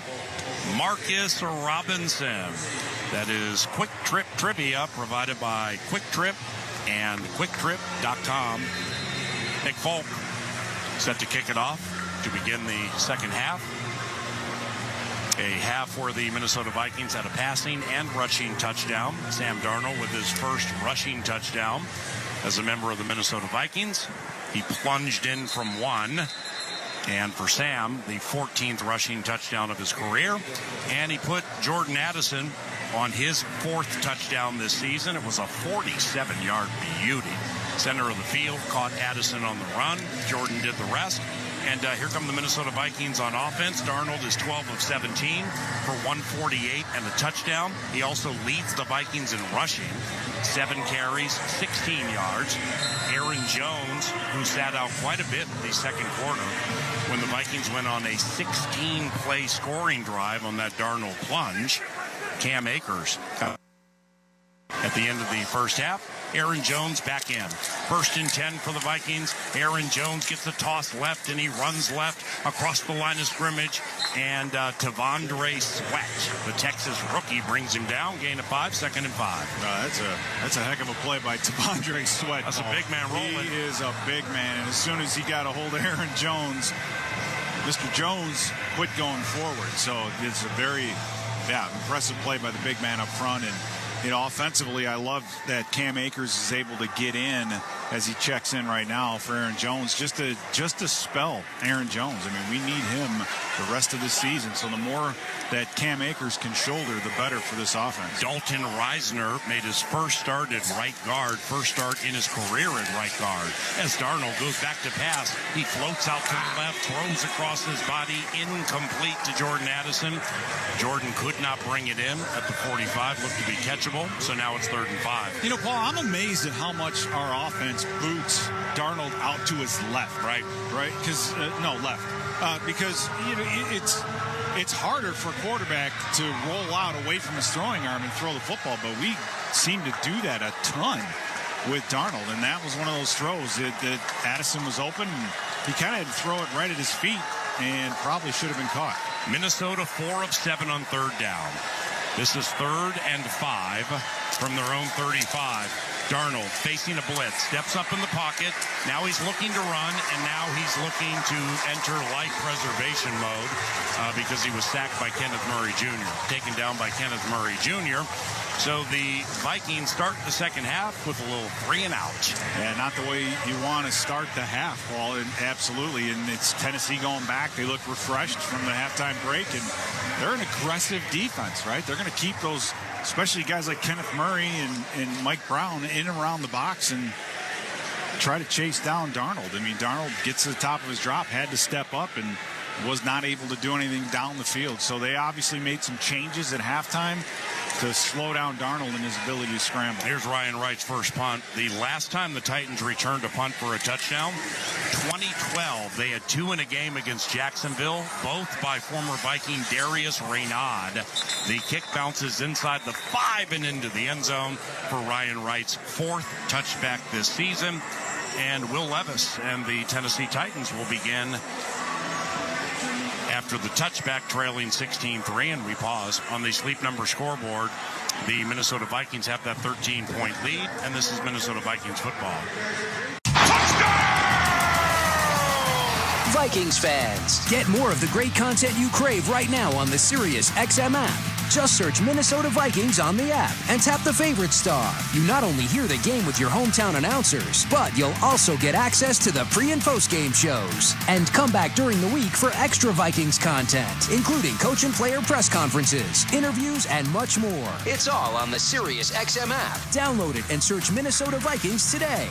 Marcus Robinson. That is Quick Trip Trivia provided by Quick Trip and QuickTrip.com. Nick Folk set to kick it off to begin the second half. A half where the Minnesota Vikings had a passing and rushing touchdown. Sam Darnold with his first rushing touchdown as a member of the Minnesota Vikings. He plunged in from one. And for Sam, the 14th rushing touchdown of his career. And he put Jordan Addison on his fourth touchdown this season. It was a 47-yard beauty. Center of the field, caught Addison on the run. Jordan did the rest. And here come the Minnesota Vikings on offense. Darnold is 12 of 17 for 148 and a touchdown. He also leads the Vikings in rushing. 7 carries, 16 yards. Aaron Jones, who sat out quite a bit in the second quarter when the Vikings went on a 16-play scoring drive on that Darnold plunge. Cam Akers at the end of the first half. Aaron Jones back in. First and 10 for the Vikings. Aaron Jones gets the toss left, and he runs left across the line of scrimmage. And Tavondre Sweat, the Texas rookie, brings him down. Gain of 5, second and 5. That's a heck of a play by Tavondre Sweat. That's a big man rolling. He is a big man. And as soon as he got a hold of Aaron Jones, Mr. Jones quit going forward. So it's a very impressive play by the big man up front. And offensively, I love that Cam Akers is able to get in as he checks in right now for Aaron Jones, just to spell Aaron Jones. I mean, we need him the rest of the season. So the more that Cam Akers can shoulder, the better for this offense. Dalton Risner made his first start at right guard, first start in his career at right guard. As Darnold goes back to pass, he floats out to the left, throws across his body, incomplete to Jordan Addison. Jordan could not bring it in at the 45, looked to be catchable, so now it's 3rd and 5. You know, Paul, I'm amazed at how much our offense boots Darnold out to his left. Right. Because left. Because it's harder for a quarterback to roll out away from his throwing arm and throw the football, but we seem to do that a ton with Darnold, and that was one of those throws that Addison was open, and he kind of had to throw it right at his feet and probably should have been caught. Minnesota 4 of 7 on third down. This is 3rd and 5 from their own 35. Darnold facing a blitz, steps up in the pocket. Now he's looking to run, and now he's looking to enter life preservation mode because he was sacked by Kenneth Murray Jr., taken down by Kenneth Murray Jr. So the Vikings start the second half with a little 3 and out. Yeah, not the way you want to start the half, Paul. Absolutely. And it's Tennessee going back. They look refreshed from the halftime break, and they're an aggressive defense, right? They're going to keep those, especially guys like Kenneth Murray and Mike Brown, in and around the box and try to chase down Darnold. I mean, Darnold gets to the top of his drop, had to step up, and was not able to do anything down the field. So they obviously made some changes at halftime to slow down Darnold and his ability to scramble. Here's Ryan Wright's first punt. The last time the Titans returned a punt for a touchdown, 2012. They had 2 in a game against Jacksonville, both by former Viking Darius Reynaud. The kick bounces inside the 5 and into the end zone for Ryan Wright's 4th touchback this season. And Will Levis and the Tennessee Titans will begin after the touchback, trailing 16-3, and we pause on the Sleep Number scoreboard. The Minnesota Vikings have that 13-point lead, and this is Minnesota Vikings football. Vikings fans, get more of the great content you crave right now on the Sirius XM app. Just search Minnesota Vikings on the app and tap the favorite star. You not only hear the game with your hometown announcers, but you'll also get access to the pre- and post-game shows. And come back during the week for extra Vikings content, including coach and player press conferences, interviews, and much more. It's all on the Sirius XM app. Download it and search Minnesota Vikings today.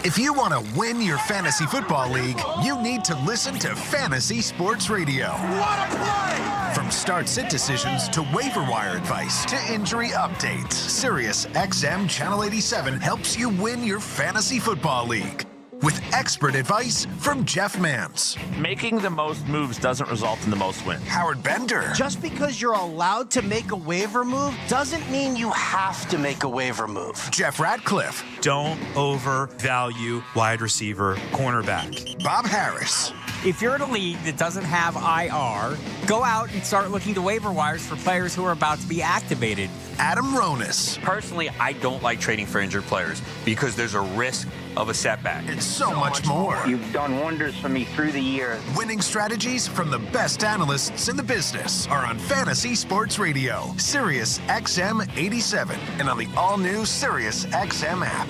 If you want to win your fantasy football league, you need to listen to Fantasy Sports Radio. What a play! From start-sit decisions to waiver wire advice to injury updates, Sirius XM Channel 87 helps you win your fantasy football league. With expert advice from Jeff Mans. Making the most moves doesn't result in the most wins. Howard Bender. Just because you're allowed to make a waiver move doesn't mean you have to make a waiver move. Jeff Ratcliffe. Don't overvalue wide receiver cornerback. Bob Harris. If you're in a league that doesn't have IR, go out and start looking to waiver wires for players who are about to be activated. Adam Ronis. Personally, I don't like trading for injured players because there's a risk of a setback. It's so much more. You've done wonders for me through the years. Winning strategies from the best analysts in the business are on Fantasy Sports Radio, Sirius XM 87, and on the all-new Sirius XM app.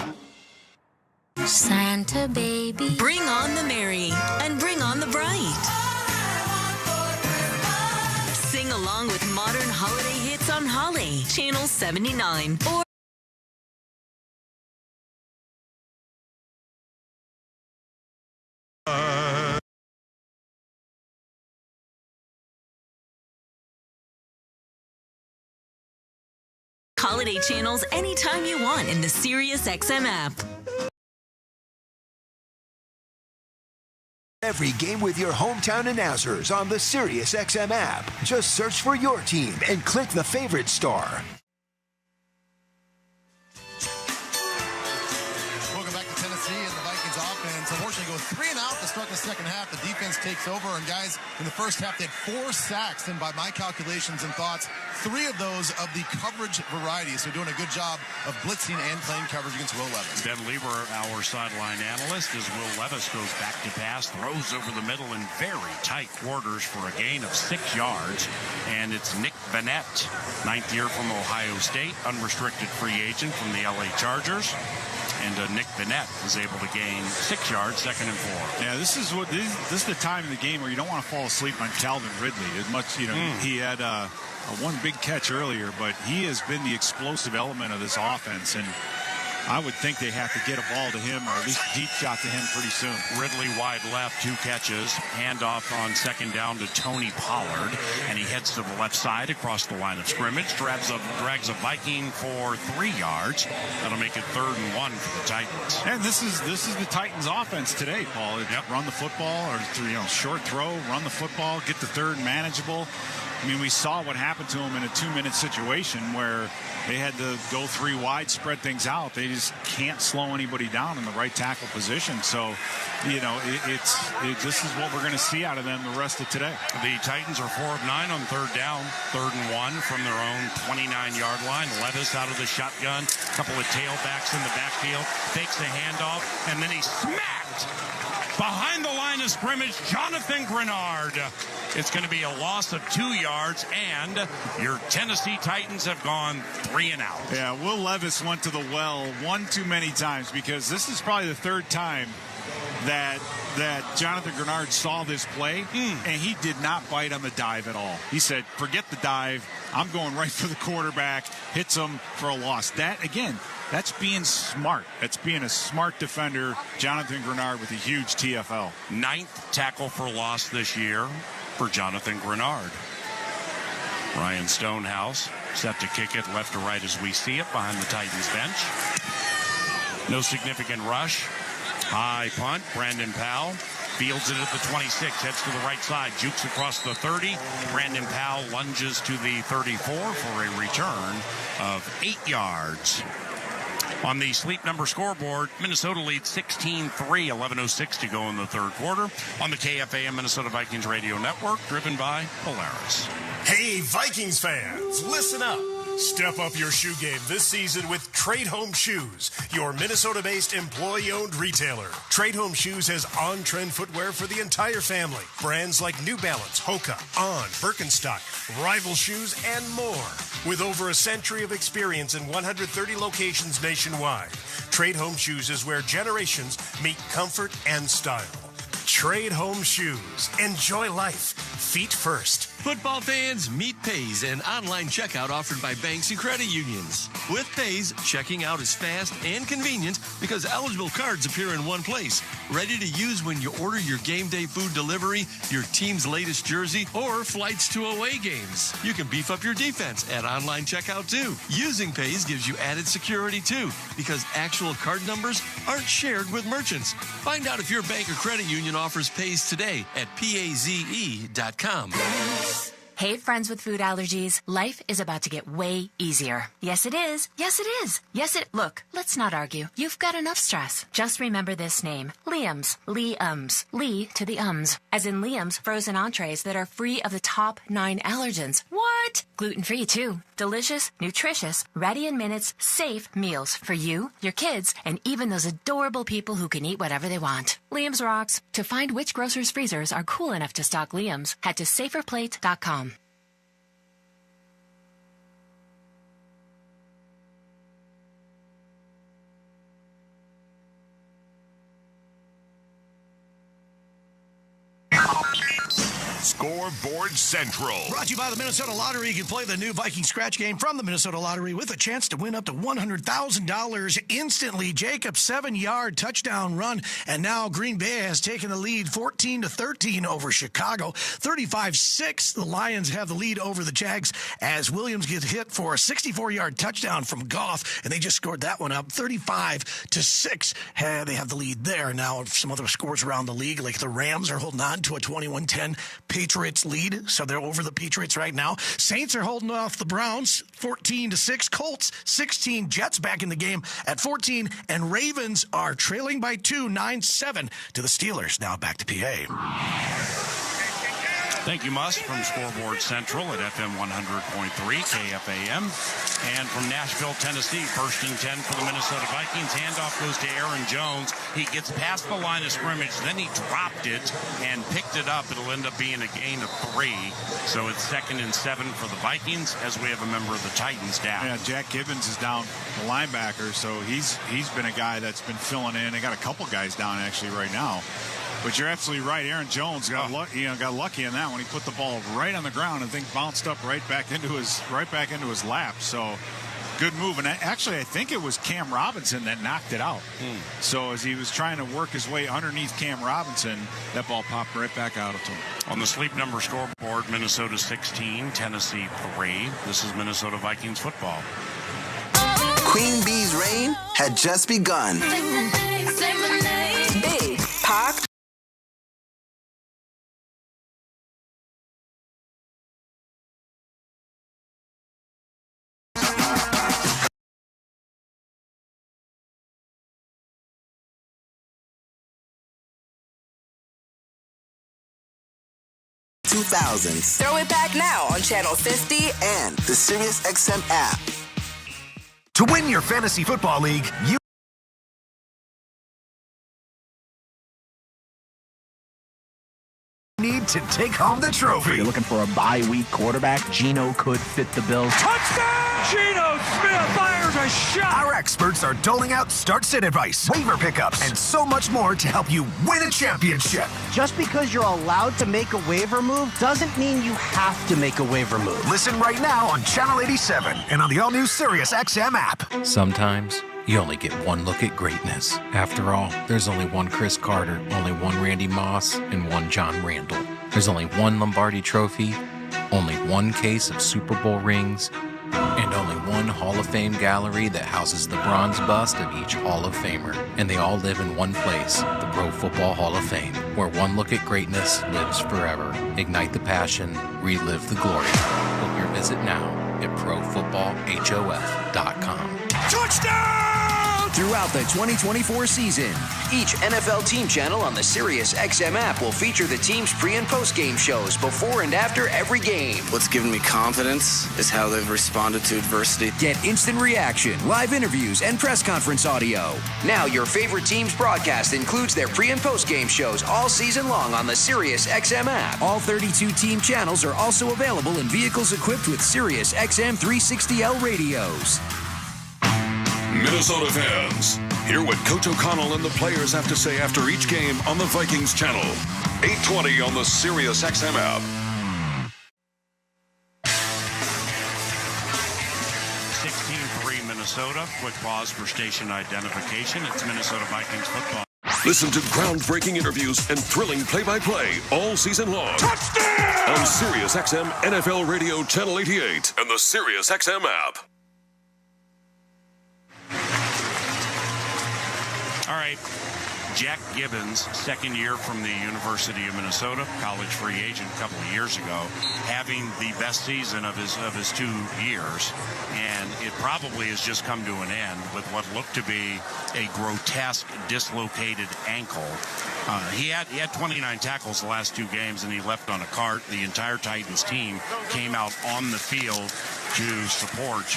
Santa baby, bring on the merry and bring on the bright. Sing along with modern holiday hits on Holly, Channel 79, or holiday channels anytime you want in the Sirius XM app. Every game with your hometown announcers on the Sirius XM app. Just search for your team and click the favorite star. Welcome back to Tennessee and the Vikings offense. Unfortunately, goes 3 and out to start the second half. The defense takes over, and guys, in the first half, they had 4 sacks, and by my calculations and thoughts, 3 of those of the coverage variety. So doing a good job of blitzing and playing coverage against Will Levis. Ben Lieber, our sideline analyst, as Will Levis goes back to pass, throws over the middle in very tight quarters for a gain of 6 yards. And it's Nick Bennett, 9th year from Ohio State, unrestricted free agent from the LA Chargers. And Nick Bennett was able to gain 6 yards, 2nd and 4. Yeah, this is the time in the game where you don't want to fall asleep on Calvin Ridley. As much, he had one big catch earlier, but he has been the explosive element of this offense, and I would think they have to get a ball to him, or at least a deep shot to him pretty soon. Ridley wide left, 2 catches. Handoff on 2nd down to Tony Pollard, and he heads to the left side across the line of scrimmage. Drags a Viking for 3 yards. That'll make it 3rd and 1 for the Titans. And this is the Titans offense today, Paul. Run the football, or short throw, run the football, get the 3rd manageable. I mean, we saw what happened to them in a 2-minute situation where they had to go 3 wide, spread things out. They just can't slow anybody down in the right tackle position. So, this is what we're going to see out of them the rest of today. The Titans are 4 of 9 on 3rd down, 3rd and 1 from their own 29-yard line. Levis out of the shotgun, a couple of tailbacks in the backfield, fakes a handoff, and then he smacked behind the line of scrimmage, Jonathan Grenard. It's going to be a loss of 2 yards, and your Tennessee Titans have gone 3 and out. Yeah, Will Levis went to the well one too many times, because this is probably the 3rd time that Jonathan Grenard saw this play, and he did not bite on the dive at all. He said, forget the dive. I'm going right for the quarterback, hits him for a loss. That, again, that's being smart. That's being a smart defender. Jonathan Grenard with a huge TFL. 9th tackle for loss this year for Jonathan Grenard. Ryan Stonehouse set to kick it left to right as we see it behind the Titans bench. No significant rush. High punt. Brandon Powell fields it at the 26, heads to the right side, jukes across the 30. Brandon Powell lunges to the 34 for a return of 8 yards. On the sleep number scoreboard, Minnesota leads 16-3, 11:06 to go in the third quarter. On the KFAN Minnesota Vikings Radio Network, driven by Polaris. Hey, Vikings fans, listen up. Step up your shoe game this season with Trade Home Shoes, your Minnesota-based employee-owned retailer. Trade Home Shoes has on-trend footwear for the entire family. Brands like New Balance, Hoka, On, Birkenstock, Rival Shoes, and more. With over a century of experience in 130 locations nationwide, Trade Home Shoes is where generations meet comfort and style. Trade Home Shoes. Enjoy life. Feet first. Football fans, meet Pays, an online checkout offered by banks and credit unions. With Pays, checking out is fast and convenient because eligible cards appear in one place, ready to use when you order your game day food delivery, your team's latest jersey, or flights to away games. You can beef up your defense at online checkout too. Using Pays gives you added security too because actual card numbers aren't shared with merchants. Find out if your bank or credit union offers Pays today at PAZE.com. Hey, friends with food allergies, life is about to get way easier. Yes, it is. Yes, it is. Look, let's not argue. You've got enough stress. Just remember this name. Liam's. Liam's. Lee to the ums. As in Liam's frozen entrees that are free of the top 9 allergens. What? Gluten-free, too. Delicious, nutritious, ready in minutes, safe meals for you, your kids, and even those adorable people who can eat whatever they want. Liam's rocks. To find which grocer's freezers are cool enough to stock Liam's, head to saferplate.com. Scoreboard Central. Brought to you by the Minnesota Lottery. You can play the new Viking scratch game from the Minnesota Lottery with a chance to win up to $100,000 instantly. Jacob's 7-yard touchdown run, and now Green Bay has taken the lead 14-13 over Chicago. 35-6, the Lions have the lead over the Jags as Williams gets hit for a 64-yard touchdown from Goff, and they just scored that one up 35-6. They have the lead there. Now some other scores around the league, like the Rams are holding on to a 21-10 Patriots lead, so they're over the Patriots right now. Saints are holding off the Browns 14-6. Colts 16. Jets back in the game at 14, and Ravens are trailing by 2, 9-7 to the Steelers. Now back to PA. Thank you, Musk, from Scoreboard Central at FM 100.3 KFAM. And from Nashville, Tennessee, first and 10 for the Minnesota Vikings. Handoff goes to Aaron Jones. He gets past the line of scrimmage, then he dropped it and picked it up. It'll end up being a gain of 3. So it's 2nd and 7 for the Vikings as we have a member of the Titans down. Yeah, Jack Gibbons is down, the linebacker, so he's been a guy that's been filling in. They got a couple guys down actually right now. But you're absolutely right. Aaron Jones got lucky in that one. He put the ball right on the ground and things bounced up right back into his lap. So good move. And actually, I think it was Cam Robinson that knocked it out. So as he was trying to work his way underneath Cam Robinson, that ball popped right back out of him. On the sleep number scoreboard, Minnesota 16, Tennessee 3. This is Minnesota Vikings football. Queen Bee's reign had just begun. Big Pac. Throw it back now on Channel 50 and the SiriusXM app. To win your fantasy football league, you need to take home the trophy. If you're looking for a bye-week quarterback, Geno could fit the bill. Touchdown! Geno Smith fires a shot! Our experts are doling out start-sit advice, waiver pickups, and so much more to help you win a championship. Just because you're allowed to make a waiver move doesn't mean you have to make a waiver move. Listen right now on Channel 87 and on the all-new SiriusXM app. Sometimes you only get one look at greatness. After all, there's only one Chris Carter, only one Randy Moss, and one John Randall. There's only one Lombardi Trophy, only one case of Super Bowl rings, and only one Hall of Fame gallery that houses the bronze bust of each Hall of Famer. And they all live in one place, the Pro Football Hall of Fame, where one look at greatness lives forever. Ignite the passion, relive the glory. Book your visit now at ProFootballHof.com. Touchdown! throughout the 2024 season. Each NFL team channel on the Sirius XM app will feature the team's pre- and post-game shows before and after every game. What's given me confidence is how they've responded to adversity. Get instant reaction, live interviews, and press conference audio. Now your favorite team's broadcast includes their pre- and post-game shows all season long on the Sirius XM app. All 32 team channels are also available in vehicles equipped with Sirius XM 360L radios. Minnesota fans, hear what Coach O'Connell and the players have to say after each game on the Vikings channel. 820 on the Sirius XM app. 16-3 Minnesota. Quick pause for station identification. It's Minnesota Vikings football. Listen to groundbreaking interviews and thrilling play-by-play all season long. Touchdown! On Sirius XM NFL Radio Channel 88 and the Sirius XM app. All right. Jack Gibbons, second year from the University of Minnesota, college free agent a couple of years ago, having the best season of his 2 years. And it probably has just come to an end with what looked to be a grotesque dislocated ankle. He had 29 tackles the last 2 games, and he left on a cart. The entire Titans team came out on the field to support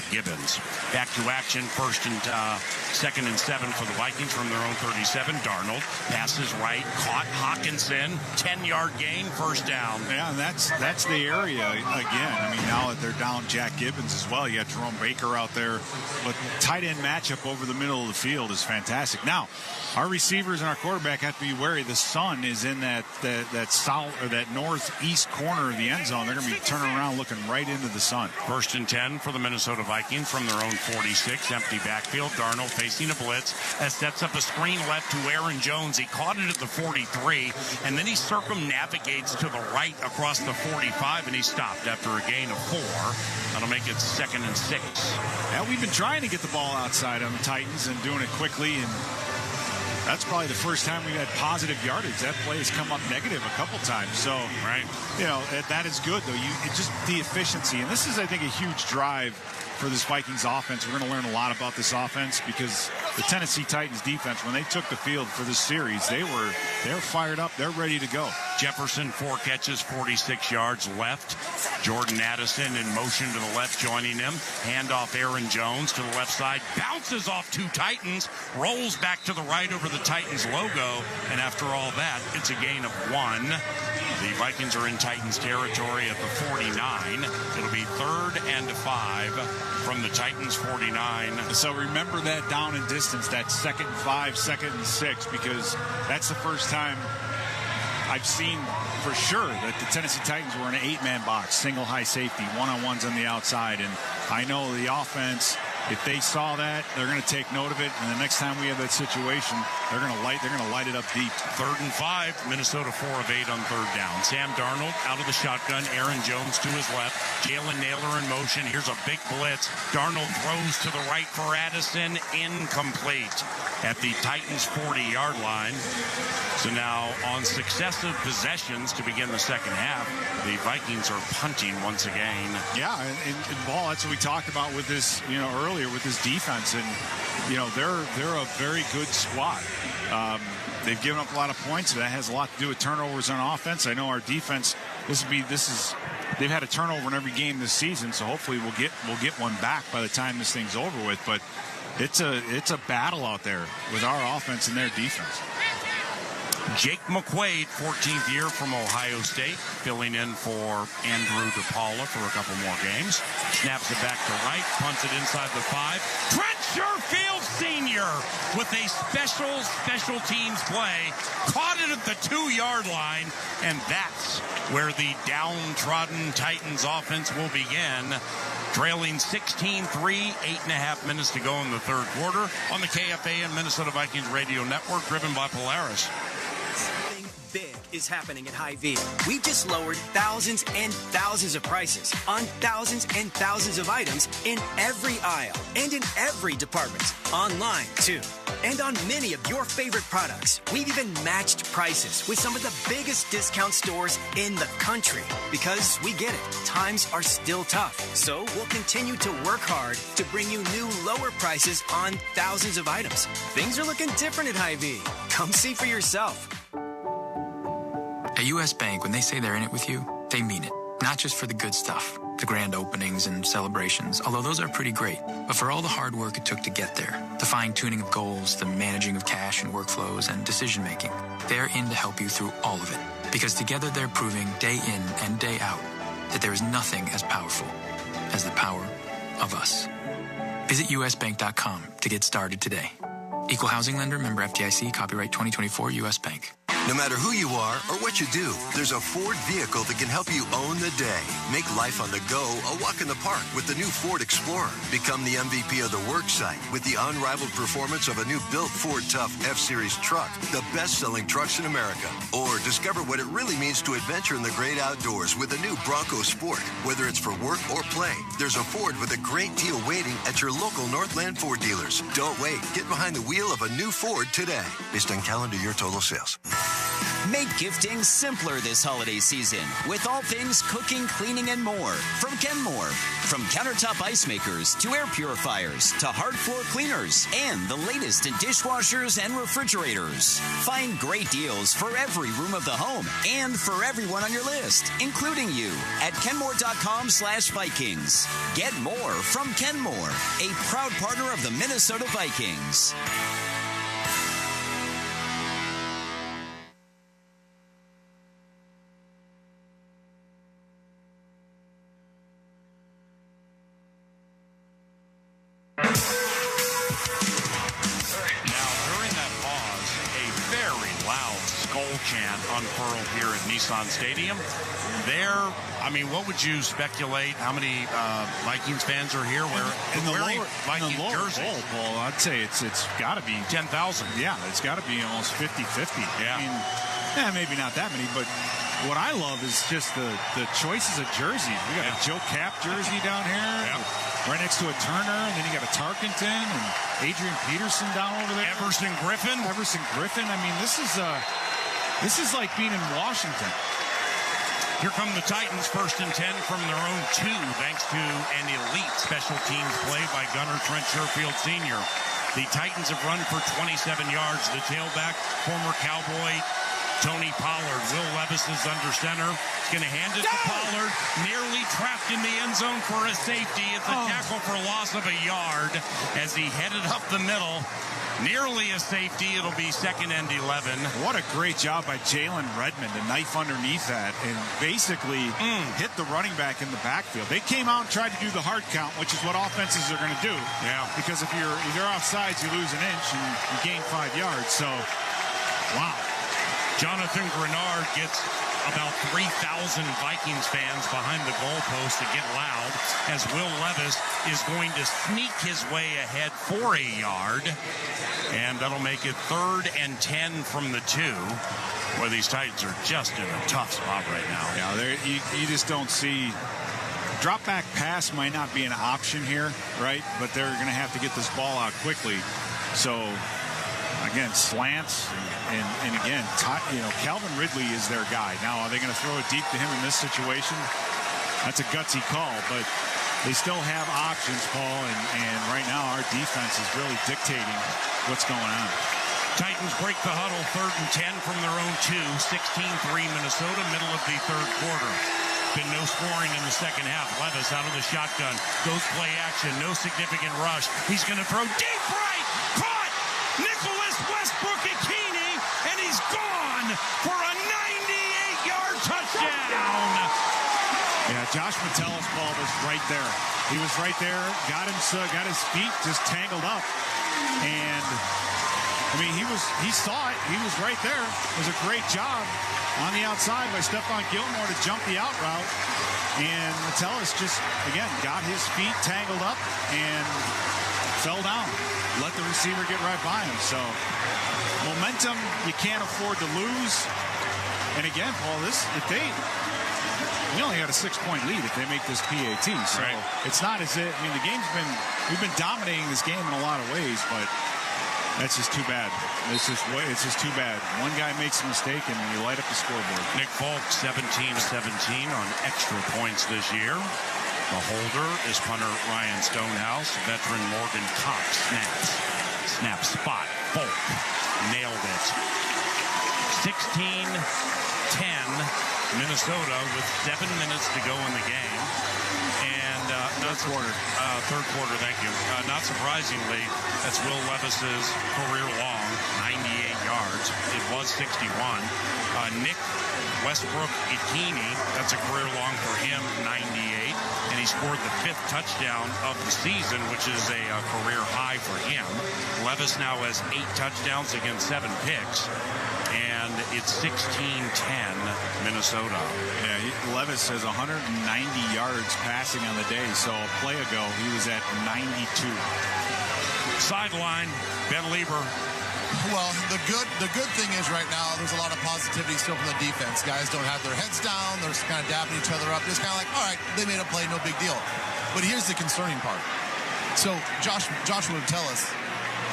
Gibbons. Back to action, second and 7 for the Vikings from their own 37. Darnold passes right, caught Hawkinson, 10-yard gain, first down. Yeah, and that's the area again. I mean, now that they're down Jack Gibbons as well, you got Jerome Baker out there, but tight end matchup over the middle of the field is fantastic. Now, our receivers and our quarterback have to be wary. The sun is in that south or that northeast corner of the end zone. They're going to be turning around looking right into the sun. First and 10 for the Minnesota Vikings from their own 46. Empty backfield. Darnold facing a blitz as sets up a screen left to Aaron Jones. He caught it at the 43, and then he circumnavigates to the right across the 45, and he stopped after a gain of 4. That'll make it second and 6. Yeah, we've been trying to get the ball outside on the Titans and doing it quickly, and that's probably the first time we've had positive yardage. That play has come up negative a couple times. So, right, that is good, though. It's just the efficiency. And this is, I think, a huge drive for this Vikings offense. We're going to learn a lot about this offense because the Tennessee Titans defense, when they took the field for this series, they're fired up. They're ready to go. Jefferson, 4 catches, 46 yards left. Jordan Addison in motion to the left, joining him. Handoff Aaron Jones to the left side. Bounces off 2 Titans. Rolls back to the right over the Titans logo. And after all that, it's a gain of 1. The Vikings are in Titans territory at the 49. It'll be 3rd and 5 from the Titans 49. So remember that down and distance, that 2nd and 5, 2nd and 6, because that's the first time I've seen for sure that the Tennessee Titans were in an 8-man box, single high safety, one-on-ones on the outside. And I know the offense, if they saw that, they're going to take note of it. And the next time we have that situation, they're going to light it up deep. 3rd and 5, Minnesota 4 of 8 on 3rd down. Sam Darnold out of the shotgun. Aaron Jones to his left. Jalen Naylor in motion. Here's a big blitz. Darnold throws to the right for Addison. Incomplete at the Titans 40-yard line. So now on successive possessions to begin the second half, the Vikings are punting once again. Yeah, and ball, that's what we talked about with this, earlier with this defense. And, they're a very good squad. They've given up a lot of points. That has a lot to do with turnovers on offense. I know our defense, they've had a turnover in every game this season, so hopefully we'll get one back by the time this thing's over with. But it's a battle out there with our offense and their defense. Jake McQuaid, 14th year from Ohio State, filling in for Andrew DePaula for a couple more games. Snaps it back to right, punts it inside the 5. Trent Sherfield Sr. with a special teams play. Caught it at the 2-yard line, and that's where the downtrodden Titans offense will begin. Trailing 16-3, 8.5 minutes to go in the 3rd quarter on the KFA and Minnesota Vikings Radio Network, driven by Polaris. Big is happening at Hy-Vee. We just lowered thousands and thousands of prices on thousands and thousands of items in every aisle and in every department. Online, too. And on many of your favorite products, we've even matched prices with some of the biggest discount stores in the country. Because we get it, times are still tough. So we'll continue to work hard to bring you new lower prices on thousands of items. Things are looking different at Hy-Vee. Come see for yourself. At U.S. Bank, when they say they're in it with you, they mean it. Not just for the good stuff, the grand openings and celebrations, although those are pretty great, but for all the hard work it took to get there, the fine-tuning of goals, the managing of cash and workflows, and decision-making. They're in to help you through all of it, because together they're proving day in and day out that there is nothing as powerful as the power of us. Visit usbank.com to get started today. Equal housing lender, member FDIC, copyright 2024 U.S. Bank. No matter who you are or what you do, there's a Ford vehicle that can help you own the day. Make life on the go a walk in the park with the new Ford Explorer. Become the MVP of the work site with the unrivaled performance of a new built Ford Tough F-Series truck, the best-selling trucks in America. Or discover what it really means to adventure in the great outdoors with the new Bronco Sport. Whether it's for work or play, there's a Ford with a great deal waiting at your local Northland Ford dealers. Don't wait. Get behind the wheel of a new Ford today. Based on calendar year total sales. Make gifting simpler this holiday season with all things cooking, cleaning, and more from Kenmore. From countertop ice makers to air purifiers to hard floor cleaners and the latest in dishwashers and refrigerators. Find great deals for every room of the home and for everyone on your list, including you, at kenmore.com/Vikings. Get more from Kenmore, a proud partner of the Minnesota Vikings. Chant unfurled here at Nissan Stadium. What would you speculate? How many Vikings fans are here wearing Viking jerseys? Bowl, Paul, I'd say it's got to be 10,000. Yeah, it's got to be almost 50-50. Yeah. Maybe not that many, but what I love is just the choices of jerseys. We got a Joe Cap jersey down here, right next to a Turner, and then you got a Tarkenton and Adrian Peterson down over there. Everson Griffin. This is like being in Washington. Here come the Titans, 1st and 10 from their own 2, thanks to an elite special teams play by gunner Trent Sherfield Sr. The Titans have run for 27 yards. The tailback, former Cowboy Tony Pollard. Will Levis is under center. He's going to hand it to Pollard. Nearly trapped in the end zone for a safety. It's a tackle for loss of a yard as he headed up the middle. Nearly a safety. It'll be 2nd and 11. What a great job by Jalen Redmond to knife underneath that and basically hit the running back in the backfield. They came out and tried to do the hard count, which is what offenses are going to do. Yeah. Because if you're offsides, you lose an inch and you gain 5 yards. So, wow. Jonathan Grenard gets about 3,000 Vikings fans behind the goalpost to get loud as Will Levis is going to sneak his way ahead for a yard. And that'll make it 3rd and 10 from the 2, where these Titans are just in a tough spot right now. Yeah, you just don't see... Drop back pass might not be an option here, right? But they're going to have to get this ball out quickly. So... Again, slants, and again, Calvin Ridley is their guy. Now, are they going to throw it deep to him in this situation? That's a gutsy call, but they still have options, Paul, and right now our defense is really dictating what's going on. Titans break the huddle, 3rd and 10 from their own 2, 16-3 Minnesota, middle of the 3rd quarter. Been no scoring in the second half. Levis out of the shotgun, goes play action, no significant rush. He's going to throw deep right, caught! Nicholas Westbrook-Ikini, and he's gone for a 98-yard touchdown. Yeah, Josh Metellus' ball was right there. He was right there, got his feet just tangled up, and he saw it. He was right there. It was a great job on the outside by Stephon Gilmore to jump the out route, and Metellus just again got his feet tangled up and fell down. Let the receiver get right by him. So momentum you can't afford to lose. And again, Paul, we only got a 6-point lead if they make this PAT. So it's not as if, we've been dominating this game in a lot of ways, but that's just too bad. It's just too bad. One guy makes a mistake and you light up the scoreboard. Nick Folk, 17-17 on extra points this year. The holder is punter Ryan Stonehouse. Veteran Morgan Cox snaps. Snap spot. Folk nailed it. 16-10. Minnesota with 7 minutes to go in the game. And third quarter, thank you. Not surprisingly, that's Will Levis's career long, 98 yards. It was 61. Nick Westbrook-Ikini, that's a career long for him, 98. And he scored the 5th touchdown of the season, which is a career high for him. Levis now has 8 touchdowns against 7 picks. And it's 16-10 Minnesota. Yeah, Levis has 190 yards passing on the day. So a play ago, he was at 92. Sideline, Ben Lieber. Well, the good thing is right now there's a lot of positivity still from the defense. Guys don't have their heads down. They're kind of dabbing each other up. It's kind of like, all right, they made a play, no big deal. But here's the concerning part. So Joshua would tell us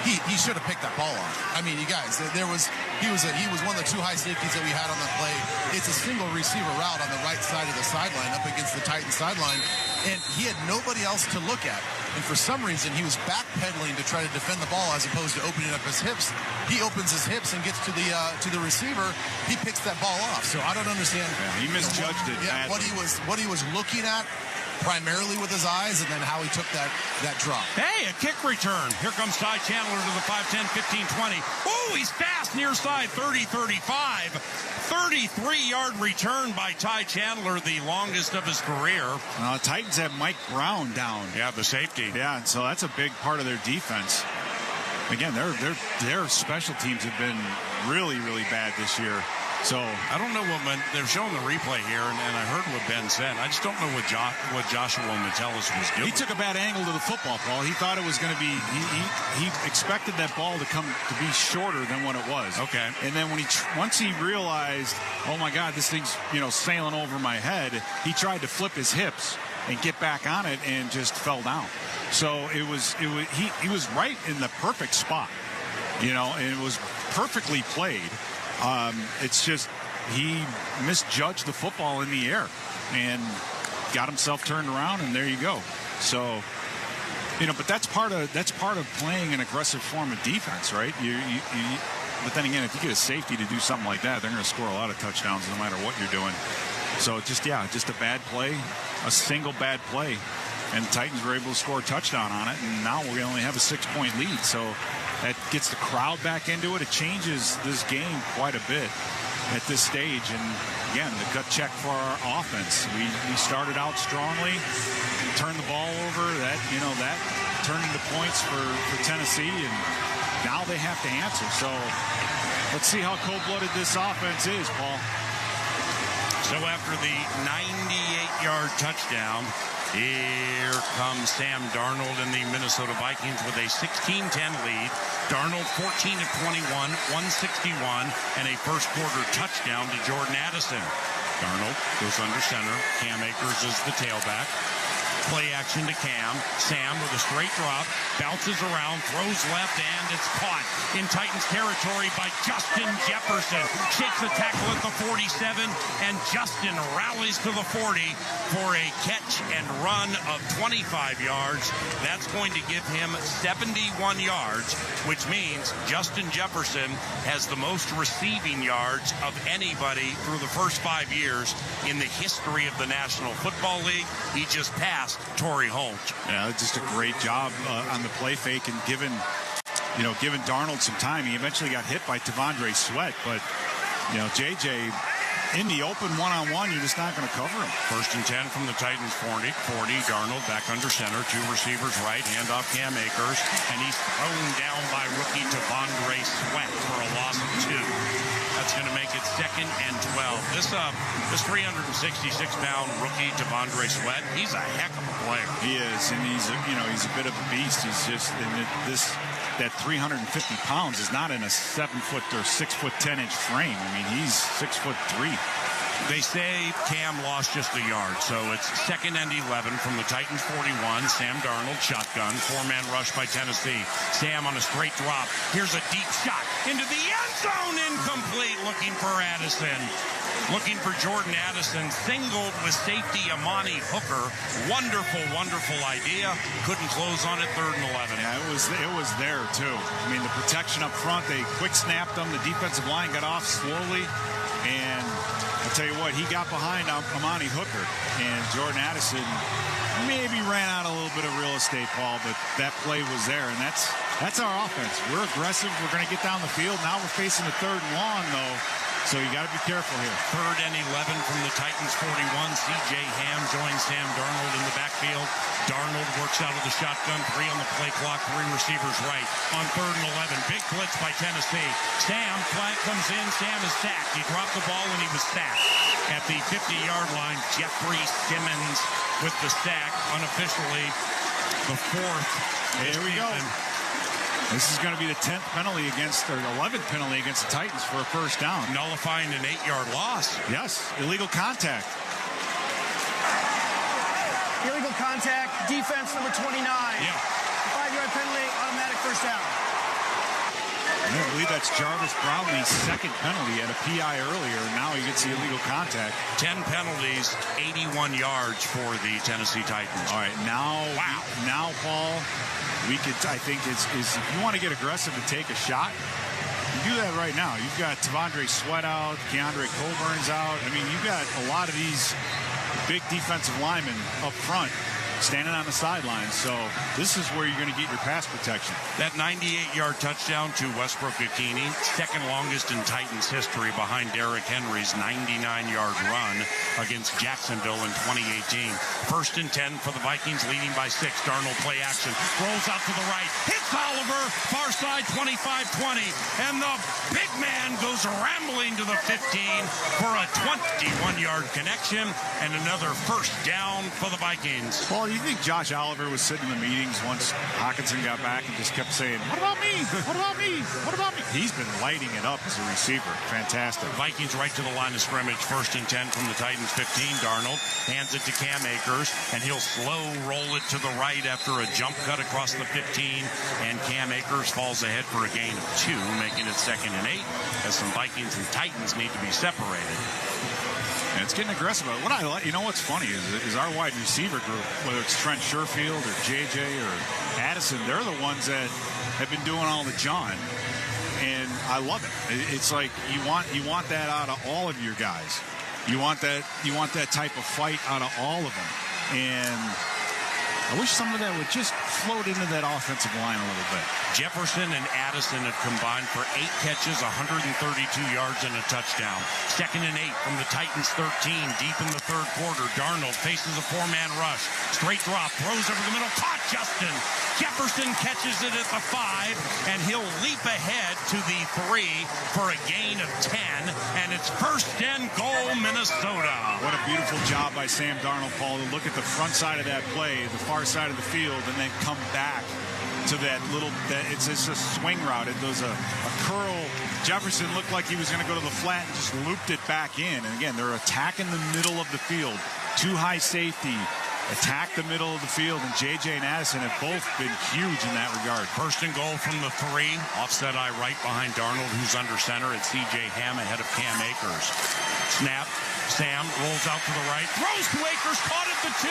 he should have picked that ball off. I mean, you guys, he was one of the 2 high safeties that we had on the play. It's a single receiver route on the right side of the sideline up against the Titans sideline, and he had nobody else to look at. And for some reason, he was backpedaling to try to defend the ball as opposed to opening up his hips. He opens his hips and gets to the receiver. He picks that ball off. So I don't understand. Yeah, he misjudged it. Yeah, what he was looking at primarily with his eyes, and then how he took that drop. Hey, a kick return. Here comes Ty Chandler to the 5-10, 15-20. Oh, he's fast near side, 30-35. 33-yard return by Ty Chandler, the longest of his career. Titans have Mike Brown down. Yeah, the safety. Yeah, so that's a big part of their defense. Again, their special teams have been really, really bad this year. So I don't know they're showing the replay here, and I heard what Ben said. I just don't know what Joshua Metellus was doing. He took a bad angle to the football, Paul. He thought it was going to be. He expected that ball to be shorter than what it was. Okay. And then once he realized, oh my God, this thing's sailing over my head, he tried to flip his hips and get back on it and just fell down. So he was right in the perfect spot, and it was perfectly played. It's just he misjudged the football in the air and got himself turned around, and there you go. So, but that's part of playing an aggressive form of defense, right? But then again, if you get a safety to do something like that, they're going to score a lot of touchdowns no matter what you're doing. So just a bad play, a single bad play, and the Titans were able to score a touchdown on it, and now we only have a 6-point lead. So that gets the crowd back into it. It changes this game quite a bit at this stage. And again, the gut check for our offense. We started out strongly, turned the ball over. That turned into points for Tennessee, and now they have to answer. So let's see how cold-blooded this offense is, Paul. So after the 98-yard touchdown, here comes Sam Darnold and the Minnesota Vikings with a 16-10 lead. Darnold 14 of 21, 161, and a first quarter touchdown to Jordan Addison. Darnold goes under center. Cam Akers is the tailback. Play action to Cam. Sam with a straight drop, bounces around, throws left, and it's caught in Titans territory by Justin Jefferson. Shakes the tackle at the 47, and Justin rallies to the 40 for a catch and run of 25 yards. That's going to give him 71 yards, which means Justin Jefferson has the most receiving yards of anybody through the first 5 years in the history of the National Football League. He just passed Torrey Holt. Yeah, just a great job on the play fake and giving Darnold some time. He eventually got hit by Tavondre Sweat, but JJ in the open one-on-one, you're just not going to cover him. First and 10 from the Titans 40. Darnold back under center, 2 receivers right, handoff Cam Akers, and he's thrown down by rookie Tavondre Sweat for a loss of 2. That's going to make it 2nd and 12. This 366-pound rookie, Devondre Sweat, he's a heck of a player. He is, and he's a bit of a beast. He's just that 350 pounds is not in a 7-foot or 6-foot 10-inch frame. I mean, he's 6'3". They say Cam lost just a yard, so it's 2nd and 11 from the Titans 41. Sam Darnold, shotgun, 4-man rush by Tennessee. Sam on a straight drop. Here's a deep shot into the end zone, incomplete, looking for Addison. Looking for Jordan Addison, singled with safety Amani Hooker. Wonderful, wonderful idea. Couldn't close on it, 3rd and 11. Yeah, it was there, too. I mean, the protection up front, they quick snapped them. The defensive line got off slowly, and I'll tell you what, he got behind Amani Hooker, and Jordan Addison maybe ran out a little bit of real estate, Paul, but that play was there, and that's our offense. We're aggressive. We're going to get down the field. Now we're facing the 3rd and long, though, so you got to be careful here. 3rd and 11 from the Titans 41. C.J. Ham joins Sam Darnold in the backfield. Darnold works out of the shotgun, 3 on the play clock, 3 receivers right. On 3rd and 11, big blitz by Tennessee. Sam flag comes in. Sam is sacked. He dropped the ball and he was sacked. At the 50-yard line, Jeffrey Simmons with the sack, unofficially the 4th. Here we go. This is going to be the 10th penalty or 11th penalty against the Titans for a first down. Nullifying an 8-yard loss. Yes, illegal contact. Illegal contact, defense number 29. Yeah. 5-yard penalty, automatic first down. I believe that's Jarvis Brownlee's 2nd penalty at a PI earlier. Now he gets the illegal contact. 10 penalties, 81 yards for the Tennessee Titans. All right, now, Paul, I think if you want to get aggressive and take a shot, you do that right now. You've got Devondre Sweat out, Keandre Colburn's out. I mean, you've got a lot of these big defensive linemen up front standing on the sidelines. So this is where you're going to get your pass protection. That 98-yard touchdown to Westbrook Ikini, 2nd longest in Titans history behind Derrick Henry's 99-yard run against Jacksonville in 2018. 1st and 10 for the Vikings, leading by 6. Darnold play action, rolls out to the right, hits Oliver, far side 25-20, and the big man goes rambling to the 15 for a 21-yard connection and another first down for the Vikings. Paul, you think Josh Oliver was sitting in the meetings once Hockenson got back and just kept saying, what about me? What about me? What about me? He's been lighting it up as a receiver. Fantastic. Vikings right to the line of scrimmage. 1st and 10 from the Titans 15. Darnold hands it to Cam Akers, and he'll slow roll it to the right after a jump cut across the 15. And Cam Akers falls ahead for a gain of 2, making it 2nd and 8, as some Vikings and Titans need to be separated. And it's getting aggressive. What I like, what's funny is our wide receiver group, whether it's Trent Sherfield or JJ or Addison, they're the ones that have been doing all the John, and I love it. It's like you want that out of all of your guys. You want that type of fight out of all of them, and I wish some of that would just float into that offensive line a little bit. Jefferson and Addison have combined for 8 catches, 132 yards, and a touchdown. 2nd and 8 from the Titans 13, deep in the 3rd quarter. Darnold faces a 4-man rush. Straight drop, throws over the middle, caught Justin. Jefferson catches it at the 5, and he'll leap ahead to the 3 for a gain of 10, and it's 1st and goal, Minnesota. What a beautiful job by Sam Darnold, Paul, to look at the front side of that play, the far side of the field, and then come back to it's just a swing route. It was a curl. Jefferson looked like he was going to go to the flat and just looped it back in. And again, they're attacking the middle of the field. 2 high safety, attack the middle of the field, and JJ and Addison have both been huge in that regard. 1st and goal from the 3. Offset eye right behind Darnold, who's under center, at C.J. Ham ahead of Cam Akers. Snap. Sam rolls out to the right, throws to Akers, caught at the 2,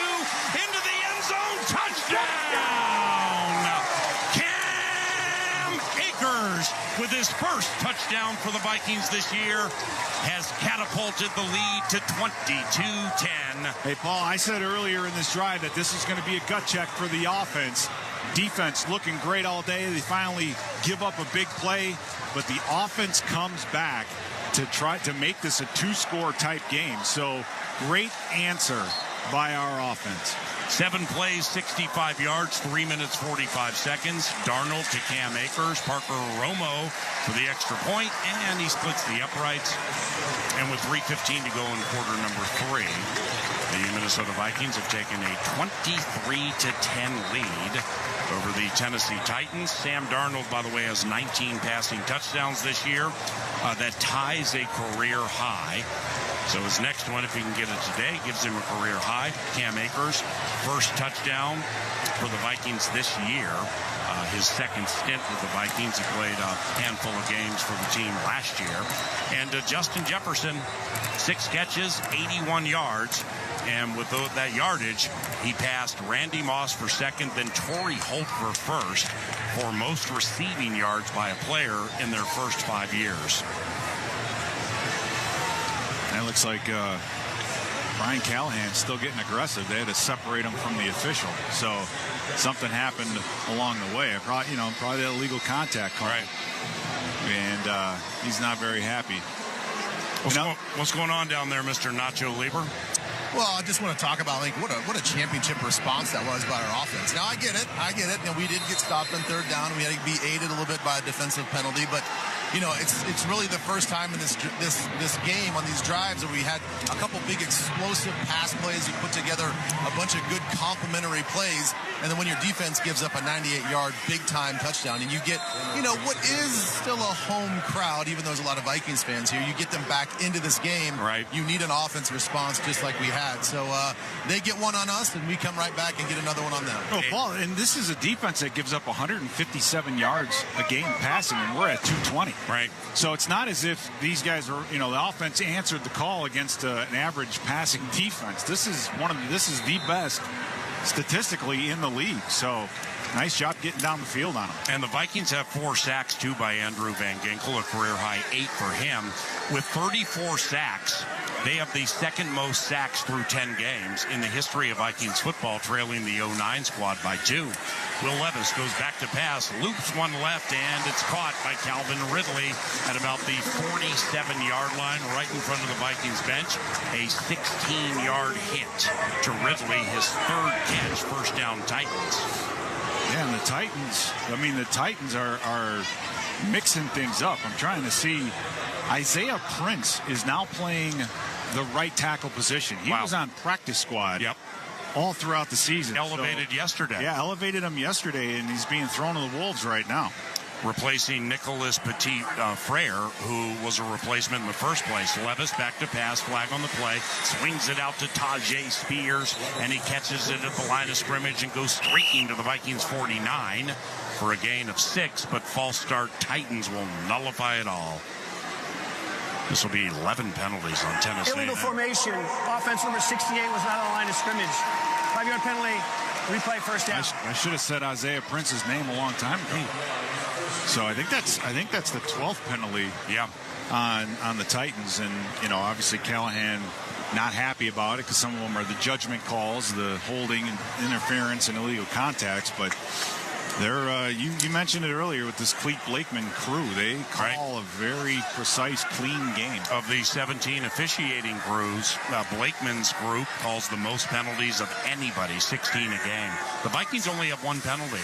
into the end zone, touchdown! Cam Akers, with his first touchdown for the Vikings this year, has catapulted the lead to 22-10. Hey, Paul, I said earlier in this drive that this is going to be a gut check for the offense. Defense looking great all day. They finally give up a big play, but the offense comes back to try to make this a 2-score type game. So great answer by our offense. 7 plays, 65 yards, 3 minutes, 45 seconds. Darnold to Cam Akers, Parker Romo for the extra point, and he splits the uprights. And with 3:15 to go in quarter number 3, the Minnesota Vikings have taken a 23-10 lead over the Tennessee Titans. Sam Darnold, by the way, has 19 passing touchdowns this year. That ties a career high. So his next one, if he can get it today, gives him a career high. Cam Akers, first touchdown for the Vikings this year. His second stint with the Vikings. He played a handful of games for the team last year. And Justin Jefferson, 6 catches, 81 yards. And with that yardage, he passed Randy Moss for second, then Torrey Holt for first for most receiving yards by a player in their first 5 years. And it looks like Brian Callahan's still getting aggressive. They had to separate him from the official. So something happened along the way. Probably that illegal contact call. Right. And he's not very happy. What's going on down there, Mr. Nacho Lieber? Well, I just want to talk about what a championship response that was by our offense. Now I get it. We did get stopped on third down. We had to be aided a little bit by a defensive penalty, but it's really the first time in this game on these drives that we had a couple big explosive pass plays. You put together a bunch of good complementary plays, and then when your defense gives up a 98-yard big-time touchdown, and you get what is still a home crowd, even though there's a lot of Vikings fans here, you get them back into this game. Right. You need an offense response just like we had. So they get one on us, and we come right back and get another one on them. Oh, Paul, and this is a defense that gives up 157 yards a game passing, and we're at 220. Right. So it's not as if these guys are, the offense answered the call against an average passing defense. This is the best statistically in the league. So nice job getting down the field on them. And the Vikings have 4 sacks, too, by Andrew Van Ginkel, a career-high 8 for him. With 34 sacks, they have the second most sacks through 10 games in the history of Vikings football, trailing the 09 squad by 2. Will Levis goes back to pass, loops one left, and it's caught by Calvin Ridley at about the 47-yard line, right in front of the Vikings bench. A 16-yard hit to Ridley, his third catch, first down Titans. Yeah, and the Titans are mixing things up. I'm trying to see. Isaiah Prince is now playing the right tackle position. He was on practice squad. Yep. All throughout the season. Elevated yesterday. Yeah, elevated him yesterday, and he's being thrown to the Wolves right now. Replacing Nicholas Petit-Frere, who was a replacement in the first place. Levis back to pass, flag on the play, swings it out to Tajay Spears, and he catches it at the line of scrimmage and goes streaking to the Vikings 49 for a gain of 6, but false start Titans will nullify it all. This will be 11 penalties on Tennessee. Illegal formation. Offense number 68 was not on the line of scrimmage. 5-yard penalty. Replay first down. I should have said Isaiah Prince's name a long time ago. So I think that's the 12th penalty. Yeah. On the Titans, and obviously Callahan not happy about it because some of them are the judgment calls, the holding, and interference, and illegal contacts, but. They're you mentioned it earlier with this Clete Blakeman crew. They call a very precise, clean game. Of the 17 officiating crews, Blakeman's group calls the most penalties of anybody, 16 a game. The Vikings only have 1 penalty.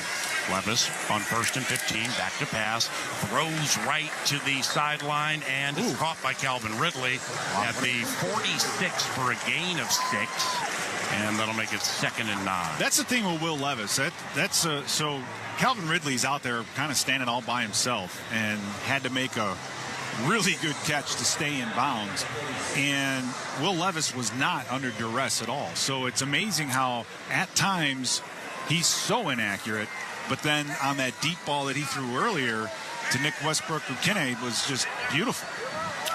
Levis on 1st and 15, back to pass, throws right to the sideline, and it's caught by Calvin Ridley at the 46 for a gain of 6. And that'll make it 2nd and 9. That's the thing with Will Levis. So Calvin Ridley's out there kind of standing all by himself and had to make a really good catch to stay in bounds. And Will Levis was not under duress at all. So it's amazing how at times he's so inaccurate. But then on that deep ball that he threw earlier to Nick Westbrook-Ukine was just beautiful.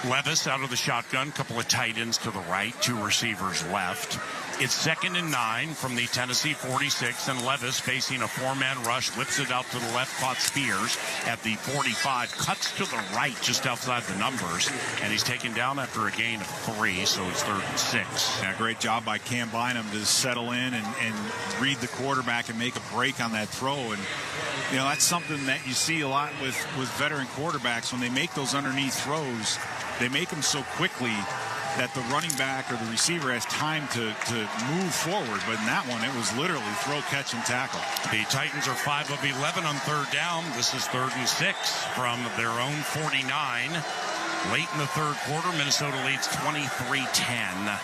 Levis out of the shotgun, couple of tight ends to the right, 2 receivers left. It's 2nd and 9 from the Tennessee 46, and Levis facing a 4-man rush, whips it out to the left, caught Spears at the 45, cuts to the right just outside the numbers, and he's taken down after a gain of 3, so it's 3rd and 6. Yeah, great job by Cam Bynum to settle in and read the quarterback and make a break on that throw. And that's something that you see a lot with veteran quarterbacks when they make those underneath throws. They make them so quickly that the running back or the receiver has time to move forward. But in that one, it was literally throw, catch, and tackle. The Titans are 5 of 11 on third down. This is 3rd and 6 from their own 49. Late in the third quarter, Minnesota leads 23-10.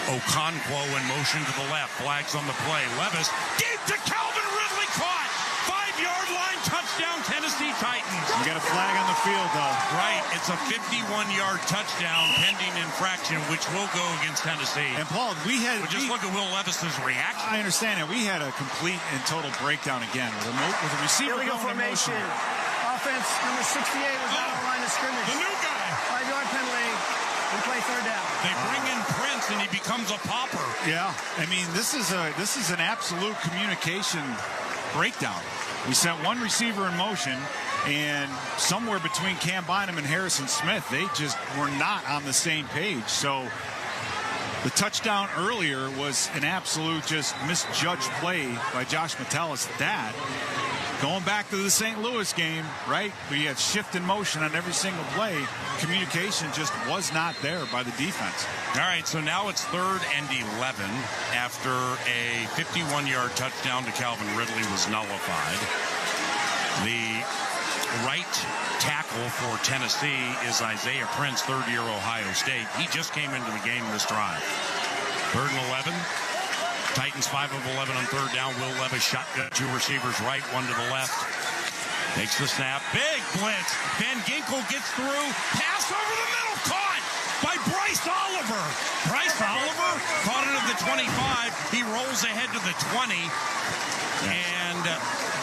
Okonkwo in motion to the left. Flags on the play. Levis deep to Calvin Ridley, caught. 5-yard line, touchdown, Tennessee Titans. You got a flag on the field, though. Right. It's a 51-yard touchdown pending infraction, which will go against Tennessee. And, Paul, look at Will Levis's reaction. I understand that. We had a complete and total breakdown again with a receiver going in motion. Offense, number 68 was out of the line of scrimmage. The new guy. 5-yard penalty. We play third down. They bring in Prince, and he becomes a pauper. Yeah. I mean, this is an absolute communication breakdown. We sent one receiver in motion, and somewhere between Cam Bynum and Harrison Smith, they just were not on the same page. So the touchdown earlier was an absolute just misjudged play by Josh Metellus. That, going back to the St. Louis game, right, we had shift in motion on every single play. Communication just was not there by the defense. All right, so now it's 3rd and 11 after a 51-yard touchdown to Calvin Ridley was nullified. The right tackle for Tennessee is Isaiah Prince, third-year Ohio State. He just came into the game this drive. 3rd and 11. Titans 5 of 11 on third down. Will Levis shotgun, 2 receivers right, 1 to the left. Takes the snap. Big blitz. Van Ginkel gets through. Pass over the middle. Caught by Bryce Oliver. Bryce Oliver caught it at the 25. He rolls ahead to the 20. And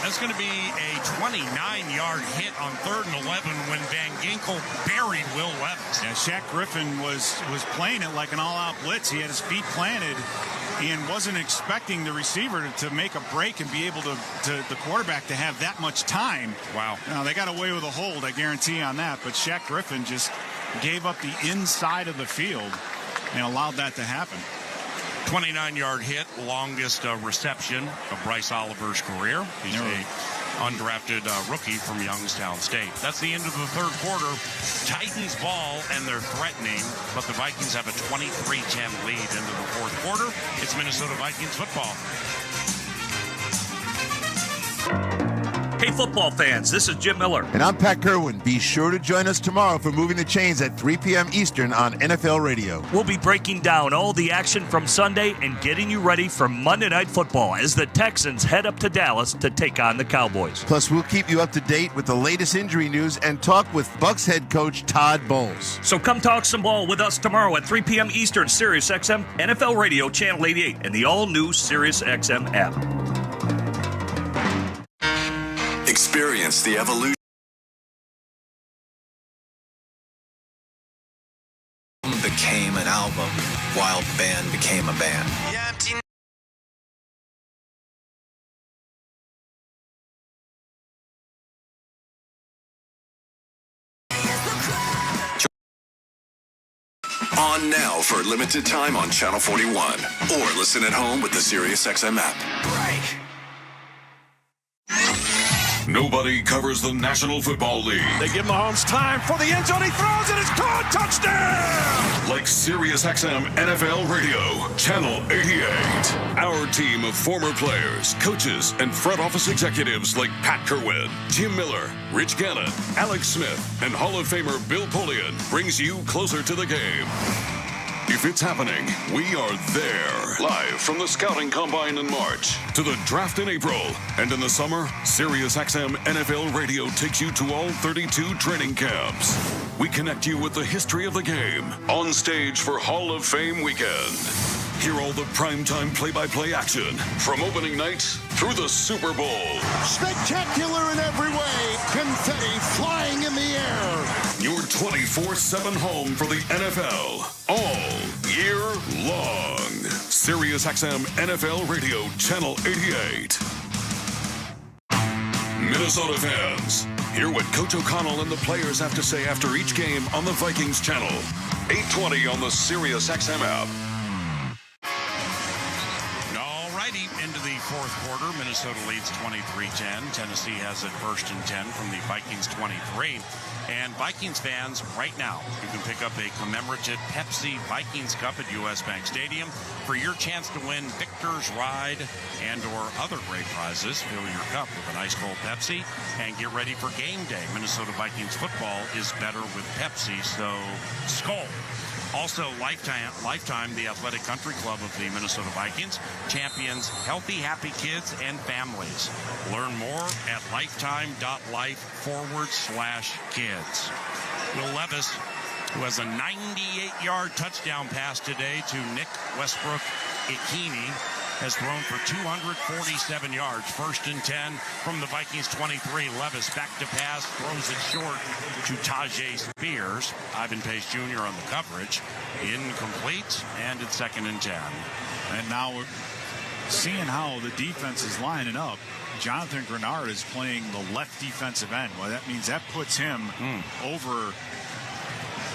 that's going to be a 29-yard hit on 3rd and 11 when Van Ginkel buried Will Levis. Yeah, Shaq Griffin was playing it like an all-out blitz. He had his feet planted and wasn't expecting the receiver to make a break and be able to the quarterback to have that much time. Wow. Now, they got away with a hold, I guarantee on that, but Shaq Griffin just gave up the inside of the field and allowed that to happen. 29-yard hit, longest reception of Bryce Oliver's career. He's a undrafted rookie from Youngstown State. That's the end of the third quarter. Titans ball, and they're threatening, but the Vikings have a 23-10 lead into the fourth quarter. It's Minnesota Vikings football. Hey, football fans, this is Jim Miller. And I'm Pat Kerwin. Be sure to join us tomorrow for Moving the Chains at 3 p.m. Eastern on NFL Radio. We'll be breaking down all the action from Sunday and getting you ready for Monday Night Football as the Texans head up to Dallas to take on the Cowboys. Plus, we'll keep you up to date with the latest injury news and talk with Bucs head coach Todd Bowles. So come talk some ball with us tomorrow at 3 p.m. Eastern, Sirius XM, NFL Radio, Channel 88, and the all-new Sirius XM app. Experience the evolution. Became an album while band became a band. On now for a limited time on Channel 41. Or listen at home with the SiriusXM app. Break. Nobody covers the National Football League. They give Mahomes time for the end zone. He throws it. It's caught. Touchdown! Like SiriusXM NFL Radio, Channel 88. Our team of former players, coaches, and front office executives like Pat Kerwin, Jim Miller, Rich Gannon, Alex Smith, and Hall of Famer Bill Polian brings you closer to the game. If it's happening, we are there. Live from the Scouting Combine in March to the draft in April. And in the summer, SiriusXM NFL Radio takes you to all 32 training camps. We connect you with the history of the game on stage for Hall of Fame weekend. Hear all the primetime play-by-play action from opening night through the Super Bowl. Spectacular in every way. Confetti flying in the air. Your 24/7 home for the NFL all year long. SiriusXM NFL Radio, Channel 88. Minnesota fans, hear what Coach O'Connell and the players have to say after each game on the Vikings channel. 820 on the SiriusXM app. Into the fourth fourth quarter, Minnesota leads 23-10. Tennessee has it first and 10 from the Vikings 23. And Vikings fans, right now, you can pick up a commemorative Pepsi Vikings Cup at U.S. Bank Stadium for your chance to win Victor's Ride and or other great prizes. Fill your cup with an ice cold Pepsi and get ready for game day. Minnesota Vikings football is better with Pepsi, so Skol. Also, Lifetime, the athletic country club of the Minnesota Vikings, champions healthy, happy kids and families. Learn more at lifetime.life/kids. Will Levis, who has a 98-yard touchdown pass today to Nick Westbrook-Ikini, has thrown for 247 yards. First and 10 from the Vikings 23. Levis back to pass, throws it short to Tajay Spears. Ivan Pace Jr. on the coverage. Incomplete, and it's second and 10. And now we're seeing how the defense is lining up. Jonathan Grenard is playing the left defensive end. Well, that means that puts him over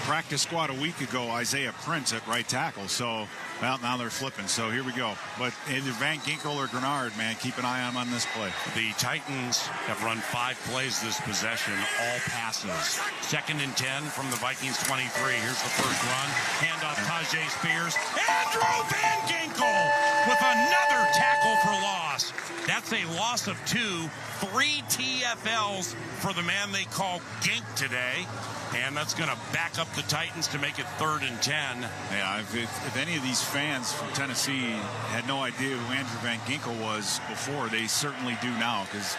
practice squad a week ago, Isaiah Prince at right tackle. So, well, now they're flipping. So here we go. But either Van Ginkel or Grenard, man, keep an eye on him on this play. The Titans have run 5 plays this possession, all passes. Second and 10 from the Vikings 23. Here's the first run. Handoff Tajay Spears. Andrew Van Ginkel with another tackle for loss. That's a loss of 2. 3 TFLs for the man they call Gink today. And that's going to back up the Titans to make it 3rd and 10. Yeah, if any of these fans from Tennessee had no idea who Andrew Van Ginkel was before, they certainly do now, because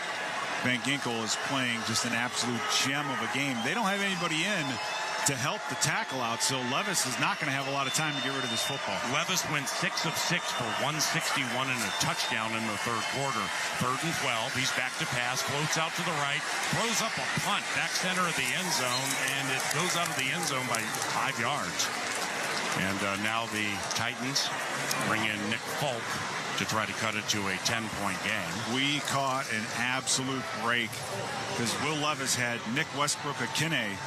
Van Ginkel is playing just an absolute gem of a game. They don't have anybody in to help the tackle out, so Levis is not going to have a lot of time to get rid of this football. Levis went 6 of 6 for 161 and a touchdown in the third quarter. 3rd and 12. He's back to pass, floats out to the right, throws up a punt, back center of the end zone, and it goes out of the end zone by 5 yards. And now the Titans bring in Nick Folk to try to cut it to a 10-point game. We caught an absolute break because Will Levis had Nick Westbrook-Ikini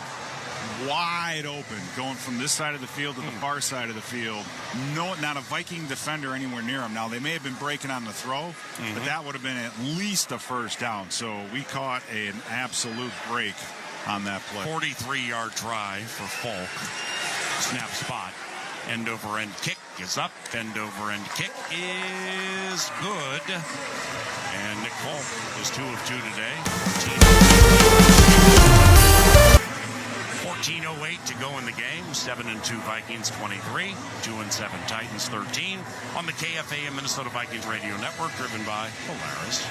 wide open, going from this side of the field to the far side of the field. No, not a Viking defender anywhere near him. Now, they may have been breaking on the throw, but that would have been at least a first down. So we caught an absolute break on that play. 43-yard try for Folk. Snap spot. End over end kick is up. End over end kick is good. And Nick Folk is 2 of 2 today. 14:08 to go in the game. 7-2 Vikings 23. 2-7 Titans 13. On the KFAN Minnesota Vikings Radio Network, driven by Polaris.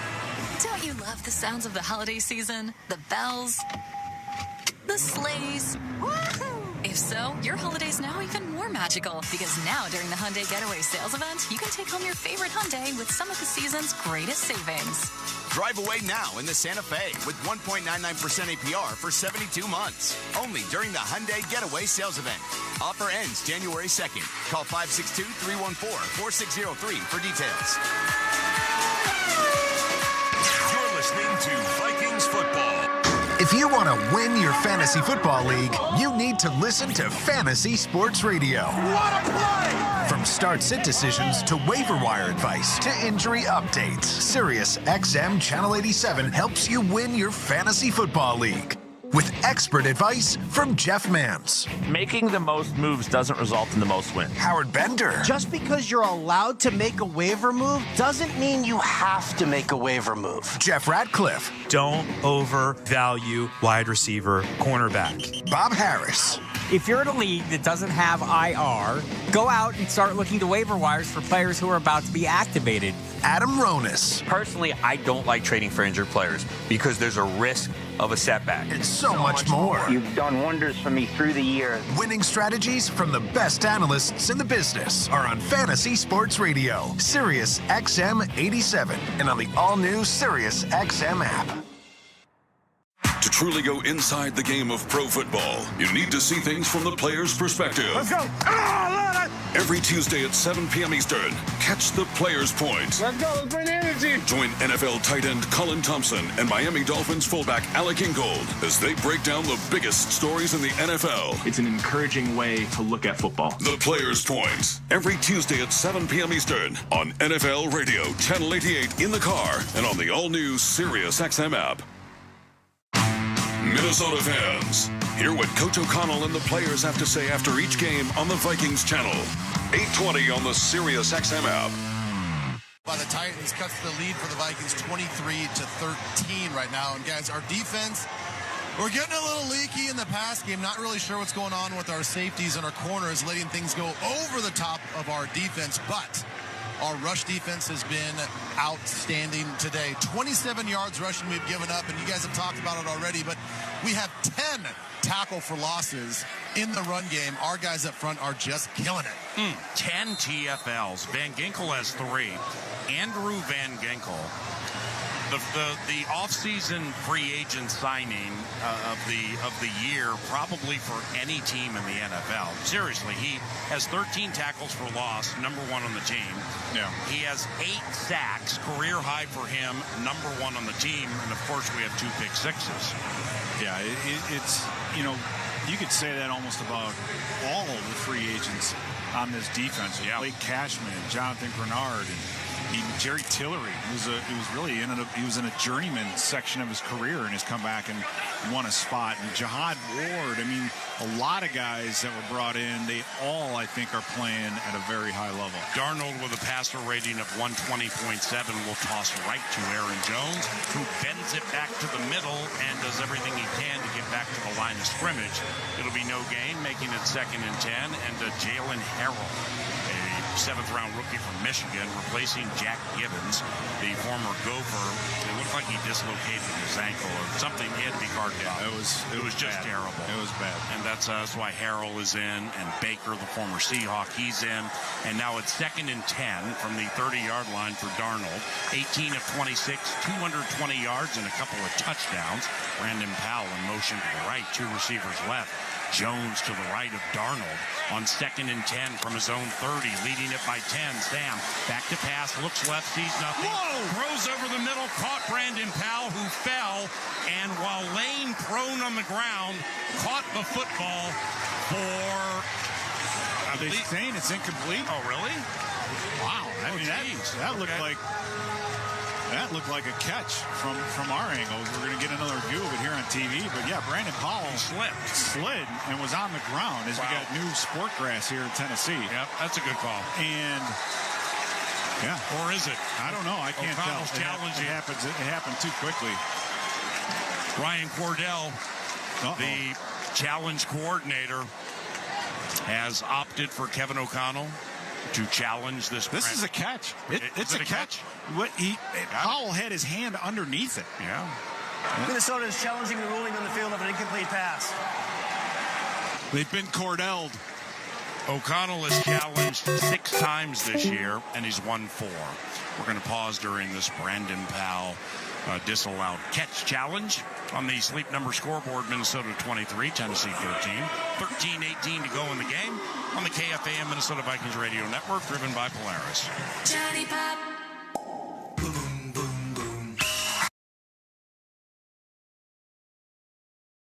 Don't you love the sounds of the holiday season? The bells, the sleighs. Woohoo! If so, your holiday's now even more magical, because now during the Hyundai Getaway Sales Event, you can take home your favorite Hyundai with some of the season's greatest savings. Drive away now in the Santa Fe with 1.99% APR for 72 months. Only during the Hyundai Getaway Sales Event. Offer ends January 2nd. Call 562-314-4603 for details. You're listening to Vikings football. If you want to win your fantasy football league, you need to listen to Fantasy Sports Radio. What a play! From start-sit decisions to waiver wire advice to injury updates, Sirius XM Channel 87 helps you win your fantasy football league. With expert advice from Jeff Mans. Making the most moves doesn't result in the most wins. Howard Bender. Just because you're allowed to make a waiver move doesn't mean you have to make a waiver move. Jeff Ratcliffe. Don't overvalue wide receiver cornerback. Bob Harris. If you're in a league that doesn't have IR, go out and start looking to waiver wires for players who are about to be activated. Adam Ronis. Personally, I don't like trading for injured players because there's a risk of a setback. And so much more. You've done wonders for me through the years. Winning strategies from the best analysts in the business are on Fantasy Sports Radio, Sirius XM 87, and on the all-new Sirius XM app. To truly go inside the game of pro football, you need to see things from the player's perspective. Let's go. Every Tuesday at 7 p.m. Eastern, catch the Player's Point. Let's go. Let's bring the energy. Join NFL tight end Colin Thompson and Miami Dolphins fullback Alec Ingold as they break down the biggest stories in the NFL. It's an encouraging way to look at football. The Players' Point, every Tuesday at 7 p.m. Eastern on NFL Radio, Channel 88 in the car and on the all-new Sirius XM app. Minnesota fans, hear what Coach O'Connell and the players have to say after each game on the Vikings channel. 8:20 on the Sirius XM app. By the Titans cuts the lead for the Vikings 23-13 right now. And guys, our defense, we're getting a little leaky in the pass game. Not really sure what's going on with our safeties and our corners, letting things go over the top of our defense. But our rush defense has been outstanding today. 27 yards rushing we've given up, and you guys have talked about it already, but we have 10 tackle for losses in the run game. Our guys up front are just killing it. 10 TFLs. Van Ginkel has 3. Andrew Van Ginkel, the offseason free agent signing of the year, probably for any team in the NFL. Seriously, he has 13 tackles for loss, number 1 on the team. Yeah. He has 8 sacks, career high for him, number 1 on the team, and of course we have 2 pick sixes. Yeah, it's, you know, you could say that almost about all of the free agents on this defense. Yeah. Blake Cashman, Jonathan Grenard, and Jerry Tillery. He was in a journeyman section of his career and has come back and won a spot. And Jihad Ward, I mean, a lot of guys that were brought in, they all, I think, are playing at a very high level. Darnold with a passer rating of 120.7 will toss right to Aaron Jones, who bends it back to the middle and does everything he can to get back to the line of scrimmage. It'll be no gain, making it 2nd and 10, and Jalen Harrell, a 7th-round rookie from Michigan, replacing Jack Gibbons, the former Gopher. It looked like he dislocated his ankle or something. He had to be carted out. It was just bad. terrible. It was bad. And that's why Harrell is in, and Baker, the former Seahawk, he's in. And now it's 2nd and 10 from the 30-yard line for Darnold. 18 of 26, 220 yards and a couple of touchdowns. Brandon Powell in motion to the right, 2 receivers left. Jones to the right of Darnold on 2nd and 10 from his own 30, leading it by 10. Sam back to pass, looks left, sees nothing. Whoa! Throws over the middle, caught Brandon Powell, who fell, and while laying prone on the ground, caught the football for... Are they saying it's incomplete? Oh, really? Wow. I mean, that looked like... That looked like a catch from our angle. We're going to get another view of it here on TV. But, yeah, Brandon Powell slid and was on the ground as we got new sport grass here in Tennessee. Yep, that's a good call. And, yeah. Or is it? I don't know. I can't tell. It happened too quickly. Ryan Cordell, the challenge coordinator, has opted for Kevin O'Connell to challenge this. This is a catch. It's a catch. Powell had his hand underneath it. Yeah. Minnesota is challenging the ruling on the field of an incomplete pass. They've been Cordelled. O'Connell has challenged 6 times this year, and he's won 4. We're going to pause during this Brandon Powell disallowed catch challenge on the Sleep Number scoreboard. Minnesota 23, Tennessee 13. 13-18 to go in the game on the KFAN Minnesota Vikings Radio Network, driven by Polaris. Johnny Pop.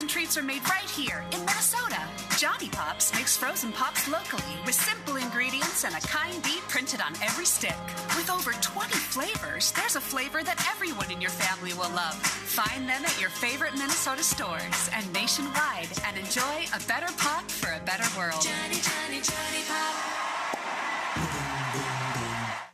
Treats are made right here in Minnesota. Johnny Pops makes frozen pops locally with simple ingredients and a kind beat printed on every stick. With over 20 flavors, there's a flavor that everyone in your family will love. Find them at your favorite Minnesota stores and nationwide, and enjoy a better pop for a better world. Johnny, Johnny, Johnny Pop.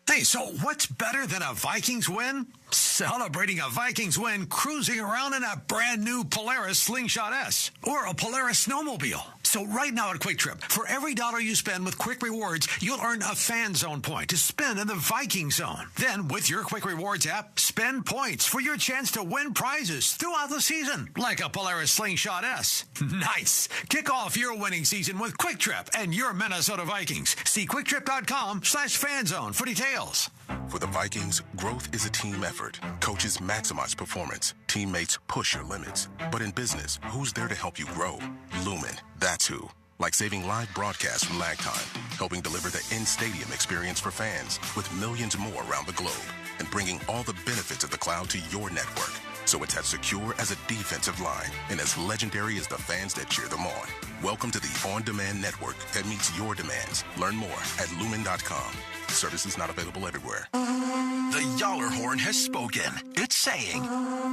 Hey, so what's better than a Vikings win? Celebrating a Vikings win cruising around in a brand new Polaris Slingshot S or a Polaris snowmobile. So right now at Quick Trip, for every $1 you spend with Quick Rewards, you'll earn a Fan Zone point to spend in the Viking Zone. Then with your Quick Rewards app, spend points for your chance to win prizes throughout the season, like a Polaris Slingshot S. Nice. Kick off your winning season with Quick Trip and your Minnesota Vikings. See QuickTrip.com/fanzone for details. For the Vikings, growth is a team effort. Coaches maximize performance. Teammates push your limits. But in business, who's there to help you grow? Lumen. That's who. like saving live broadcasts from lag time, helping deliver the in-stadium experience for fans with millions more around the globe, and bringing all the benefits of the cloud to your network, so it's as secure as a defensive line and as legendary as the fans that cheer them on. Welcome to the on-demand network that meets your demands. Learn more at lumen.com. Services not available everywhere. The Yaller horn has spoken. It's saying,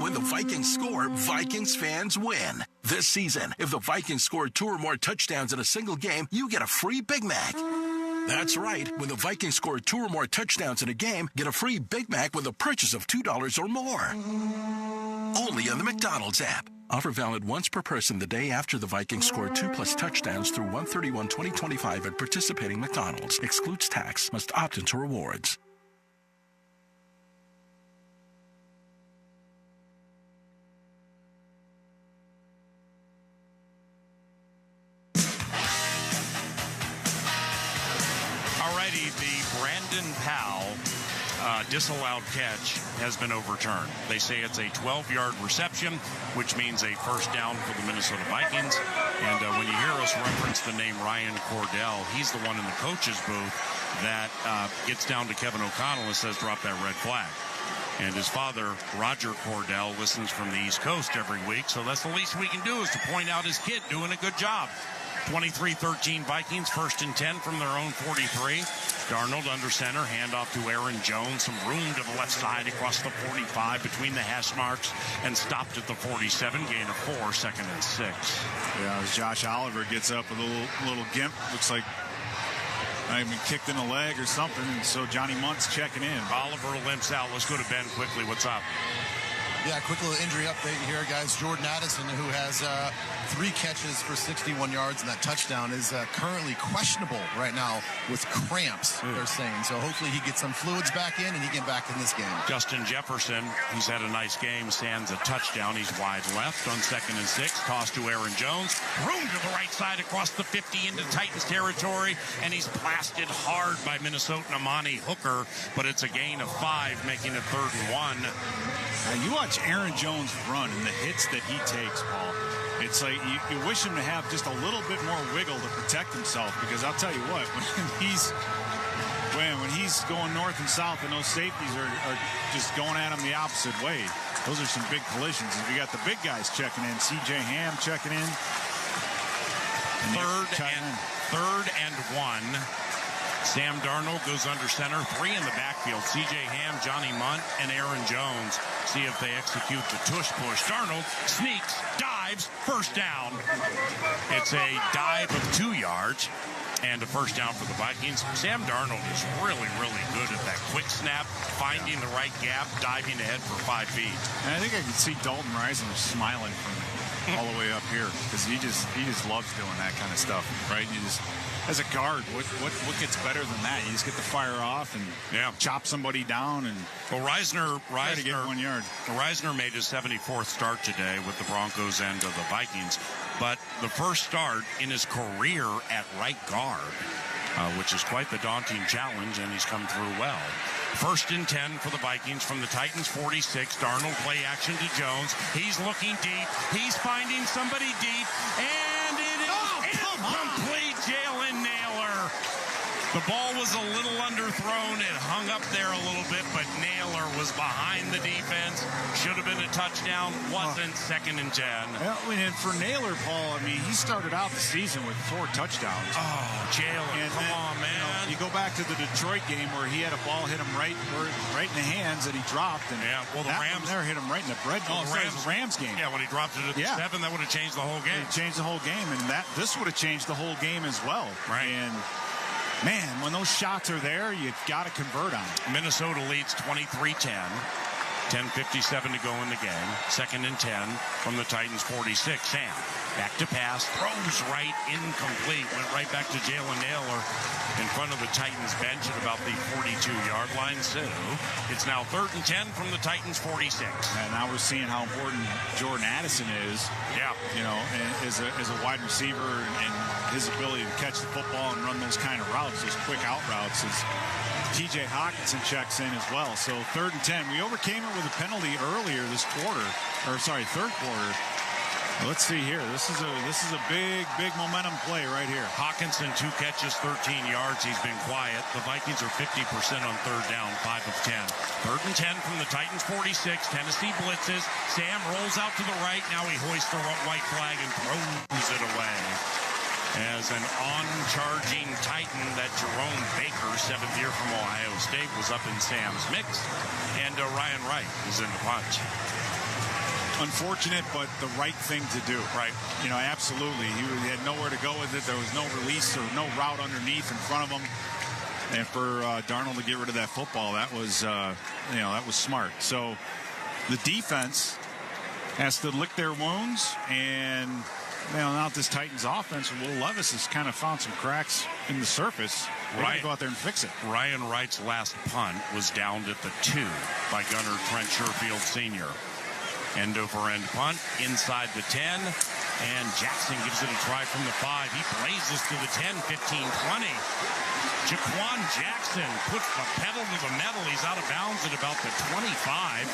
when the Vikings score, Vikings fans win. This season, if the Vikings score 2 or more touchdowns in a single game, you get a free Big Mac. That's right. When the Vikings score 2 or more touchdowns in a game, get a free Big Mac with a purchase of $2 or more. Only on the McDonald's app. Offer valid once per person the day after the Vikings score 2+ touchdowns through 1/31/2025 at participating McDonald's. Excludes tax. Must opt into rewards. Alrighty, the Brandon Powell disallowed catch has been overturned. They say it's a 12-yard reception, which means a first down for the Minnesota Vikings. And when you hear us reference the name Ryan Cordell, he's the one in the coach's booth that gets down to Kevin O'Connell and says, drop that red flag. And his father, Roger Cordell, listens from the East Coast every week, so that's the least we can do is to point out his kid doing a good job. 23-13 Vikings, 1st and 10 from their own 43. Darnold under center, handoff to Aaron Jones. Some room to the left side across the 45 between the hash marks and stopped at the 47. Gain of 4, 2nd and 6. Yeah, as Josh Oliver gets up with a little gimp, looks like I mean kicked in the leg or something, and so Johnny Munt's checking in. Oliver limps out. Let's go to Ben quickly. What's up? Yeah, quick little injury update here, guys. Jordan Addison, who has 3 catches for 61 yards and that touchdown, is currently questionable right now with cramps, they're saying. So hopefully he gets some fluids back in and he get back in this game. Justin Jefferson, he's had a nice game, stands a touchdown. He's wide left on 2nd and 6. Toss to Aaron Jones. Room to the right side across the 50 into Titans territory, and he's blasted hard by Minnesotan Amani Hooker, but it's a gain of 5, making it 3rd and 1. You watch Aaron Jones run and the hits that he takes, Paul. It's like you wish him to have just a little bit more wiggle to protect himself, because I'll tell you what, when he's going north and south and those safeties are just going at him the opposite way, those are some big collisions. And we got the big guys checking in. C.J. Ham checking in. Third and 1. Sam Darnold goes under center, 3 in the backfield. C.J. Ham, Johnny Munt, and Aaron Jones. See if they execute the tush push. Darnold sneaks, dives, first down. It's a dive of 2 yards and a first down for the Vikings. Sam Darnold is really, really good at that quick snap, finding the right gap, diving ahead for 5 feet. And I think I can see Dalton Risner smiling from all the way up here, because he just loves doing that kind of stuff, right? You just, as a guard, what gets better than that? You just get the fire off and chop somebody down. And Risner to get 1 yard. Risner made his 74th start today with the Broncos and the Vikings, but the first start in his career at right guard, which is quite the daunting challenge, and he's come through well. 1st and 10 for the Vikings from the Titans 46. Darnold play action to Jones. He's looking deep. He's finding somebody deep, and it is incomplete. Jalen Naylor. The ball was a little underthrown. It hung up there a little bit, but Naylor was behind the defense. Should have been a touchdown. Wasn't. 2nd and 10. Yeah, and for Naylor, Paul, I mean, he started out the season with 4 touchdowns. Oh, Jalen, come on, man. You go back to the Detroit game where he had a ball hit him right in the hands that he dropped. And well, the Rams there hit him right in the bread. Oh, the Rams game. Yeah, when he dropped it at the 7, that would have changed the whole game. It changed the whole game, and this would have changed the whole game as well. Right. And man, when those shots are there, you've got to convert on it. Minnesota leads 23-10. 10:57 to go in the game. 2nd and 10 from the Titans 46. Sam, back to pass, throws right, incomplete. Went right back to Jalen Naylor in front of the Titans bench at about the 42-yard line. So it's now 3rd and 10 from the Titans 46. And now we're seeing how important Jordan Addison is. Yeah. You know, as a wide receiver, and his ability to catch the football and run those kind of routes, those quick out routes, is T.J. Hawkinson checks in as well. So 3rd and 10. We overcame it with a penalty earlier this quarter, third quarter. Let's see here. This is a big momentum play right here. Hawkinson, 2 catches, 13 yards. He's been quiet. The Vikings are 50% on third down, 5 of 10. 3rd and 10 from the Titans 46. Tennessee blitzes. Sam rolls out to the right. Now he hoists the white flag and throws it away. As an on-charging Titan, that Jerome Baker, 7th year from Ohio State, was up in Sam's mix. And Ryan Wright is in the punch. Unfortunate, but the right thing to do. Right. Absolutely. He had nowhere to go with it. There was no release or no route underneath in front of him. And for Darnold to get rid of that football, that was, that was smart. So the defense has to lick their wounds. And, now this Titans offense, Will Levis has kind of found some cracks in the surface. They got to go out there and fix it. Ryan Wright's last punt was downed at the 2 by gunner Trent Sherfield Sr. End-over-end punt inside the 10, and Jackson gives it a try from the 5. He blazes to the 10, 15, 20. Jaquan Jackson puts the pedal to the metal. He's out of bounds at about the 25.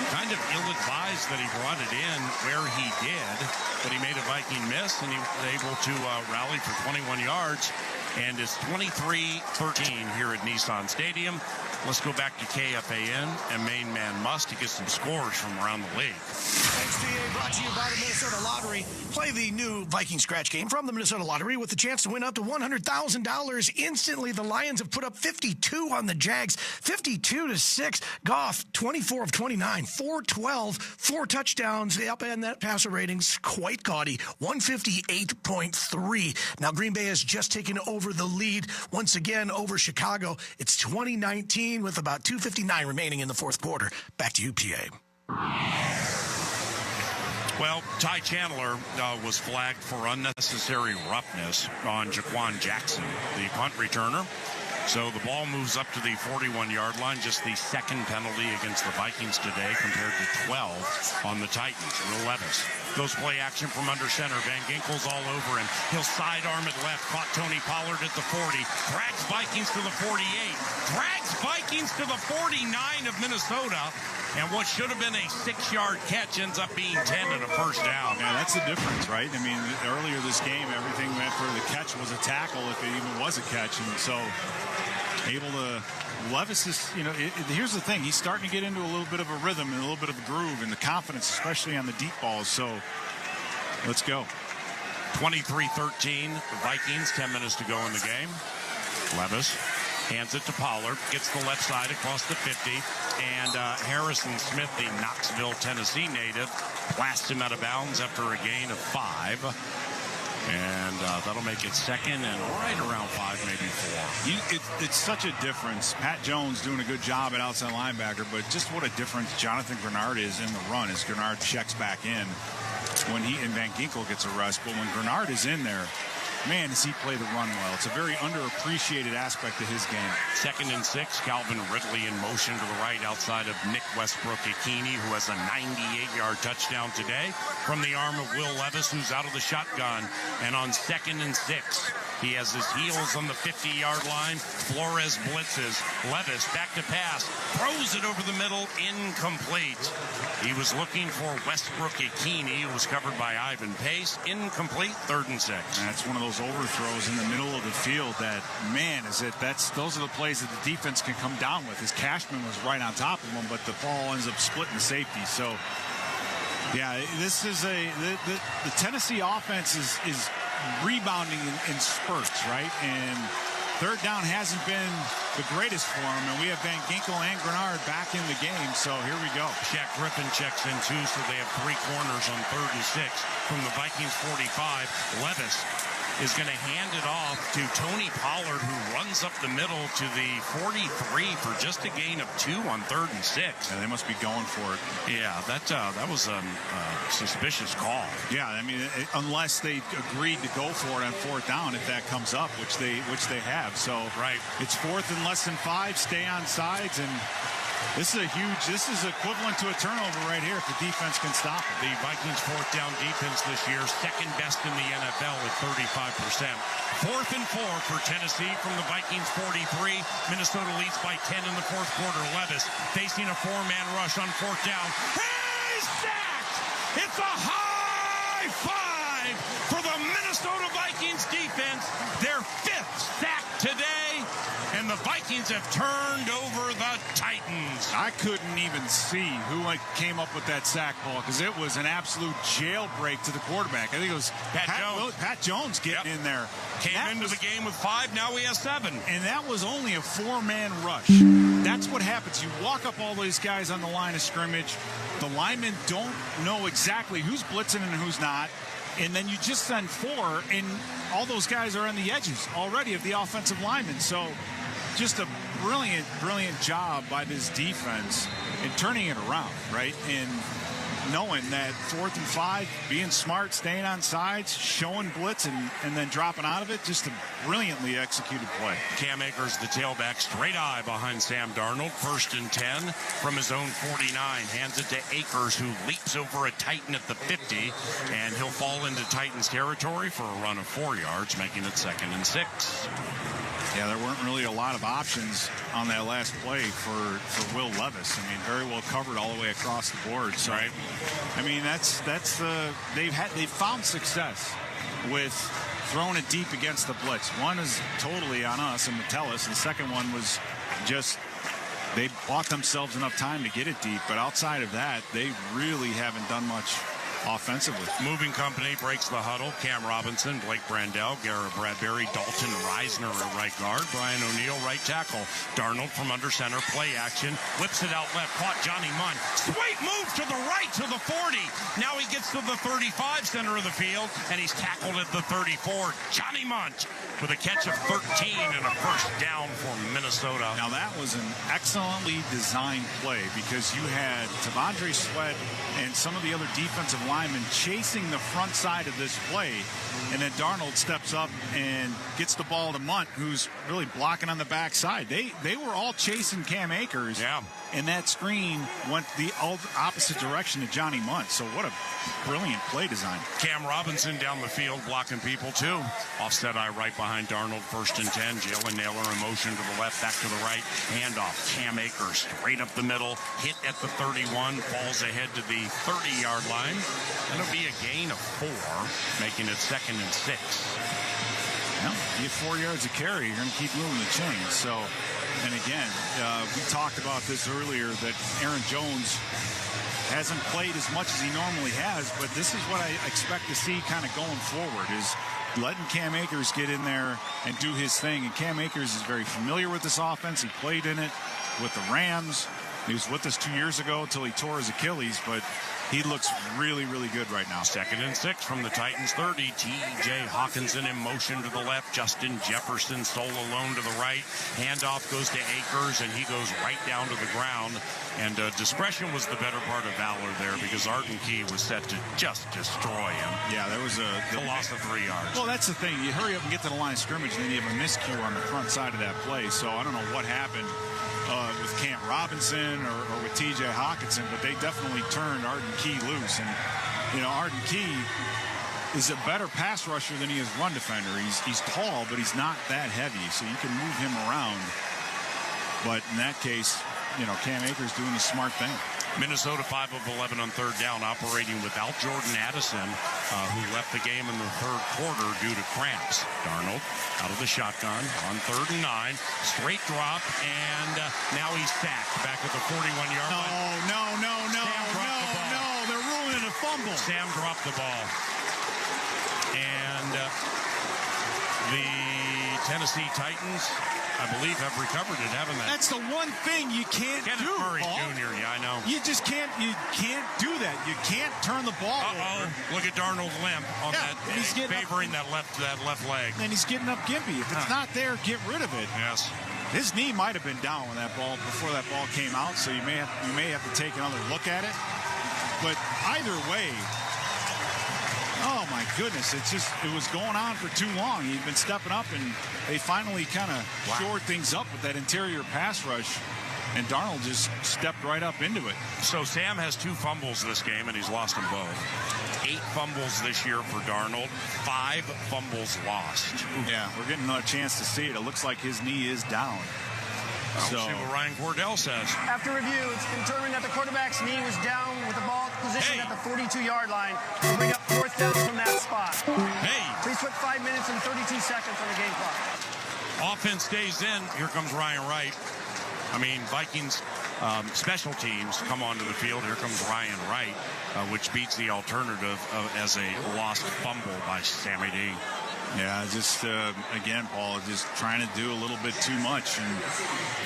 Kind of ill-advised that he brought it in where he did, but he made a Viking miss, and he was able to rally for 21 yards. And it's 23-13 here at Nissan Stadium. Let's go back to KFAN and Main Man Must to get some scores from around the league. XTA brought to you by the Minnesota Lottery. Play the new Viking scratch game from the Minnesota Lottery with the chance to win up to $100,000 instantly. The Lions have put up 52 on the Jags, 52-6. Goff, 24 of 29, 412, 4 touchdowns. The up end net passer ratings quite gaudy, 158.3. Now Green Bay has just taken over the lead once again over Chicago. It's 2019 with about 2:59 remaining in the fourth quarter. Back to you, PA. Well, Ty Chandler was flagged for unnecessary roughness on Jaquan Jackson, the punt returner. So the ball moves up to the 41-yard line, just the second penalty against the Vikings today compared to 12 on the Titans. Will Levis goes play action from under center. Van Ginkel's all over him. He'll sidearm it left. Caught Tony Pollard at the 40. Drags Vikings to the 48. Drags Vikings to the 49 of Minnesota. And what should have been a 6-yard catch ends up being 10 and a first down. Yeah, that's the difference, right? I mean, earlier this game, everything after the catch was a tackle, if it even was a catch. And so able to, Levis is, here's the thing. He's starting to get into a little bit of a rhythm and a little bit of a groove and the confidence, especially on the deep balls. So let's go. 23-13, the Vikings, 10 minutes to go in the game. Levis hands it to Pollard, gets the left side across the 50, and Harrison Smith, the Knoxville, Tennessee native, blasts him out of bounds after a gain of 5. And that'll make it second and right around 5, maybe 4. It's such a difference. Pat Jones doing a good job at outside linebacker, but just what a difference Jonathan Grenard is in the run as Grenard checks back in when and Van Ginkel gets a rush. But when Grenard is in there, man, does he play the run well. It's a very underappreciated aspect of his game. 2nd and 6, Calvin Ridley in motion to the right outside of Nick Westbrook-Ikini, who has a 98-yard touchdown today from the arm of Will Levis, who's out of the shotgun. And on 2nd and 6, he has his heels on the 50-yard line. Flores blitzes. Levis back to pass. Throws it over the middle. Incomplete. He was looking for Westbrook-Ikini, who was covered by Ivan Pace. Incomplete. 3rd and 6. That's one of those overthrows in the middle of the field that, man, those are the plays that the defense can come down with. His Cashman was right on top of him, but the ball ends up splitting the safety. So, yeah, this is the Tennessee offense is rebounding in spurts, right? And third down hasn't been the greatest for him, and we have Van Ginkel and Grenard back in the game, so here we go. Shaq Griffin checks in too, so they have 3 corners on 3rd and 6 from the Vikings 45. Levis is going to hand it off to Tony Pollard, who runs up the middle to the 43 for just a gain of 2 on 3rd and 6. Yeah, they must be going for it. Yeah, that was a suspicious call. Yeah, I mean, unless they agreed to go for it on 4th down, if that comes up, which they have. So right, it's 4th and less than 5. Stay on sides, and this is equivalent to a turnover right here if the defense can stop it. The Vikings' 4th down defense this year, 2nd best in the NFL at 35%. 4th and 4 for Tennessee from the Vikings 43. Minnesota leads by 10 in the 4th quarter. Levis facing a 4-man rush on 4th down. He's sacked! It's a high five for the Minnesota Vikings defense. Their 5th sack today, and the Vikings have turned over the Titans. I couldn't even see who came up with that sack ball because it was an absolute jailbreak to the quarterback. I think it was Pat Jones getting in there. Came into the game with 5, now he has 7. And that was only a 4-man rush. That's what happens. You walk up all these guys on the line of scrimmage. The linemen don't know exactly who's blitzing and who's not. And then you just send 4, and all those guys are on the edges already of the offensive linemen. So just a brilliant, brilliant job by this defense in turning it around, right? And knowing that 4th and 5, being smart, staying on sides, showing blitz, and then dropping out of it, just a brilliantly executed play. Cam Akers, the tailback, straight eye behind Sam Darnold. 1st and 10 from his own 49. Hands it to Akers, who leaps over a Titan at the 50, and he'll fall into Titans territory for a run of 4 yards, making it 2nd and 6. Yeah, there weren't really a lot of options on that last play for Will Levis. I mean, very well covered all the way across the board. So, right. I mean, they've found success with throwing it deep against the blitz. One is totally on us and Metellus, and the second one was just they bought themselves enough time to get it deep. But outside of that, they really haven't done much offensively. Moving company breaks the huddle. Cam Robinson, Blake Brandel, Garrett Bradbury, Dalton Risner at right guard, Brian O'Neill right tackle. Darnold from under center, play action, whips it out left, caught Johnny Munn. Sweet move to the right to the 40. Now he gets to the 35 center of the field, and he's tackled at the 34. Johnny Munn with a catch of 13 and a 1st down for Minnesota. Now that was an excellently designed play because you had Tavondre Sweat and some of the other defensive linemen chasing the front side of this play, and then Darnold steps up and gets the ball to Munt, who's really blocking on the backside. They were all chasing Cam Akers, and that screen went the opposite direction to Johnny Munt. So what a brilliant play design. Cam Robinson down the field blocking people too. Offset eye right behind Darnold, 1st and 10. Jalen Naylor in motion to the left, back to the right. Handoff, Cam Akers straight up the middle, hit at the 31, falls ahead to the 30-yard line. That'll be a gain of 4, making it 2nd and 6. Well, you get 4 yards of carry, you're going to keep moving the chains. So, and again, we talked about this earlier that Aaron Jones hasn't played as much as he normally has, but this is what I expect to see kind of going forward is letting Cam Akers get in there and do his thing. And Cam Akers is very familiar with this offense. He played in it with the Rams. He was with us 2 years ago until he tore his Achilles, but he looks really, really good right now. 2nd and 6 from the Titans 30. T.J. Hawkinson in motion to the left. Justin Jefferson sole alone to the right. Handoff goes to Akers, and he goes right down to the ground. And discretion was the better part of valor there because Arden Key was set to just destroy him. Yeah, there was a loss of 3 yards. Well, that's the thing. You hurry up and get to the line of scrimmage, and then you have a miscue on the front side of that play. So I don't know what happened with Cam Robinson or with T.J. Hawkinson, but they definitely turned Arden Key loose. And, you know, Arden Key is a better pass rusher than he is run defender. He's tall, but he's not that heavy, so you can move him around. But in that case, you know, Cam Akers doing the smart thing. Minnesota 5 of 11 on 3rd down, operating without Jordan Addison, who left the game in the 3rd quarter due to cramps. Darnold out of the shotgun on 3rd and 9, straight drop, and now he's sacked back at the 41-yard line. No, they're ruling a fumble. Sam dropped the ball. And the Tennessee Titans, I believe, have recovered it, haven't they? That's the one thing you can't do, Murray Paul. Jr., yeah, I know. You just can't do that. You can't turn the ball over. Look at Darnold's limp on that, he's favoring that left leg. And he's getting up gimpy. If it's not there, get rid of it. Yes. His knee might have been down when that ball before that ball came out, so you may have to take another look at it. But either way, oh my goodness, it was going on for too long. He'd been stepping up, and they finally kind of shored things up with that interior pass rush, and Darnold just stepped right up into it. So Sam has 2 fumbles this game, and he's lost them both. 8 fumbles this year for Darnold, 5 fumbles lost. Yeah, we're getting another chance to see it. It looks like his knee is down. We'll see what Ryan Cordell says. After review, it's been determined that the quarterback's knee was down with the ball position at the 42-yard line to bring up 4th down from that spot. Hey. Please put 5 minutes and 32 seconds on the game clock. Offense stays in. Here comes Ryan Wright. I mean, Vikings special teams come onto the field. Here comes Ryan Wright, which beats the alternative as a lost fumble by Sammy D. Yeah, just, again, Paul, just trying to do a little bit too much. And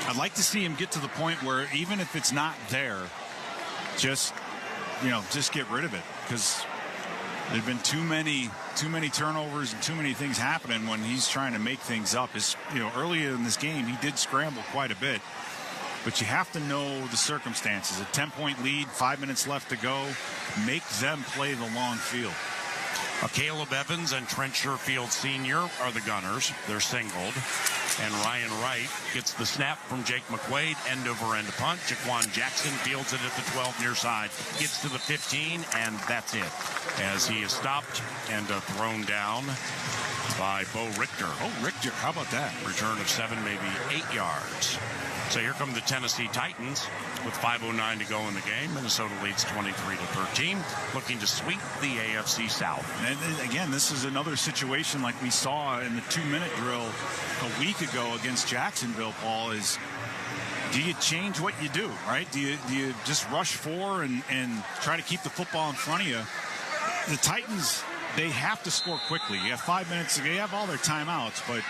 I'd like to see him get to the point where even if it's not there, just get rid of it. Because there've been too many turnovers and too many things happening when he's trying to make things up. Earlier in this game, he did scramble quite a bit. But you have to know the circumstances. A 10-point lead, 5 minutes left to go. Make them play the long field. Caleb Evans and Trent Sherfield Sr. are the gunners. They're singled. And Ryan Wright gets the snap from Jake McQuaid, end-over-end punt. Jaquan Jackson fields it at the 12 near side. Gets to the 15, and that's it. As he is stopped and thrown down by Bo Richter. Oh, Richter, how about that? Return of 7, maybe 8 yards. So here come the Tennessee Titans with 5:09 to go in the game. Minnesota leads 23-13, looking to sweep the AFC South. And again, this is another situation like we saw in the 2-minute drill a week ago against Jacksonville, Paul, is do you change what you do, right? Do you just rush 4 and try to keep the football in front of you? The Titans, they have to score quickly. You have 5 minutes. They have all their timeouts, but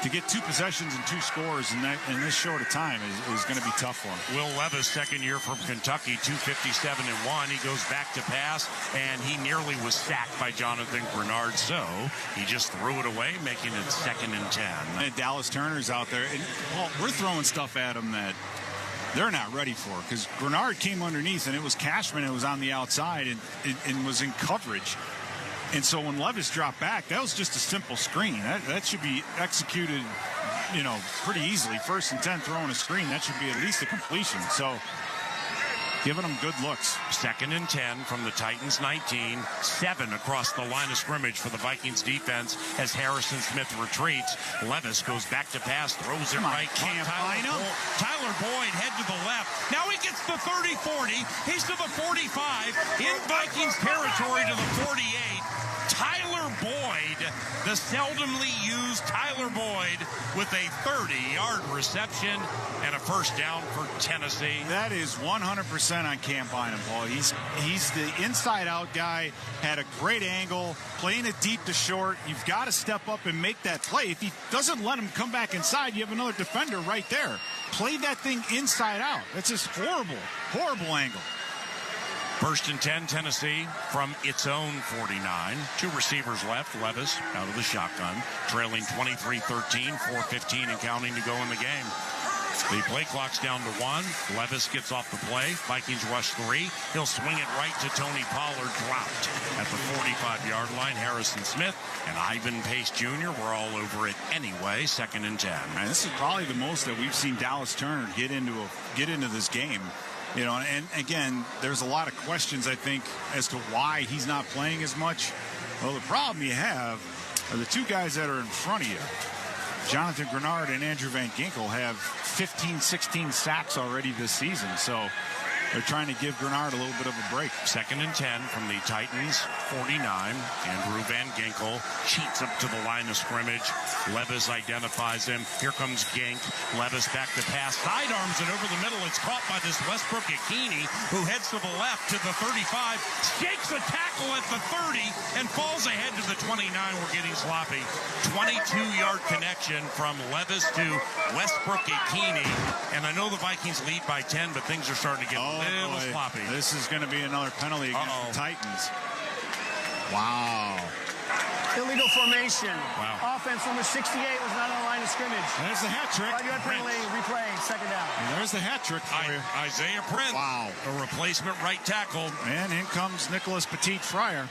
to get 2 possessions and 2 scores in this short of time is going to be tough for him. Will Levis, second year from Kentucky, 257-1. He goes back to pass, and he nearly was sacked by Jonathan Grenard. So he just threw it away, making it 2nd and 10. And Dallas Turner's out there. And, Paul, we're throwing stuff at him that they're not ready for, because Grenard came underneath, and it was Cashman that was on the outside and was in coverage. And so when Levis dropped back, that was just a simple screen. That should be executed, pretty easily. 1st and 10, throwing a screen, that should be at least a completion. So giving them good looks. 2nd and 10 from the Titans 19. 7 across the line of scrimmage for the Vikings defense as Harrison Smith retreats. Levis goes back to pass, throws it right. Tyler Boyd head to the left. Now he gets the 30-40. He's to the 45. In Vikings territory to the 48. Tyler Boyd, the seldomly used Tyler Boyd, with a 30-yard reception and a 1st down for Tennessee. That is 100% on Cam Bynum, Paul. He's the inside-out guy, had a great angle, playing it deep to short. You've got to step up and make that play. If he doesn't let him come back inside, you have another defender right there. Play that thing inside out. That's just horrible angle. 1st and 10, Tennessee from its own 49. 2 receivers left. Levis out of the shotgun, trailing 23-13, 4:15 and counting to go in the game. The play clock's down to 1. Levis gets off the play. Vikings rush 3. He'll swing it right to Tony Pollard, dropped at the 45-yard line. Harrison Smith and Ivan Pace Jr. were all over it anyway. 2nd and 10. Man, this is probably the most that we've seen Dallas Turner get into this game. And again, there's a lot of questions, I think, as to why he's not playing as much. Well, the problem you have are the 2 guys that are in front of you. Jonathan Grenard and Andrew Van Ginkel have 15, 16 sacks already this season. So they're trying to give Grenard a little bit of a break. 2nd and 10 from the Titans 49. Andrew Van Ginkel cheats up to the line of scrimmage. Levis identifies him. Here comes Gink. Levis back to pass. Sidearms it over the middle. It's caught by this Westbrook Akini, who heads to the left to the 35. Shakes a tackle at the 30 and falls ahead to the 29. We're getting sloppy. 22-yard connection from Levis to Westbrook Akini. And I know the Vikings lead by 10, but things are starting to get little sloppy. This is going to be another penalty against the Titans. Wow. Illegal formation. Wow. Offense number 68 was not on the line of scrimmage. There's the hat trick. 5-yard penalty, replay, 2nd down. And there's the hat trick for you. Isaiah Prince. Wow. A replacement right tackle. And in comes Nicholas Petit-Frere.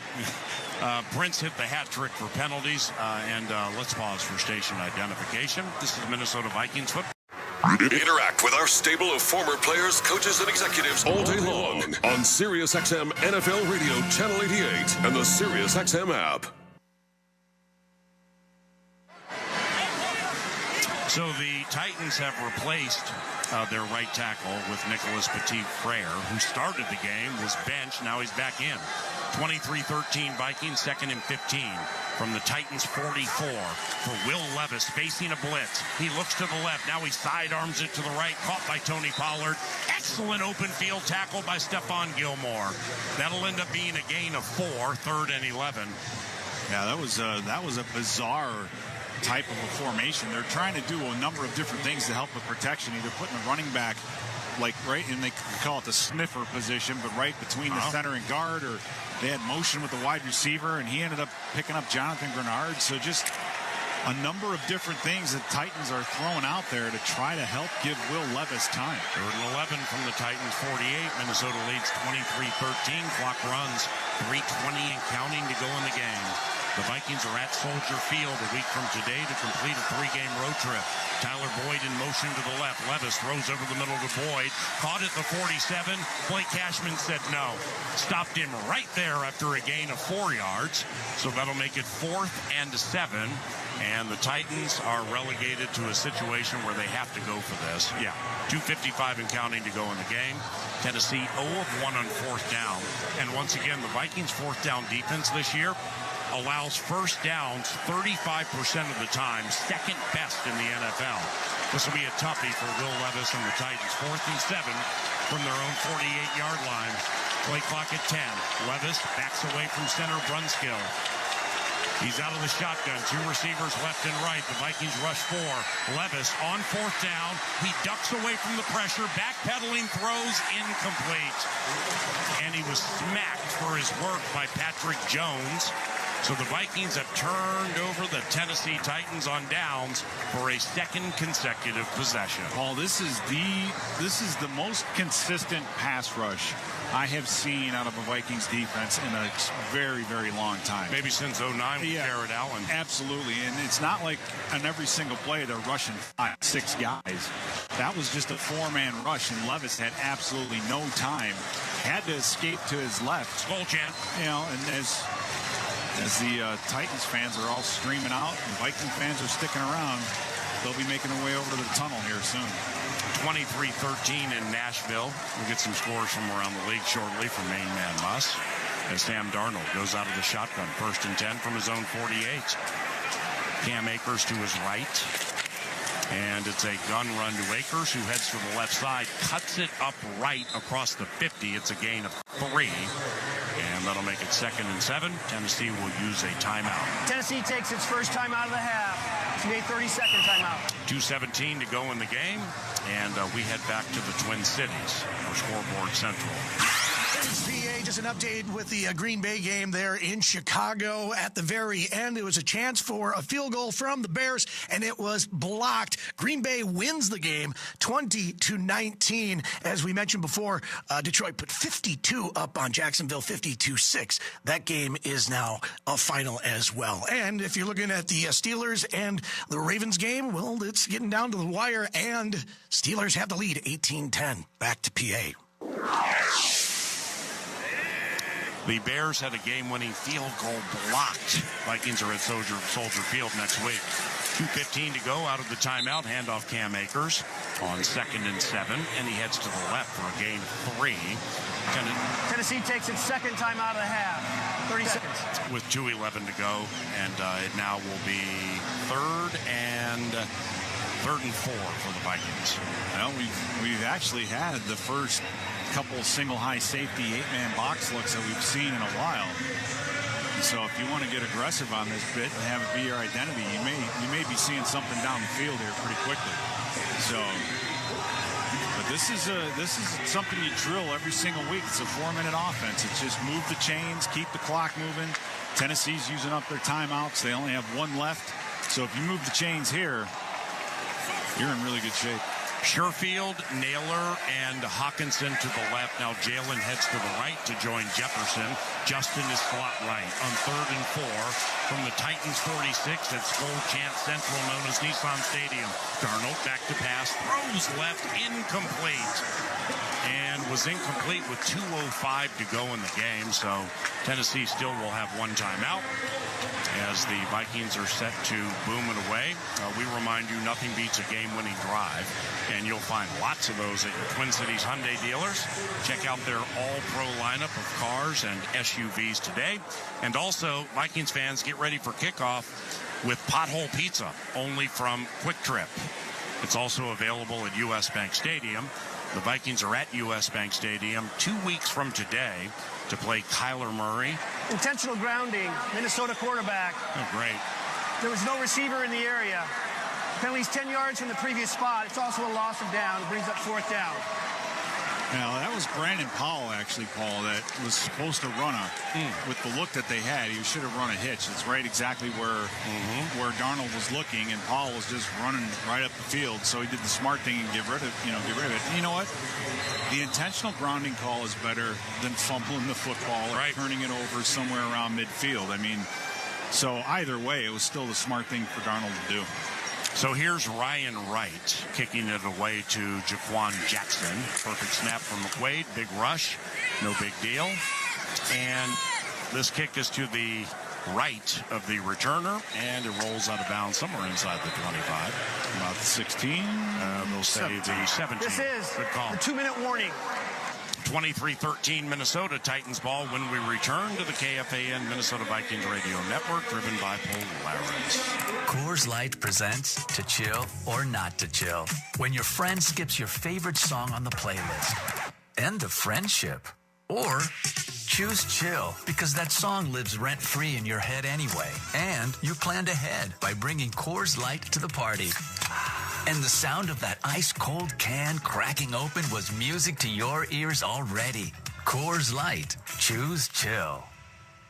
Prince hit the hat trick for penalties. And let's pause for station identification. This is Minnesota Vikings football. Interact with our stable of former players, coaches, and executives all day long on SiriusXM NFL Radio Channel 88 and the SiriusXM app. So the Titans have replaced their right tackle with Nicholas Petit-Frere, who started the game, was benched, now he's back in. 23-13 Vikings, 2nd and 15 from the Titans 44 for Will Levis facing a blitz. He looks to the left. Now he sidearms it to the right, caught by Tony Pollard. Excellent open field tackle by Stephon Gilmore. That'll end up being a gain of 4, 3rd and 11. Yeah, that was a bizarre type of a formation. They're trying to do a number of different things to help with protection, either putting the running back like right, and they call it the sniffer position, but right between the center and guard, or they had motion with the wide receiver, and he ended up picking up Jonathan Grenard. So just a number of different things that Titans are throwing out there to try to help give Will Levis time. 3rd and 11 from the Titans 48. Minnesota leads 23-13. Clock runs 3:20 and counting to go in the game. The Vikings are at Soldier Field a week from today to complete a 3-game road trip. Tyler Boyd in motion to the left. Levis throws over the middle to Boyd. Caught at the 47. Blake Cashman said no. Stopped him right there after a gain of 4 yards. So that'll make it 4th and 7. And the Titans are relegated to a situation where they have to go for this. Yeah, 2:55 and counting to go in the game. Tennessee 0 of 1 on 4th down. And once again, the Vikings' 4th down defense this year allows first downs 35% of the time, 2nd best in the NFL. This will be a toughie for Will Levis and the Titans. 4th and 7 from their own 48-yard line. Play clock at 10. Levis backs away from center Brunskill. He's out of the shotgun. 2 receivers left and right. The Vikings rush 4. Levis on 4th down. He ducks away from the pressure. Backpedaling throws incomplete. And he was smacked for his work by Patrick Jones. So the Vikings have turned over the Tennessee Titans on downs for a 2nd consecutive possession. Paul, this is the most consistent pass rush I have seen out of a Vikings defense in a very, very long time. Maybe since 09 with Garrett Allen. Absolutely. And it's not like on every single play they're rushing 5-6 guys. That was just a 4-man rush, and Levis had absolutely no time. Had to escape to his left. Skolchan. You know, and as the Titans fans are all streaming out, and Viking fans are sticking around, they'll be making their way over to the tunnel here soon. 23-13 in Nashville. We'll get some scores from around the league shortly from main man Muss, as Sam Darnold goes out of the shotgun. 1st and 10 from his own 48. Cam Akers to his right. And it's a gun run to Akers, who heads to the left side, cuts it up right across the 50. It's a gain of 3. And that'll make it 2nd and 7. Tennessee will use a timeout. Tennessee takes its first timeout of the half. It's a 30-second timeout. 2:17 to go in the game. And we head back to the Twin Cities for Scoreboard Central. PA, just an update with the Green Bay game there in Chicago. At the very end, it was a chance for a field goal from the Bears, and it was blocked. Green Bay wins the game 20-19. As we mentioned before, Detroit put 52 up on Jacksonville, 52-6. That game is now a final as well. And if you're looking at the Steelers and the Ravens game, well, it's getting down to the wire, and Steelers have the lead 18-10. Back to PA. The Bears had a game-winning field goal blocked. Vikings are at Soldier Field next week. 2:15 to go out of the timeout. Handoff Cam Akers on 2nd and 7, and he heads to the left for a gain of 3. Tennessee takes its 2nd timeout of the half. 30 seconds. With 2:11 to go, and it now will be 3rd and 4 for the Vikings. Well, we've actually had the first couple single high safety 8-man box looks that we've seen in a while. So if you want to get aggressive on this bit and have it be your identity, you may be seeing something down the field here pretty quickly. So, but this is something you drill every single week. It's a 4-minute offense. It's just move the chains, keep the clock moving. Tennessee's using up their timeouts. They only have 1 left. So if you move the chains here, you're in really good shape. Sherfield, Naylor, and Hawkinson to the left. Now Jalen heads to the right to join Jefferson. Justin is slot right on 3rd and 4. from the Titans 46 at Skull Chant Central, known as Nissan Stadium. Darnold back to pass, throws left, incomplete. And was incomplete with 2:05 to go in the game, so Tennessee still will have one timeout as the Vikings are set to boom it away. We remind you, nothing beats a game-winning drive, and you'll find lots of those at your Twin Cities Hyundai dealers. Check out their all-pro lineup of cars and SUVs today. And also, Vikings fans, get ready for kickoff with Pothole Pizza, only from Quick Trip. It's also available at U.S. Bank Stadium. The Vikings are at U.S. Bank Stadium 2 weeks from today to play Kyler Murray. Intentional grounding, Minnesota quarterback. Oh, great. There was no receiver in the area. Penalty's 10 yards from the previous spot. It's also a loss of down. It brings up fourth down. Now, that was Brandon Powell, actually, Paul, that was supposed to run with the look that they had. He should have run a hitch. It's right exactly where Darnold was looking, and Powell was just running right up the field. So he did the smart thing and get rid of it. And you know what? The intentional grounding call is better than fumbling the football or turning it over somewhere around midfield. I mean, so either way, it was still the smart thing for Darnold to do. So here's Ryan Wright kicking it away to Jaquan Jackson. Perfect snap from McQuaid. Big rush. No big deal. And this kick is to the right of the returner, and it rolls out of bounds somewhere inside the 25. About 16. They'll say the 17. This is good call. The 2-minute warning. 23-13 Minnesota Titans ball when we return to the KFAN Minnesota Vikings Radio Network, driven by Polaris. Coors Light presents To Chill or Not to Chill. When your friend skips your favorite song on the playlist. End of friendship. Or choose chill because that song lives rent-free in your head anyway. And you planned ahead by bringing Coors Light to the party. And the sound of that ice-cold can cracking open was music to your ears already. Coors Light. Choose chill.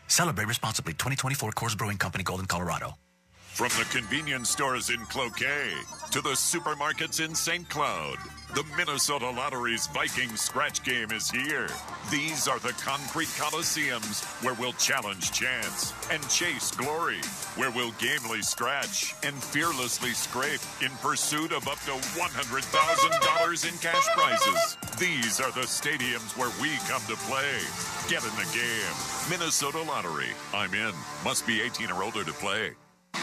Celebrate responsibly. 2024 Coors Brewing Company, Golden, Colorado. From the convenience stores in Cloquet to the supermarkets in St. Cloud, the Minnesota Lottery's Vikings scratch game is here. These are the concrete coliseums where we'll challenge chance and chase glory, where we'll gamely scratch and fearlessly scrape in pursuit of up to $100,000 in cash prizes. These are the stadiums where we come to play. Get in the game. Minnesota Lottery. I'm in. Must be 18 or older to play.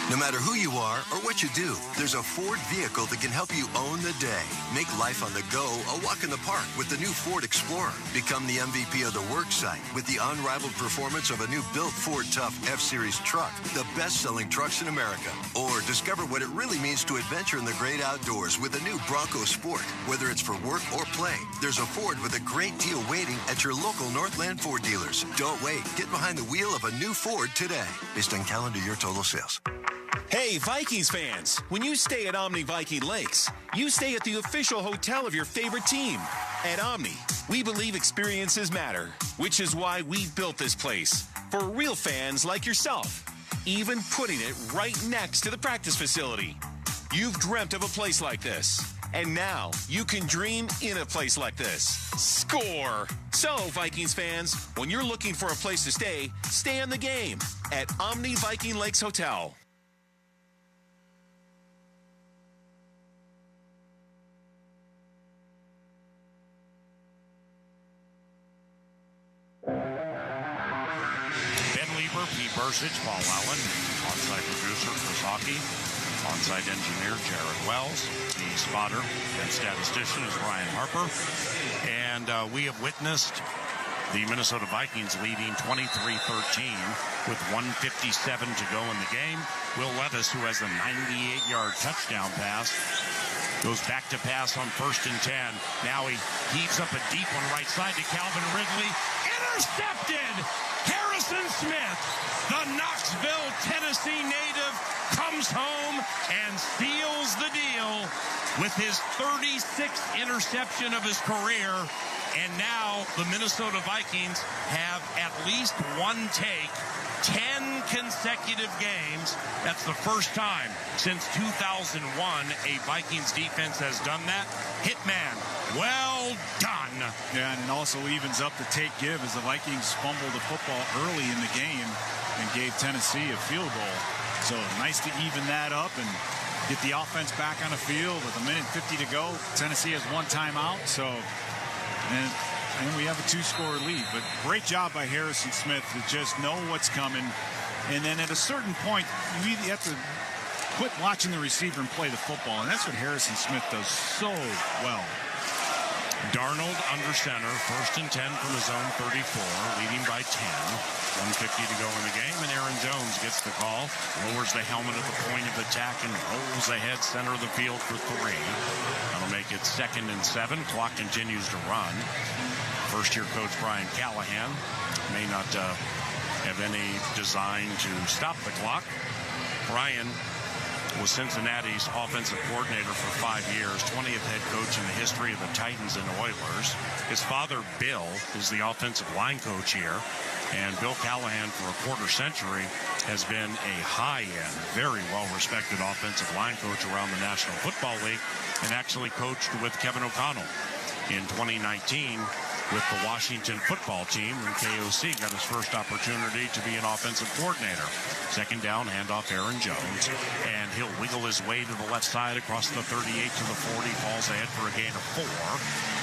No matter who you are or what you do, there's a Ford vehicle that can help you own the day. Make life on the go a walk in the park with the new Ford Explorer. Become the MVP of the work site with the unrivaled performance of a new built Ford Tough F-Series truck, the best-selling trucks in America. Or discover what it really means to adventure in the great outdoors with a new Bronco Sport. Whether it's for work or play, there's a Ford with a great deal waiting at your local Northland Ford dealers. Don't wait. Get behind the wheel of a new Ford today. Based on calendar year total sales. Hey, Vikings fans, when you stay at Omni Viking Lakes, you stay at the official hotel of your favorite team. At Omni, we believe experiences matter, which is why we built this place for real fans like yourself, even putting it right next to the practice facility. You've dreamt of a place like this, and now you can dream in a place like this. Score! So, Vikings fans, when you're looking for a place to stay in the game at Omni Viking Lakes Hotel. Pete Bursich, Paul Allen, on-site producer Chris Hockey, on-site engineer Jared Wells, the spotter and statistician is Ryan Harper, and we have witnessed the Minnesota Vikings leading 23-13 with 1:57 to go in the game. Will Levis, who has a 98-yard touchdown pass, goes back to pass on 1st and 10. Now he heaves up a deep one right side to Calvin Ridley. Intercepted! Harrison Smith, the Knoxville, Tennessee native, comes home and seals the deal with his 36th interception of his career. And now the Minnesota Vikings have at least one take, 10 consecutive games. That's the first time since 2001 a Vikings defense has done that. Hitman, well done. Yeah, and it also evens up the take-give as the Vikings fumble the football early in the game. and gave Tennessee a field goal. So nice to even that up and get the offense back on the field with 1:50 to go. Tennessee has one timeout, so and we have a 2-score lead. But great job by Harrison Smith to just know what's coming. And then at a certain point, you have to quit watching the receiver and play the football. And that's what Harrison Smith does so well. Darnold under center, 1st and 10 from his own 34, leading by 10. 1:50 to go in the game, and Aaron Jones gets the call, lowers the helmet at the point of attack, and rolls ahead center of the field for 3. That'll make it 2nd and 7. Clock continues to run. First-year coach Brian Callahan may not have any design to stop the clock. Brian was Cincinnati's offensive coordinator for 5 years, 20th head coach in the history of the Titans and Oilers. His father, Bill, is the offensive line coach here. And Bill Callahan, for a quarter century, has been a high-end, very well-respected offensive line coach around the National Football League and actually coached with Kevin O'Connell in 2019 with the Washington football team when KOC got his first opportunity to be an offensive coordinator. 2nd down, handoff Aaron Jones, and he'll wiggle his way to the left side across the 38 to the 40, falls ahead for a gain of 4.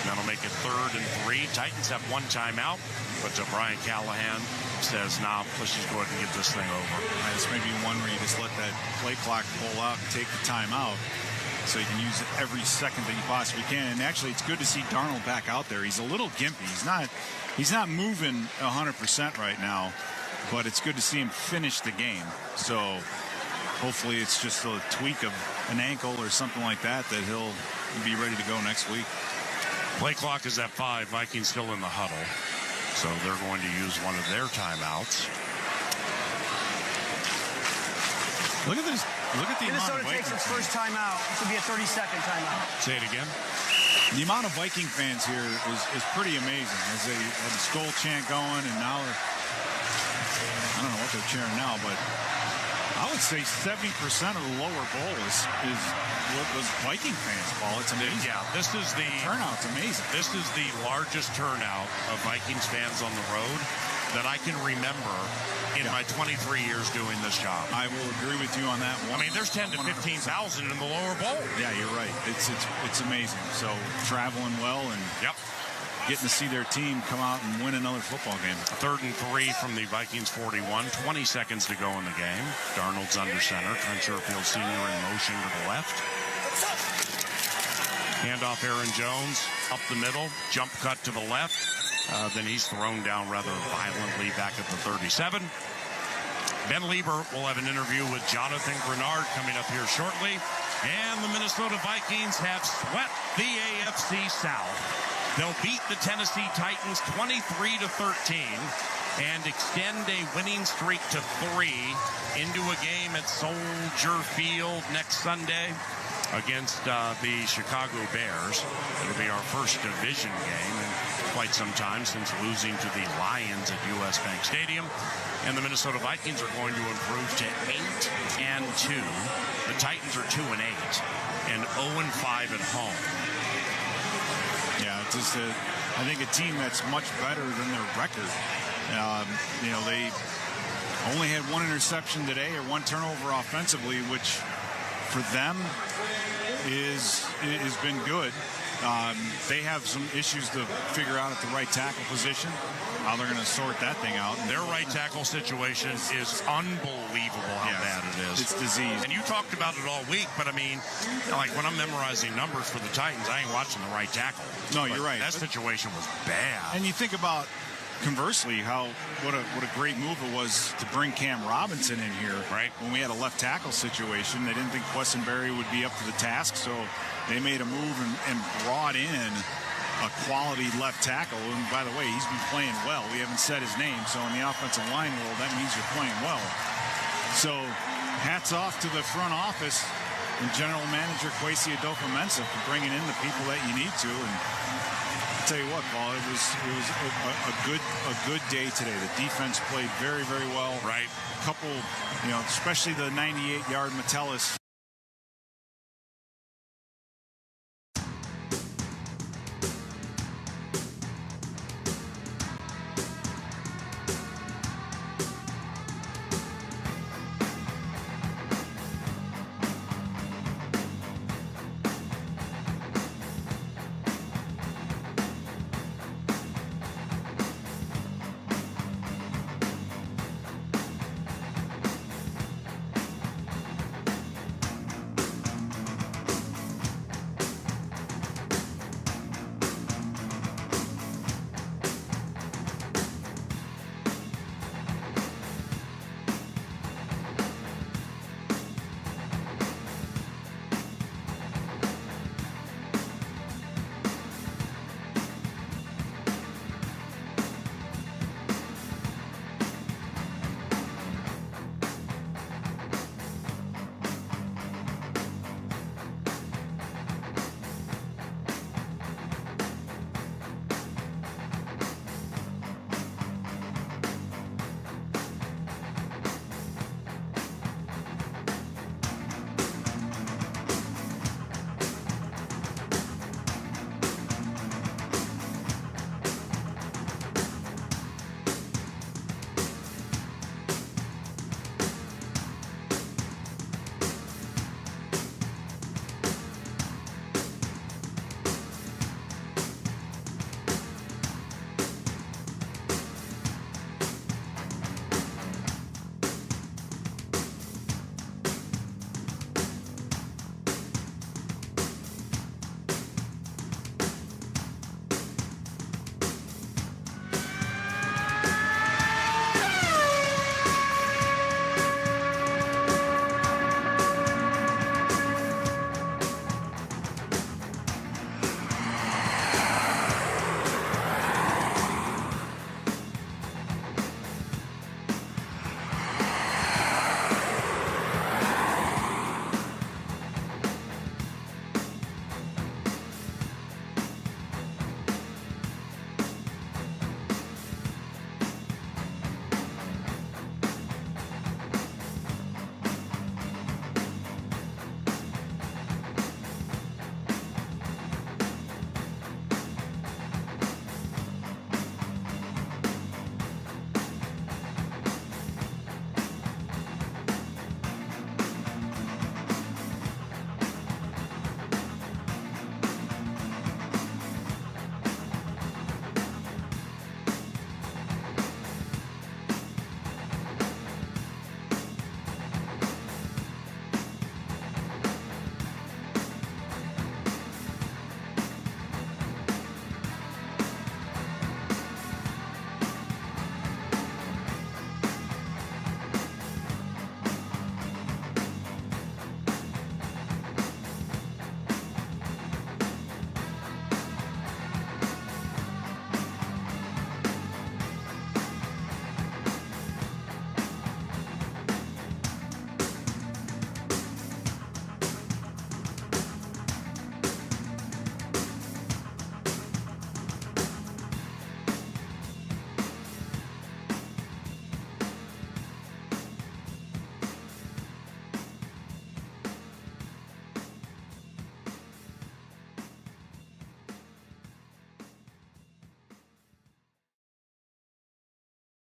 That'll make it 3rd and 3. Titans have one timeout, but Brian Callahan says, nah, let's just go ahead and get this thing over. This may be one where you just let that play clock pull out and take the timeout, so you can use it every second that you possibly can. And actually, it's good to see Darnold back out there. He's a little gimpy. He's not moving 100% right now, but it's good to see him finish the game. So hopefully it's just a tweak of an ankle or something like that he'll be ready to go next week. Play clock is at 5. Vikings still in the huddle, so they're going to use one of their timeouts. Look at this. Look at the Minnesota amount of takes its first timeout. This will be a 30-second timeout. Say it again. The amount of Viking fans here is pretty amazing. As they have the Skol chant going, and now I don't know what they're cheering now, but I would say 70% of the lower bowl was Viking fans, Paul. It's amazing. Yeah, the turnout's amazing. This is the largest turnout of Vikings fans on the road that I can remember in my 23 years doing this job. I will agree with you on that one. I mean, there's 10 to 15,000 in the lower bowl. Yeah, you're right. It's amazing. So traveling well and getting to see their team come out and win another football game. 3rd and 3 from the Vikings 41. 20 seconds to go in the game. Darnold's under center. Trent Sherfield Sr. in motion to the left. Handoff Aaron Jones up the middle. Jump cut to the left. Then he's thrown down rather violently back at the 37. Ben Lieber will have an interview with Jonathan Grenard coming up here shortly. And the Minnesota Vikings have swept the AFC South. They'll beat the Tennessee Titans 23-13 and extend a winning streak to 3 into a game at Soldier Field next Sunday against the Chicago Bears. It'll be our first division game in quite some time since losing to the Lions at US Bank Stadium. And the Minnesota Vikings are going to improve to 8-2. The Titans are 2-8 and 0-5 at home. Yeah, it's just I think a team that's much better than their record. They only had one interception today or one turnover offensively, which for them has been good. They have some issues to figure out at the right tackle position, how they're going to sort that thing out. Their right tackle situation is unbelievable how bad it is. It's disease. And you talked about it all week, but I mean, like when I'm memorizing numbers for the Titans, I ain't watching the right tackle. No, you're right. That situation was bad. And you think about, conversely, what a great move it was to bring Cam Robinson in here. Right. When we had a left tackle situation, they didn't think Quessenberry would be up to the task, so they made a move and brought in a quality left tackle. And by the way, he's been playing well. We haven't said his name, so in the offensive line world, that means you're playing well. So hats off to the front office and general manager Kwesi Adofo-Mensah for bringing in the people that you need to. And I'll tell you what, Paul, it was a good day today. The defense played very, very well. Right. A couple, especially the 98-yard Metellus